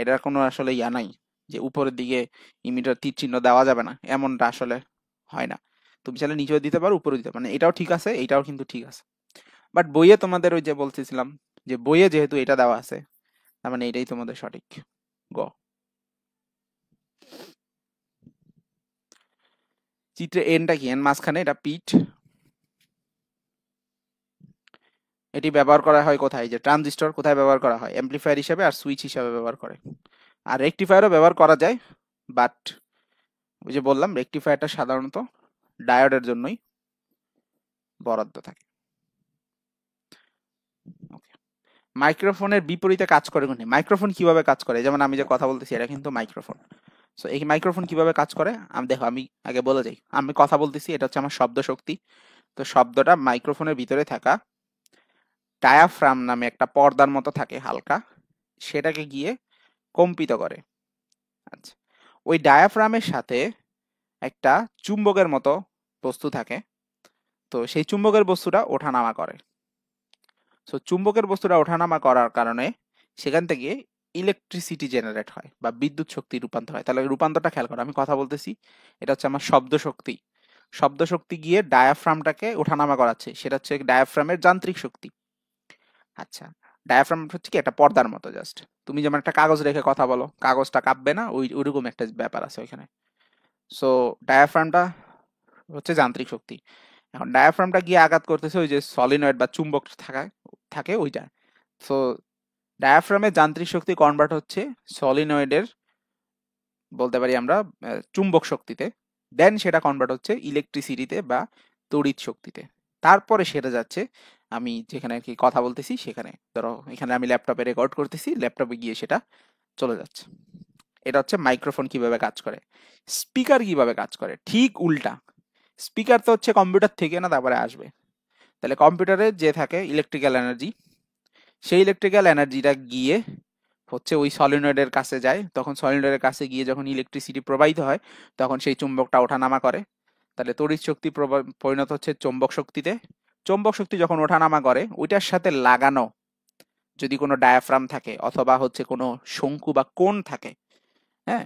এটার কোনো আসলে ইয়া নাই যে উপরের দিকে ইমিটার তীর চিহ্ন দেওয়া যাবে না, এমনটা আসলে হয় না। তুমি চাইলে নিচেও দিতে পারো, উপরেও দিতে পারো, মানে এটাও ঠিক আছে, এটাও কিন্তু ঠিক আছে। বাট বইয়ে তোমাদের ওই যে বলতেছিলাম যে বইয়ে যেহেতু এটা দেওয়া আছে, তার মানে এটাই তোমাদের সঠিক। গ। চিত্রে এনটা কি? এন মাঝখানে, এটা পিট। এটি ব্যবহার করা হয় কোথায়? যে ট্রানজিস্টর কোথায় ব্যবহার করা হয়? অ্যাম্পলিফায়ার হিসেবে আর সুইচ হিসেবে ব্যবহার করে। আর রেকটিফায়ারও ব্যবহার করা যায়, বাট ওই যে বললাম রেকটিফায়ারটা সাধারণত ডায়োডের জন্যই বরাদ্দ থাকে। মাইক্রোফোনের বিপরীতে কাজ করে কোনটি? মাইক্রোফোন কিভাবে কাজ করে? যেমন আমি যে কথা বলতেছি এটা কিন্তু মাইক্রোফোন। সো এই মাইক্রোফোন কিভাবে কাজ করে আমি দেখো, আমি আগে বলে যাই। আমি কথা বলতেছি, এটা হচ্ছে আমার শব্দ শক্তি। তো শব্দটা মাইক্রোফোনের ভিতরে থাকা ডায়াফ্রাম নামে একটা পর্দার মতো থাকে হালকা, সেটাকে গিয়ে কম্পিত করে। আচ্ছা, ওই ডায়াফ্রামের সাথে একটা চুম্বকের মতো বস্তু থাকে, তো সেই চুম্বকের বস্তুটা ওঠানামা করে। সো চুম্বকের বস্তুটা ওঠানামা করার কারণে সেখান থেকে ইলেকট্রিসিটি জেনারেট হয় বা বিদ্যুৎ শক্তি রূপান্তর হয়। তাহলে রূপান্তরটা খেয়াল করো, আমি কথা বলতেছি, এটা হচ্ছে আমার শব্দ শক্তি। শব্দ শক্তি গিয়ে ডায়াফ্রামটাকে ওঠানামা করাচ্ছে, সেটা হচ্ছে ডায়াফ্রামের যান্ত্রিক শক্তি। আচ্ছা, ডায়াফ্রাম হচ্ছে কি একটা পর্দার মতো জাস্ট। তুমি যেমন একটা কাগজ রেখে কথা বলো, কাগজটা কাঁপবে না, ওইরকম একটা ব্যাপার আছে ওইখানে। সো ডায়াফ্রামটা হচ্ছে যান্ত্রিক শক্তি। এখন ডায়াফ্রামটা গিয়ে আঘাত করতেছে ওই যে সলিনয়েড বা চুম্বক থাকে ওইটা। সো ডায়াফ্রামের যান্ত্রিক শক্তি কনভার্ট হচ্ছে সলিনয়েডের, বলতে পারি আমরা, চুম্বক শক্তিতে। দেন সেটা কনভার্ট হচ্ছে ইলেকট্রিসিটিতে বা তড়িৎ শক্তিতে। তারপরে সেটা যাচ্ছে আমি যেখানে আর কি কথা বলতেছি সেখানে। ধরো এখানে আমি ল্যাপটপে রেকর্ড করতেছি, ল্যাপটপে গিয়ে সেটা চলে যাচ্ছে। এটা হচ্ছে মাইক্রোফোন কিভাবে কাজ করে। স্পিকার কিভাবে কাজ করে? ঠিক উল্টা। স্পিকার তো হচ্ছে কম্পিউটার থেকে না তারপরে আসবে। তাহলে কম্পিউটারে যে থাকে ইলেকট্রিক্যাল এনার্জি, সেই ইলেকট্রিক্যাল এনার্জিটা গিয়ে হচ্ছে ওই সলিনয়েডের কাছে যায়। তখন সলিনয়েডের কাছে গিয়ে যখন ইলেকট্রিসিটি প্রবাহিত হয়, তখন সেই চুম্বকটা ওঠানামা করে। তাহলে তড়িৎ শক্তি পরিণত হচ্ছে চৌম্বক শক্তিতে। চৌম্বক শক্তি যখন ওঠানামা করে, ওইটার সাথে লাগানো যদি কোনো ডায়াফ্রাম থাকে অথবা হচ্ছে কোনো শঙ্কু বা কোণ থাকে, হ্যাঁ,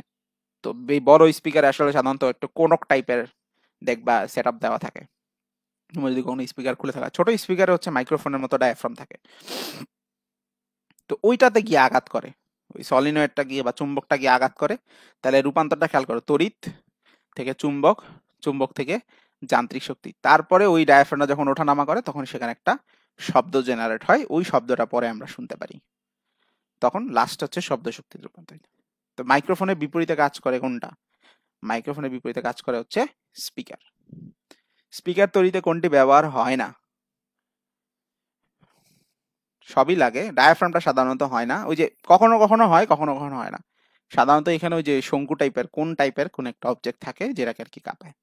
তো এই বড় স্পিকার আসলে সাধারণত একটু কোনক টাইপের দেখবা সেট আপ দেওয়া থাকে। তুমি যদি কোনো স্পিকার খুলে থাকা, ছোট স্পিকারে হচ্ছে মাইক্রোফোনের মতো ডায়াফ্রাম থাকে, তো ওইটাতে গিয়ে আঘাত করে, ওই সলিনয়েডটা গিয়ে বা চুম্বকটা গিয়ে আঘাত করে। তাহলে রূপান্তরটা খেয়াল করো, তড়িৎ থেকে চুম্বক, চুম্বক থেকে যান্ত্রিক শক্তি। তারপরে ওই ডায়াফ্রামটা যখন ওঠানামা করে তখন সেখানে একটা শব্দ জেনারেট হয়, ওই শব্দটা পরে আমরা শুনতে পারি। তখন লাস্ট হচ্ছে শব্দ শক্তির রূপান্তরিত। তো মাইক্রোফোনের বিপরীতে কাজ করে কোনটা? মাইক্রোফোনের বিপরীতে কাজ করে হচ্ছে স্পিকার। স্পিকার তৈরিতে কোনটি ব্যবহার হয় না? সবই লাগে, ডায়াফ্রামটা সাধারণত হয় না। ওই যে কখনো কখনো হয়, কখনো কখনো হয় না। সাধারণত এখানে ওই যে শঙ্কু টাইপের কোন টাইপের কোন একটা অবজেক্ট থাকে যেটাকে আর কি কাঁপায়।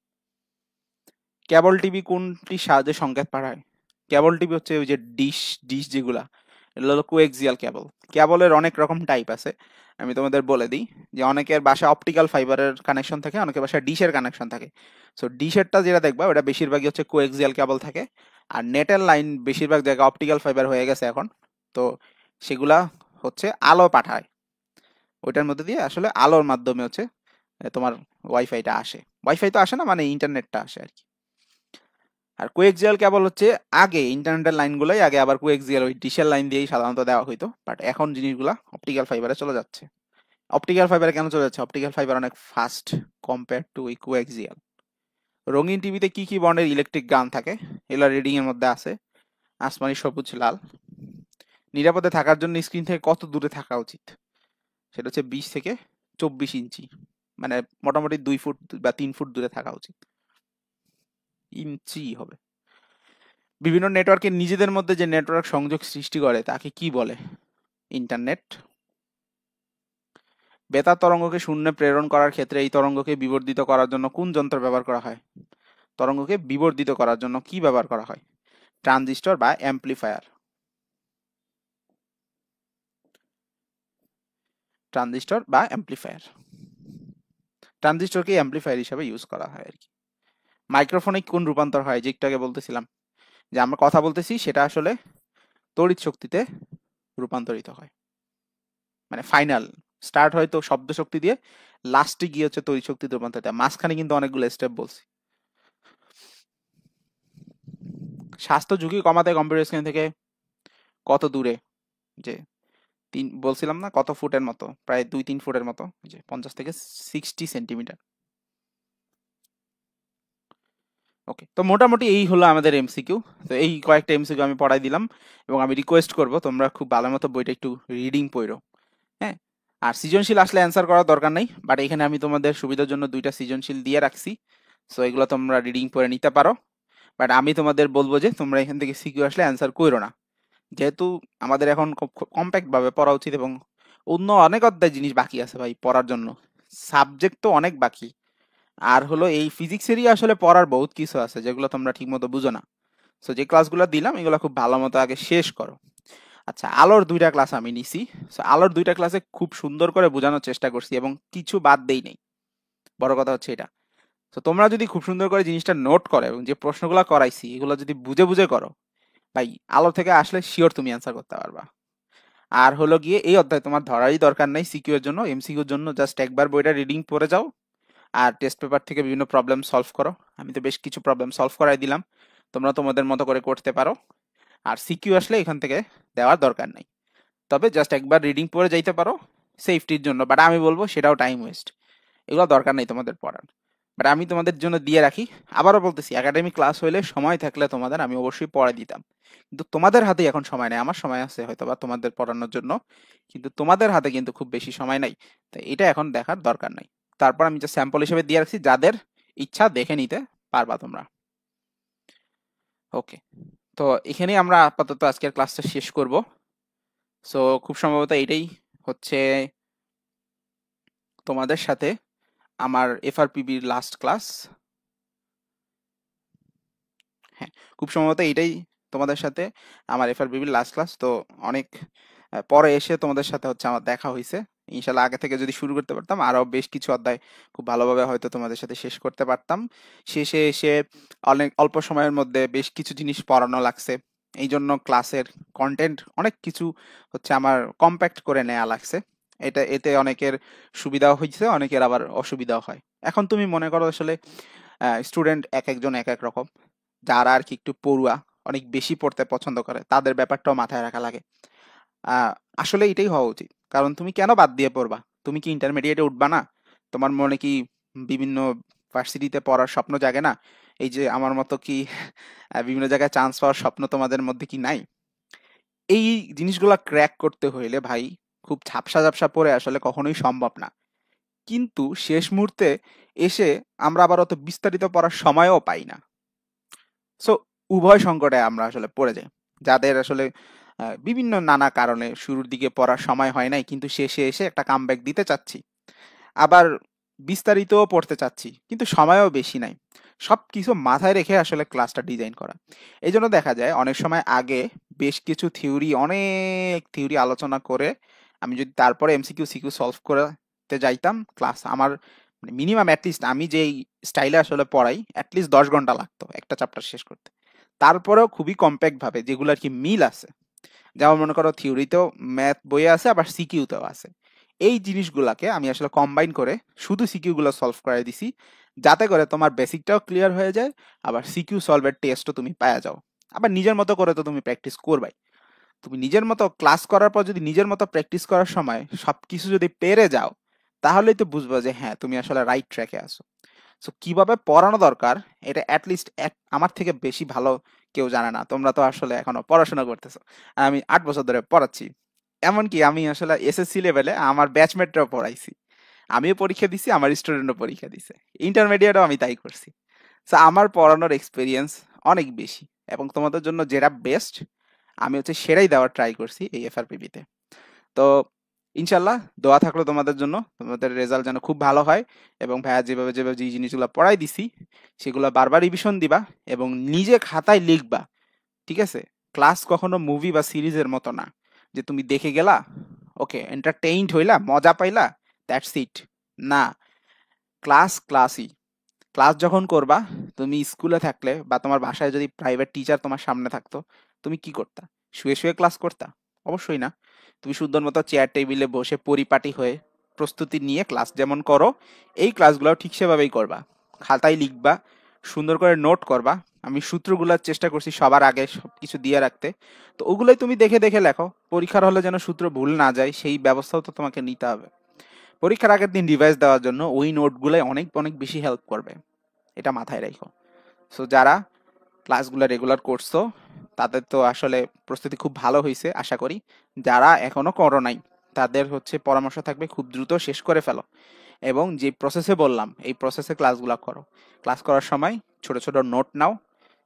কেবল টিভি কোনটির সাহায্যে সংকেত পাঠায়? কেবল টিভি হচ্ছে ওই যে ডিশ ডিশ যেগুলা, এগুলো হলো কোএক্সিয়াল কেবল। কেবলের অনেক রকম টাইপ আছে, আমি তোমাদের বলে দিই। যে অনেকের বাসায় অপটিক্যাল ফাইবারের কানেকশন থাকে, অনেকের বাসায় ডিশের কানেকশন থাকে। সো ডিশেরটা যেটা দেখবা ওটা বেশিরভাগই হচ্ছে কোএক্সিয়াল কেবল থাকে। আর নেটের লাইন বেশিরভাগ জায়গায় অপটিক্যাল ফাইবার হয়ে গেছে এখন, তো সেগুলা হচ্ছে আলো পাঠায়, ওইটার মধ্যে দিয়ে আসলে আলোর মাধ্যমে হচ্ছে তোমার ওয়াইফাইটা আসে। ওয়াইফাই তো আসে না, মানে ইন্টারনেটটা আসে আর কি। আর কোএক্সিয়াল কেবল হচ্ছে আগে ইন্টারনেটের লাইনগুলোই আগে আবার কোএক্সিয়াল ওই ডিশের লাইন দিয়েই সাধারণত দেওয়া হইতো, বাট এখন জিনিসগুলা অপটিক্যাল ফাইবারে চলে যাচ্ছে। অপটিক্যাল ফাইবারে কেন চলে যাচ্ছে? অপটিক্যাল ফাইবার অনেক ফাস্ট কম্পেয়ার টু ওই কোএক্সিয়াল। রঙিন টিভিতে কি কি বর্ণের ইলেকট্রিক গান থাকে এগুলো রিডিং এর মধ্যে আছে, আসমানি, সবুজ, লাল। নিরাপদে থাকার জন্য স্ক্রিন থেকে কত দূরে থাকা উচিত? সেটা হচ্ছে 20 থেকে 24 ইঞ্চি, মানে মোটামুটি 2 ফুট বা 3 ফুট দূরে থাকা উচিত। ইঞ্চি হবে। বিভিন্ন নেটওয়ার্কের নিজেদের মধ্যে যে নেটওয়ার্ক সংযোগ সৃষ্টি করে তাকে কি বলে? ইন্টারনেট। বেতার তরঙ্গকে শূন্যে প্রেরণ করার ক্ষেত্রে এই তরঙ্গকে বিবর্ধিত করার জন্য কোন যন্ত্র ব্যবহার করা হয়? তরঙ্গকে বিবর্ধিত করার জন্য কি ব্যবহার করা হয়? ট্রানজিস্টর বা অ্যাম্প্লিফায়ার। ট্রানজিস্টর বা অ্যাম্প্লিফায়ার। ট্রানজিস্টরকে অ্যাম্প্লিফায়ার হিসেবে ইউজ করা হয় আর কি। মাইক্রোফোনে কোন রূপান্তর হয়, যে একটু আগে বলতেছিলাম যে আমরা কথা বলতেছি সেটা আসলে তড়িৎ শক্তিতে রূপান্তরিত হয়, মানে ফাইনাল স্টার্ট হয়তো শব্দ শক্তি দিয়ে, লাস্টে গিয়ে হচ্ছে তড়িৎ শক্তিতে রূপান্তরিত হয়। মাঝখানে কিন্তু অনেকগুলো স্টেপ বলছি। স্বাস্থ্য ঝুঁকি কমাতে কম্পিউটার স্ক্রিন থেকে কত দূরে, যে বলছিলাম না কত ফুটের মতো, প্রায় 2-3 ফুটের মতো, যে 50 থেকে 60 সেন্টিমিটার। ওকে, তো মোটামুটি এই হলো আমাদের এমসিকিউ। তো এই কয়েকটা এমসিকিউ আমি পড়াই দিলাম, এবং আমি রিকোয়েস্ট করব তোমরা খুব ভালো মতো বইটা একটু রিডিং পড়ো। হ্যাঁ, আর সৃজনশীল আসলে অ্যান্সার করার দরকার নেই, বাট এখানে আমি তোমাদের সুবিধার জন্য 2টা সৃজনশীল দিয়ে রাখছি, সো এগুলো তোমরা রিডিং পড়ে নিতে পারো। বাট আমি তোমাদের বলবো যে তোমরা এখান থেকে সিকিউ আসলে অ্যান্সার করো না, যেহেতু আমাদের এখন কম্প্যাক্ট ভাবে পড়া উচিত, এবং অন্য অনেক অধ্যায় জিনিস বাকি আছে ভাই পড়ার জন্য, সাবজেক্ট তো অনেক বাকি। আর হলো এই ফিজিক্সেরই আসলে পড়ার বহুত কিছু আছে যেগুলো তোমরা ঠিক মতো বুঝো না। সো যে ক্লাসগুলো দিলাম এগুলো খুব ভালো মতো আগে শেষ করো। আচ্ছা, আলোর 2টা ক্লাস আমি নিছি। সো আলোর 2টা ক্লাসে খুব সুন্দর করে বোঝানোর চেষ্টা করছি এবং কিছু বাদ দেই নাই, বড় কথা হচ্ছে এটা। তো তোমরা যদি খুব সুন্দর করে জিনিসটা নোট করো এবং যে প্রশ্নগুলো করাইছি এগুলো যদি বুঝে বুঝে করো, ভাই আলো থেকে আসলে শিওর তুমি অ্যান্সার করতে পারবা। আর হলো গিয়ে এই অধ্যায় তোমার ধরারই দরকার নাই সিকিউ এর জন্য, এমসিকিউ এর জন্য জাস্ট একবার বইটা রিডিং পড়ে যাও, আর টেস্ট পেপার থেকে বিভিন্ন প্রবলেম সলভ করো। আমি তো বেশ কিছু প্রবলেম সলভ করাই দিলাম, তোমরা তোমাদের মতো করে করতে পারো। আর সিকিউ আসলে এখান থেকে দেওয়ার দরকার নাই, তবে জাস্ট একবার রিডিং পড়ে যাইতে পারো সেফটির জন্য, বাট আমি বলবো সেটাও টাইম ওয়েস্ট, এগুলো দরকার নেই তোমাদের পড়ার। বাট আমি তোমাদের জন্য দিয়ে রাখি। আবারও বলতেছি, একাডেমিক ক্লাস হইলে সময় থাকলে তোমাদের আমি অবশ্যই পড়াই দিতাম, কিন্তু তোমাদের হাতে এখন সময় নেই। আমার সময় আছে হয়তো বা তোমাদের পড়ানোর জন্য, কিন্তু তোমাদের হাতে কিন্তু খুব বেশি সময় নাই, তাই এটা এখন দেখার দরকার নাই। তারপর আমি যে স্যাম্পল হিসেবে দিয়ে রাখছি, যাদের ইচ্ছা দেখে নিতে পারবা তোমরা। ওকে, তো এখানেই আমরা আপাতত আজকের ক্লাসটা শেষ করব। সো খুব সম্ভবত এটাই হচ্ছে তোমাদের সাথে আমার এফআরপিবির লাস্ট ক্লাস। হ্যাঁ, খুব সম্ভবত এটাই তোমাদের সাথে আমার এফআরপিবির লাস্ট ক্লাস। তো অনেক পরে এসে তোমাদের সাথে হচ্ছে আমার দেখা হয়েছে। ইনশাল্লাহ আগে থেকে যদি শুরু করতে পারতাম আরো বেশ কিছু অধ্যায় খুব ভালোভাবে হয়তো তোমাদের সাথে শেষ করতে পারতাম। শেষে এসে অনেক অল্প সময়ের মধ্যে বেশ কিছু জিনিস পড়ানো লাগছে, এই জন্য ক্লাসের কন্টেন্ট অনেক কিছু হচ্ছে আমার কম্প্যাক্ট করে নেওয়া লাগছে। এতে অনেকের সুবিধাও হয়েছে, অনেকের আবার অসুবিধাও হয়। এখন তুমি মনে করো আসলে স্টুডেন্ট এক একজন এক এক রকম, যারা আর কি একটু পড়ুয়া, অনেক বেশি পড়তে পছন্দ করে, তাদের ব্যাপারটাও মাথায় রাখা লাগে। আহ, আসলে এটাই হওয়া উচিত, কারণ তুমি কেন বাদ দিয়ে পড়বা? তুমি কি ইন্টারমিডিয়েটে উঠবা না? তোমার মনে কি বিভিন্ন ভার্সিটিতে পড়ার স্বপ্ন জাগে না? এই যে আমার মতো কি বিভিন্ন জায়গায় চান্স পাওয়ার স্বপ্ন তোমাদের মধ্যে কি নাই? এই জিনিসগুলা ক্র্যাক করতে হইলে ভাই খুব ঝাপসা ঝাপসা পড়ে আসলে কখনোই সম্ভব না। কিন্তু শেষ মুহূর্তে এসে আমরা আবার অত বিস্তারিত পড়ার সময়ও পাই না। সো উভয় সংকটে আমরা আসলে পড়ে যাই, যাদের আসলে বিভিন্ন নানা কারণে শুরুর দিকে পড়ার সময় হয় নাই, কিন্তু শেষে এসে একটা কামব্যাক দিতে চাচ্ছি, আবার বিস্তারিতও পড়তে চাচ্ছি কিন্তু সময়ও বেশি নাই। সবকিছু মাথায় রেখে আসলে ক্লাসটা ডিজাইন করা। এই জন্য দেখা যায় অনেক সময় আগে বেশ কিছু অনেক থিওরি আলোচনা করে আমি যদি তারপরে এমসিকিউ সিকিউ সলভ করতে যাইতাম, ক্লাস আমার মিনিমাম অ্যাটলিস্ট আমি যেই স্টাইলে আসলে পড়াই অ্যাটলিস্ট 10 ঘন্টা লাগতো একটা চ্যাপ্টার শেষ করতে। তারপরেও খুবই কম্প্যাক্ট ভাবে যেগুলো আর কি মিল আছে, যেমন মনে করো থিওরিতেও ম্যাথ বইয়ে আছে, আবার সিকিউতেও আছে। এই জিনিসগুলাকে আমি আসলে কম্বাইন করে শুধু সিকিউগুলো সলভ করাই দিছি, যাতে করে তোমার বেসিকটাও ক্লিয়ার হয়ে যায়, আবার সিকিউ সলভের টেস্টও তুমি পাওয়া যাও। আবার নিজের মতো করে তো তুমি প্র্যাকটিস করবাই। তুমি নিজের মতো ক্লাস করার পর যদি নিজের মতো প্র্যাকটিস করার সময় সবকিছু যদি পেরে যাও, তাহলেই তো বুঝবো যে হ্যাঁ তুমি আসলে রাইট ট্র্যাকে আছো। সো কিভাবে পড়ানো দরকার এটা অ্যাটলিস্ট আমার থেকে বেশি ভালো কেউ জানে না। তোমরা তো আসলে এখনো পড়াশোনা করতেছো, আর আমি 8 বছর ধরে পড়াচ্ছি। এমনকি আমি আসলে এসএসসি লেভেলে আমার ব্যাচমেটরাও পড়াইছি, আমিও পরীক্ষা দিছি, আমার স্টুডেন্টও পরীক্ষা দিছে, ইন্টারমিডিয়েটও আমি তাই করছি। সো আমার পড়ানোর এক্সপিরিয়েন্স অনেক বেশি, এবং তোমাদের জন্য যেটা বেস্ট আমি হচ্ছে সেটাই দেওয়ার ট্রাই করছি এই এফআরপিবিতে। তো ইনশাল্লাহ দোয়া থাকলো তোমাদের জন্য, তোমাদের রেজাল্ট যেন খুব ভালো হয়, এবং ভাইয়া যেভাবে যেভাবে যে জিনিসগুলো পড়াই দিছি সেগুলো বারবার রিভিশন দিবা এবং নিজে খাতায় লিখবা। ঠিক আছে? ক্লাস কখনো মুভি বা সিরিজের মতো না যে তুমি দেখে গেলা, ওকে এন্টারটেইনড হইলা, মজা পাইলা, দ্যাটস ইট। না, ক্লাস ক্লাসই। ক্লাস যখন করবা, তুমি স্কুলে থাকলে বা তোমার বাসায় যদি প্রাইভেট টিচার তোমার সামনে থাকতো, তুমি কি করতা? শুয়ে শুয়ে ক্লাস করতা? অবশ্যই না। তুমি সুন্দর মতো চেয়ার টেবিলে বসে পরিপাটি হয়ে প্রস্তুতি নিয়ে ক্লাস যেমন করো, এই ক্লাসগুলো ঠিক সেভাবেই করবা। খাতায় লিখবা, সুন্দর করে নোট করবা। আমি সূত্রগুলোর চেষ্টা করছি সবার আগে সব কিছু দিয়ে রাখতে, তো ওগুলোই তুমি দেখে দেখে লেখো। পরীক্ষার হলে যেন সূত্র ভুল না যায় সেই ব্যবস্থাও তো তোমাকে নিতে হবে। পরীক্ষার আগের দিন রিভাইজ দেওয়ার জন্য ওই নোটগুলোই অনেক অনেক বেশি হেল্প করবে, এটা মাথায় রেখো। সো যারা ক্লাসগুলো রেগুলার করছো তাদের তো আসলে প্রস্তুতি খুব ভালো হয়েছে আশা করি। যারা এখনো করো নাই তাদের হচ্ছে পরামর্শ থাকবে খুব দ্রুত শেষ করে ফেলো, এবং যে প্রসেসে বললাম এই প্রসেসে ক্লাসগুলো করো। ক্লাস করার সময় ছোট ছোট নোট নাও,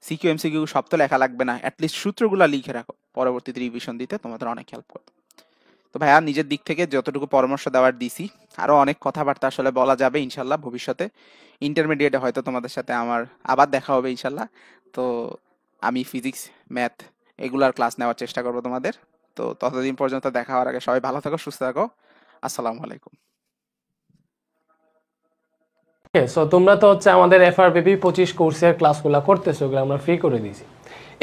সিকিউ এমসিকিউ সব তো লেখা লাগবে না, অ্যাটলিস্ট সূত্রগুলো লিখে রাখো, পরবর্তীতে রিভিশন দিতে তোমাদের অনেক হেল্প করবে। তো ভাইয়া নিজের দিক থেকে যতটুকু পরামর্শ দেওয়ার দিছি, আরো অনেক কথাবার্তা আসলে বলা যাবে ইনশাল্লাহ ভবিষ্যতে। ইন্টারমিডিয়েটে হয়তো তোমাদের সাথে আমার আবার দেখা হবে ইনশাল্লাহ। তো আমি ফিজিক্স, ম্যাথ এগুলার ক্লাস নেওয়ার চেষ্টা করবো তোমাদের। তো ততদিন পর্যন্ত দেখা হওয়ার আগে সবাই ভালো থাকো, সুস্থ থাকো। আসসালামু আলাইকুম। সো তোমরা তো হচ্ছে আমাদের এফআরপিপি 25 কোর্সের ক্লাসগুলো করতেছো, ওগুলো আমরা ফ্রি করে দিয়েছি।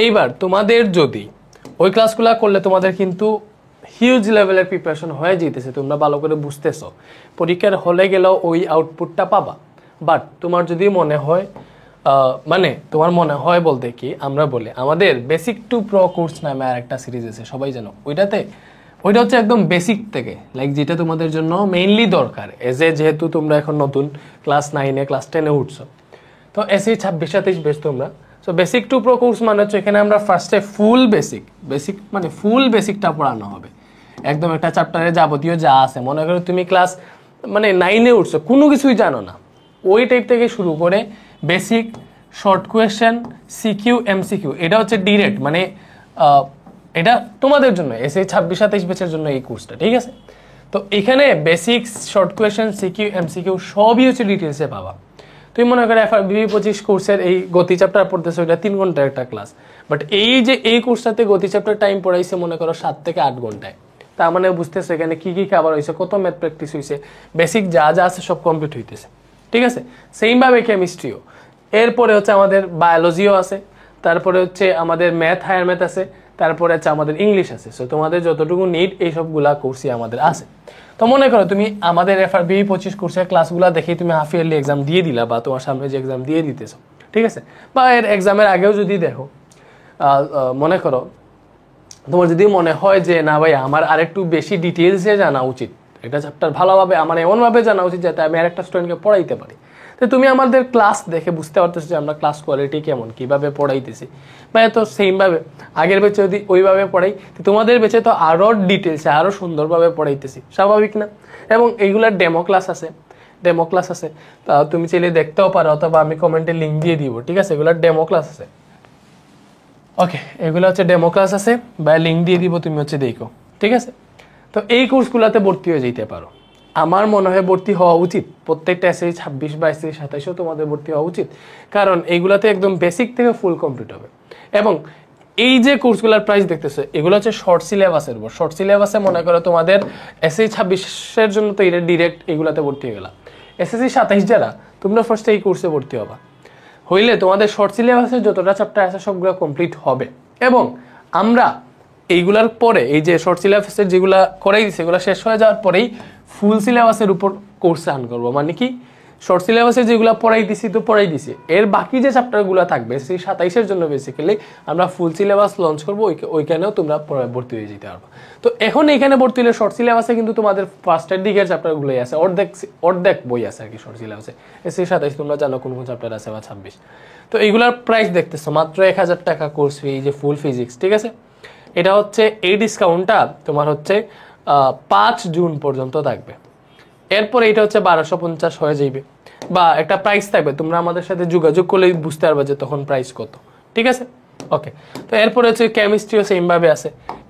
এইবার তোমাদের যদি ওই ক্লাসগুলো করলে তোমাদের কিন্তু হিউজ লেভেলের প্রিপারেশন হয়ে যেতেছে, তোমরা ভালো করে বুঝতেছো, পরীক্ষার হলে গেলেও ওই আউটপুটটা পাবা। বাট তোমার যদি মনে হয় মানে তোমার মনে হয় বলতে কি, আমরা বলি আমাদের বেসিক টু প্রো কোর্স নামে আর একটা সিরিজ আছে, সবাই জানো ওইটা হচ্ছে একদম বেসিক থেকে, লাইক যেটা তোমাদের জন্য মেইনলি দরকার যেহেতু তোমরা এখন নতুন ক্লাস 9-এ ক্লাস 10-এ উঠছো। তো এসে 26-27 বেস তোমরা। So basic to pro course মানে হচ্ছে এখানে আমরা ফার্স্টে ফুল বেসিক মানে ফুল বেসিকটা পড়ানো হবে, একদম একটা চ্যাপ্টারে যাবতীয় যা আছে। মনে করো তুমি ক্লাস মানে 9-এ উঠছো, কোনো কিছুই জানো না, ওই টাইপ থেকে শুরু করে basic, short question, CQ, MCQ, এটা হচ্ছে ডিরেক্ট মানে এটা তোমাদের জন্য এসে 26-27 ব্যাচের জন্য এই কোর্সটা, ঠিক আছে? তো এখানে basic, short question, CQ, MCQ সবই হচ্ছে ডিটেলসে পাবা। তুমি মনে করো এফআরবিপি 25 কোর্সের এই গতি চ্যাপ্টার পড়তেছো, এটা 3 ঘন্টার একটা ক্লাস, বাট এই কোর্সটাতে গতি চ্যাপ্টার টাইম পড়াইছে মনে করো 7 থেকে 8 ঘন্টায়। তার মানে বুঝতেছো এখানে কি কি খাবার হয়েছে, কত ম্যাথ প্র্যাকটিস হয়েছে, বেসিক যা যা আছে সব কমপ্লিট হইতেছে, ঠিক আছে? সেইমভাবে কেমিস্ট্রিও, এরপরে হচ্ছে আমাদের বায়োলজিও আছে, তারপরে হচ্ছে আমাদের ম্যাথ, হায়ার ম্যাথ আছে, তারপরে হচ্ছে আমাদের ইংলিশ আছে। সো তোমাদের যতটুকু নিড এই সবগুলা কোর্সই আমাদের আছে। তো মনে করো তুমি আমাদের এফআরবিপি 25 কোর্সের ক্লাসগুলো দেখেই তুমি হাফ ইয়ারলি এক্সাম দিয়ে দিলা, বা তোমার সামনে যে এক্সাম দিয়ে দিতেছো, ঠিক আছে? বা এর এক্সামের আগেও যদি দেখো, মনে করো তোমার যদি মনে হয় যে না ভাই আমার আরেকটু বেশি ডিটেলসে জানা উচিত, একটা চ্যাপ্টার ভালোভাবে আমার এমনভাবে জানা উচিত যাতে আমি আরেকটা স্টুডেন্টকে পড়াইতে পারি, তো তুমি আমাদের ক্লাস দেখে বুঝতে পারতেছো যে আমরা ক্লাস কোয়ালিটি কেমন, কিভাবে পড়াইতেছি। বা তো সেমভাবে আগের বেচে যদি ওইভাবে পড়াই, তো তোমাদের বেচে তো আরও ডিটেলসে আরও সুন্দরভাবে পড়াইতেছি, স্বাভাবিক না? এবং এইগুলার ডেমো ক্লাস আছে, তা তুমি চাইলে দেখতেও পারো, অথবা আমি কমেন্টে লিঙ্ক দিয়ে দিব, ঠিক আছে? এগুলার ডেমো ক্লাস আছে, ওকে, এগুলো হচ্ছে ডেমো ক্লাস আছে, বা লিঙ্ক দিয়ে দিব, তুমি হচ্ছে দেখো, ঠিক আছে? তো এই কোর্সগুলোতে ভর্তি হয়ে যেতে পারো। আমার মনে হয় ভর্তি হওয়া উচিত, প্রত্যেকটা এসএসসি 26, 22, 27 তোমাদের ভর্তি হওয়া উচিত, কারণ এইগুলাতে একদম বেসিক থেকে ফুল কমপ্লিট হবে। এবং এই যে কোর্সগুলোর প্রাইস দেখতেছো, এগুলো হচ্ছে শর্ট সিলেবাসের উপর। শর্ট সিলেবাসে মনে করো তোমাদের এসএসসি 26-এর জন্য তো এটা ডিরেক্ট এগুলাতে ভর্তি হয়ে গেলা। এসএসসি 27 যারা, তোমরা ফার্স্টে এই কোর্সে ভর্তি হবা, হইলে তোমাদের শর্ট সিলেবাসে যতটা চ্যাপ্টার আছে সবগুলো কমপ্লিট হবে। এবং আমরা এইগুলার পরে এই যে শর্ট সিলেবাসের যেগুলা করাই দিছে এগুলো শেষ হয়ে যাওয়ার পরেই ফুল সিলেবাসের উপর কোর্স রান করবো। মানে কি শর্ট সিলেবাসে যেগুলো পড়াই দিছি এর বাকি যে চ্যাপ্টারগুলো থাকবে সেই 27-এর জন্য বেসিক্যালি আমরা ফুল সিলেবাস লঞ্চ করবো, ওইখানেও তোমরা ভর্তি হয়ে যেতে পারবো। তো এখন এখানে ভর্তি হলে শর্ট সিলেবাসে কিন্তু তোমাদের ফার্স্টের দিকের চ্যাপ্টারগুলোই আছে, অর্ধেক বই আছে আর কি শর্ট সিলেবাসে। সেই 27 তোমরা জানো কোন কোন চ্যাপ্টার আছে বা 26। তো এইগুলার প্রাইস দেখতেছো মাত্র 1000 টাকা কোর্স ফি, যে ফুল ফিজিক্স, ঠিক আছে। এটা হচ্ছে এই ডিসকাউন্টটা তোমার হচ্ছে 5 জুন পর্যন্ত থাকবে। এরপরে এটা হচ্ছে 1250 হয়ে যাবে, বা একটা প্রাইস থাকবে, তোমরা আমাদের সাথে যোগাযোগ করলেই বুঝতে পারবে যে তখন প্রাইস কত, ঠিক আছে। ওকে, তো এরপরে হচ্ছে কেমিস্ট্রিও সেমভাবে আছে,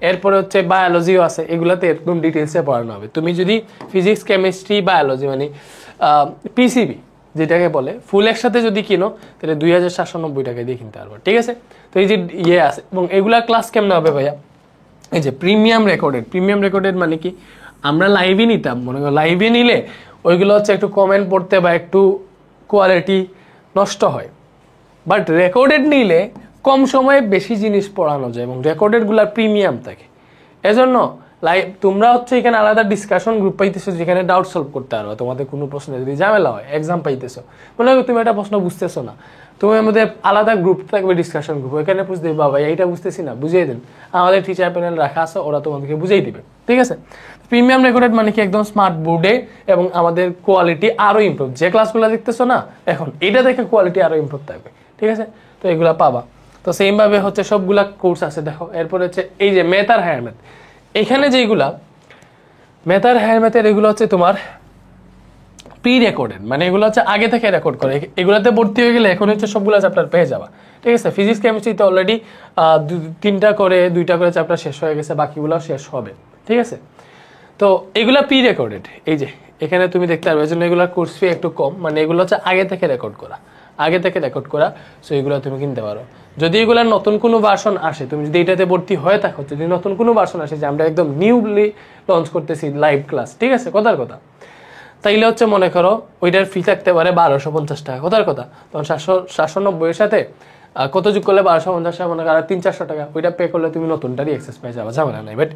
এরপরে হচ্ছে বায়োলজিও আছে, এগুলাতে একদম ডিটেলসে পড়ানো হবে। তুমি যদি ফিজিক্স কেমিস্ট্রি বায়োলজি মানে পিসিবি যেটাকে বলে ফুল একসাথে যদি কিনো তাহলে 2790 টাকা দিয়ে কিনতে পারবো, ঠিক আছে। তো এই যে ইয়ে আছে, এবং এগুলা ক্লাস কেমন হবে ভাইয়া, এই যে প্রিমিয়াম রেকর্ডেড মানে কি আমরা লাইভে নিতাম, মনে করো লাইভে নিলে ওইগুলো হচ্ছে একটু কমেন্ট পড়তে বা একটু কোয়ালিটি নষ্ট হয়, বাট রেকর্ডেড নিলে কম সময়ে বেশি জিনিস পড়ানো যায় এবং রেকর্ডেডগুলোর প্রিমিয়াম থাকে। এজন্য লাইভ তোমরা হচ্ছে এখানে আলাদা ডিসকাশন গ্রুপ পাইতেছো, যেখানে ডাউট সলভ করতে পারো। তোমাদের কোনো প্রশ্নে যদি ঝামেলা হয়, এক্সাম পাইতেছো, মনে করো তুমি একটা প্রশ্ন বুঝতেছো না, তোমার মধ্যে আলাদা গ্রুপ থাকবে, ডিসকাশন গ্রুপ, ওইখানে বুঝতে বাবা এইটা বুঝতেছি না, বুঝিয়ে দিন, আমাদের টিচার প্যানেল রাখা আছে, ওরা তোমাদেরকে বুঝিয়ে দিবে, ঠিক আছে। প্রিমিয়াম রেকর্ডেড মানে কি একদম স্মার্ট বোর্ডে, এবং আমাদের কোয়ালিটি আরো ইমপ্রুভ, যে ক্লাসগুলো দেখতেছো না এখন এটা দেখে কোয়ালিটি আরো ইমপ্রুভ থাকবে, ঠিক আছে। তো এগুলা পাবা। তো সেম ভাবে হচ্ছে সবগুলা কোর্স আছে দেখো। এরপরে হচ্ছে এই যে ম্যাথ আর হায়ার ম্যাথ, এখানে যেগুলা ম্যাথ আর হায়ার ম্যাথের এগুলো হচ্ছে তোমার প্রি রেকর্ডেড, মানে এগুলো হচ্ছে আগে থেকে রেকর্ড করে, এগুলাতে ভর্তি হয়ে গেলে এখন হচ্ছে সবগুলো চ্যাপ্টার পেয়ে যাবা, ঠিক আছে। ফিজিক্স কেমিস্ট্রিতে অলরেডি 2টা করে চ্যাপ্টার শেষ হয়ে গেছে, বাকিগুলো শেষ হবে, ঠিক আছে। তো এগুলা প্রি রেকর্ডেড, এই যে এখানে তুমি দেখতে পারবে, এই জন্য এগুলোর কোর্স ফি একটু কম, মানে এগুলো হচ্ছে আগে থেকে রেকর্ড করা, সো এগুলো তুমি কিনতে পারো। যদি এগুলার নতুন কোনো ভার্সন আসে, তুমি যদি এটাতে ভর্তি হয়ে থাকো, যদি নতুন কোনো ভার্সন আসে যে আমরা একদম নিউলি লঞ্চ করতেছি লাইভ ক্লাস, ঠিক আছে, কথার কথা, তাইলে হচ্ছে মনে করো ওইটার ফি থাকতে পারে 1250 টাকা, কথার কথা। তখন 790 এর সাথে কত যোগ করলে 1250 টাকা, মনে করো 300-400 টাকা, ওইটা পে করলে তুমি নতুনটারই অ্যাক্সেস পেয়ে যাবে, ঝামেলা নাই। বাট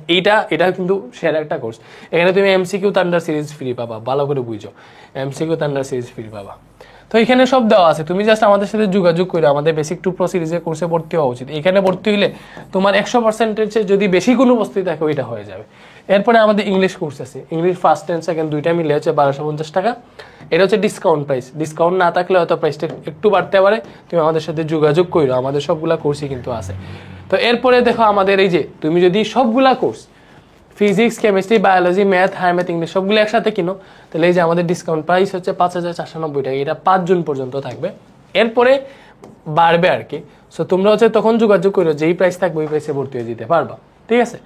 এটা কিন্তু সেরা একটা কোর্স, এখানে তুমি এমসিকিউ থান্ডার সিরিজ ফ্রি পাবা, ভালো করে বুঝো, এমসিকিউ থান্ডার সিরিজ ফ্রি পাবা। তো এখানে সব দেওয়া আছে, তুমি জাস্ট আমাদের সাথে যোগাযোগ করে আমাদের বেসিক টু প্রো সিরিজের কোর্সে ভর্তি হওয়া উচিত। এখানে ভর্তি হইলে তোমার 100% যদি বেশি কোনো উপস্থিতি থাকে ওইটা হয়ে যাবে। এরপরে আমাদের ইংলিশ কোর্স আছে, ইংলিশ ফার্স্ট অ্যান্ড সেকেন্ড দুইটা মিলে হচ্ছে 1250 টাকা। এটা হচ্ছে ডিসকাউন্ট প্রাইস, ডিসকাউন্ট না থাকলে হয়তো প্রাইসটা একটু বাড়তে পারে, তুমি আমাদের সাথে যোগাযোগ করো, আমাদের সবগুলা কোর্সই কিন্তু আছে। তো এরপরে দেখো আমাদের এই যে তুমি যদি সবগুলা course physics chemistry biology math higher math English সবগুলো একসাথে কিনো, তাহলে এই যে আমাদের ডিসকাউন্ট প্রাইস হচ্ছে 5490 টাকা, এটা 5 জুন পর্যন্ত থাকবে, এরপরে বাড়বে আর কি। সো তোমরা হচ্ছে তখন যোগাযোগ করো, যেই প্রাইস থাকবে ওই প্রাইসে ভর্তি হয়ে যেতে পারবা, ঠিক আছে।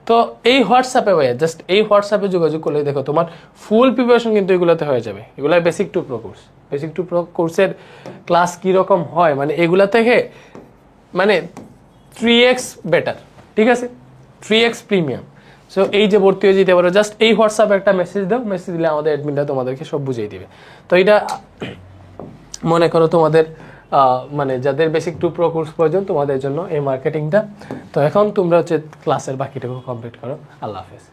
তো এই হোয়াটসঅ্যাপে ভাইয়া জাস্ট এই হোয়াটসঅ্যাপে যোগাযোগ করলে দেখো তোমার ফুল প্রিপারেশন কিন্তু এগুলোতে হয়ে যাবে। এগুলো basic to pro course, basic to pro কোর্সের ক্লাস কীরকম হয়, মানে এগুলা থেকে মানে 3x বেটার, ঠিক আছে, 3x প্রিমিয়াম। সো এই যে ভর্তি হয়ে যেতে পারো, জাস্ট এই হোয়াটসঅ্যাপে একটা মেসেজ দাও, মেসেজ দিলে আমাদের অ্যাডমিনটা তোমাদেরকে সব বুঝিয়ে দিবে। তো এটা মনে করো তোমাদের মানে যাদের বেসিক টু প্রো কোর্স প্রয়োজন তোমাদের জন্য এই মার্কেটিংটা। তো এখন তোমরা হচ্ছে ক্লাসের বাকিটুকু কমপ্লিট করো। আল্লাহ হাফেজ।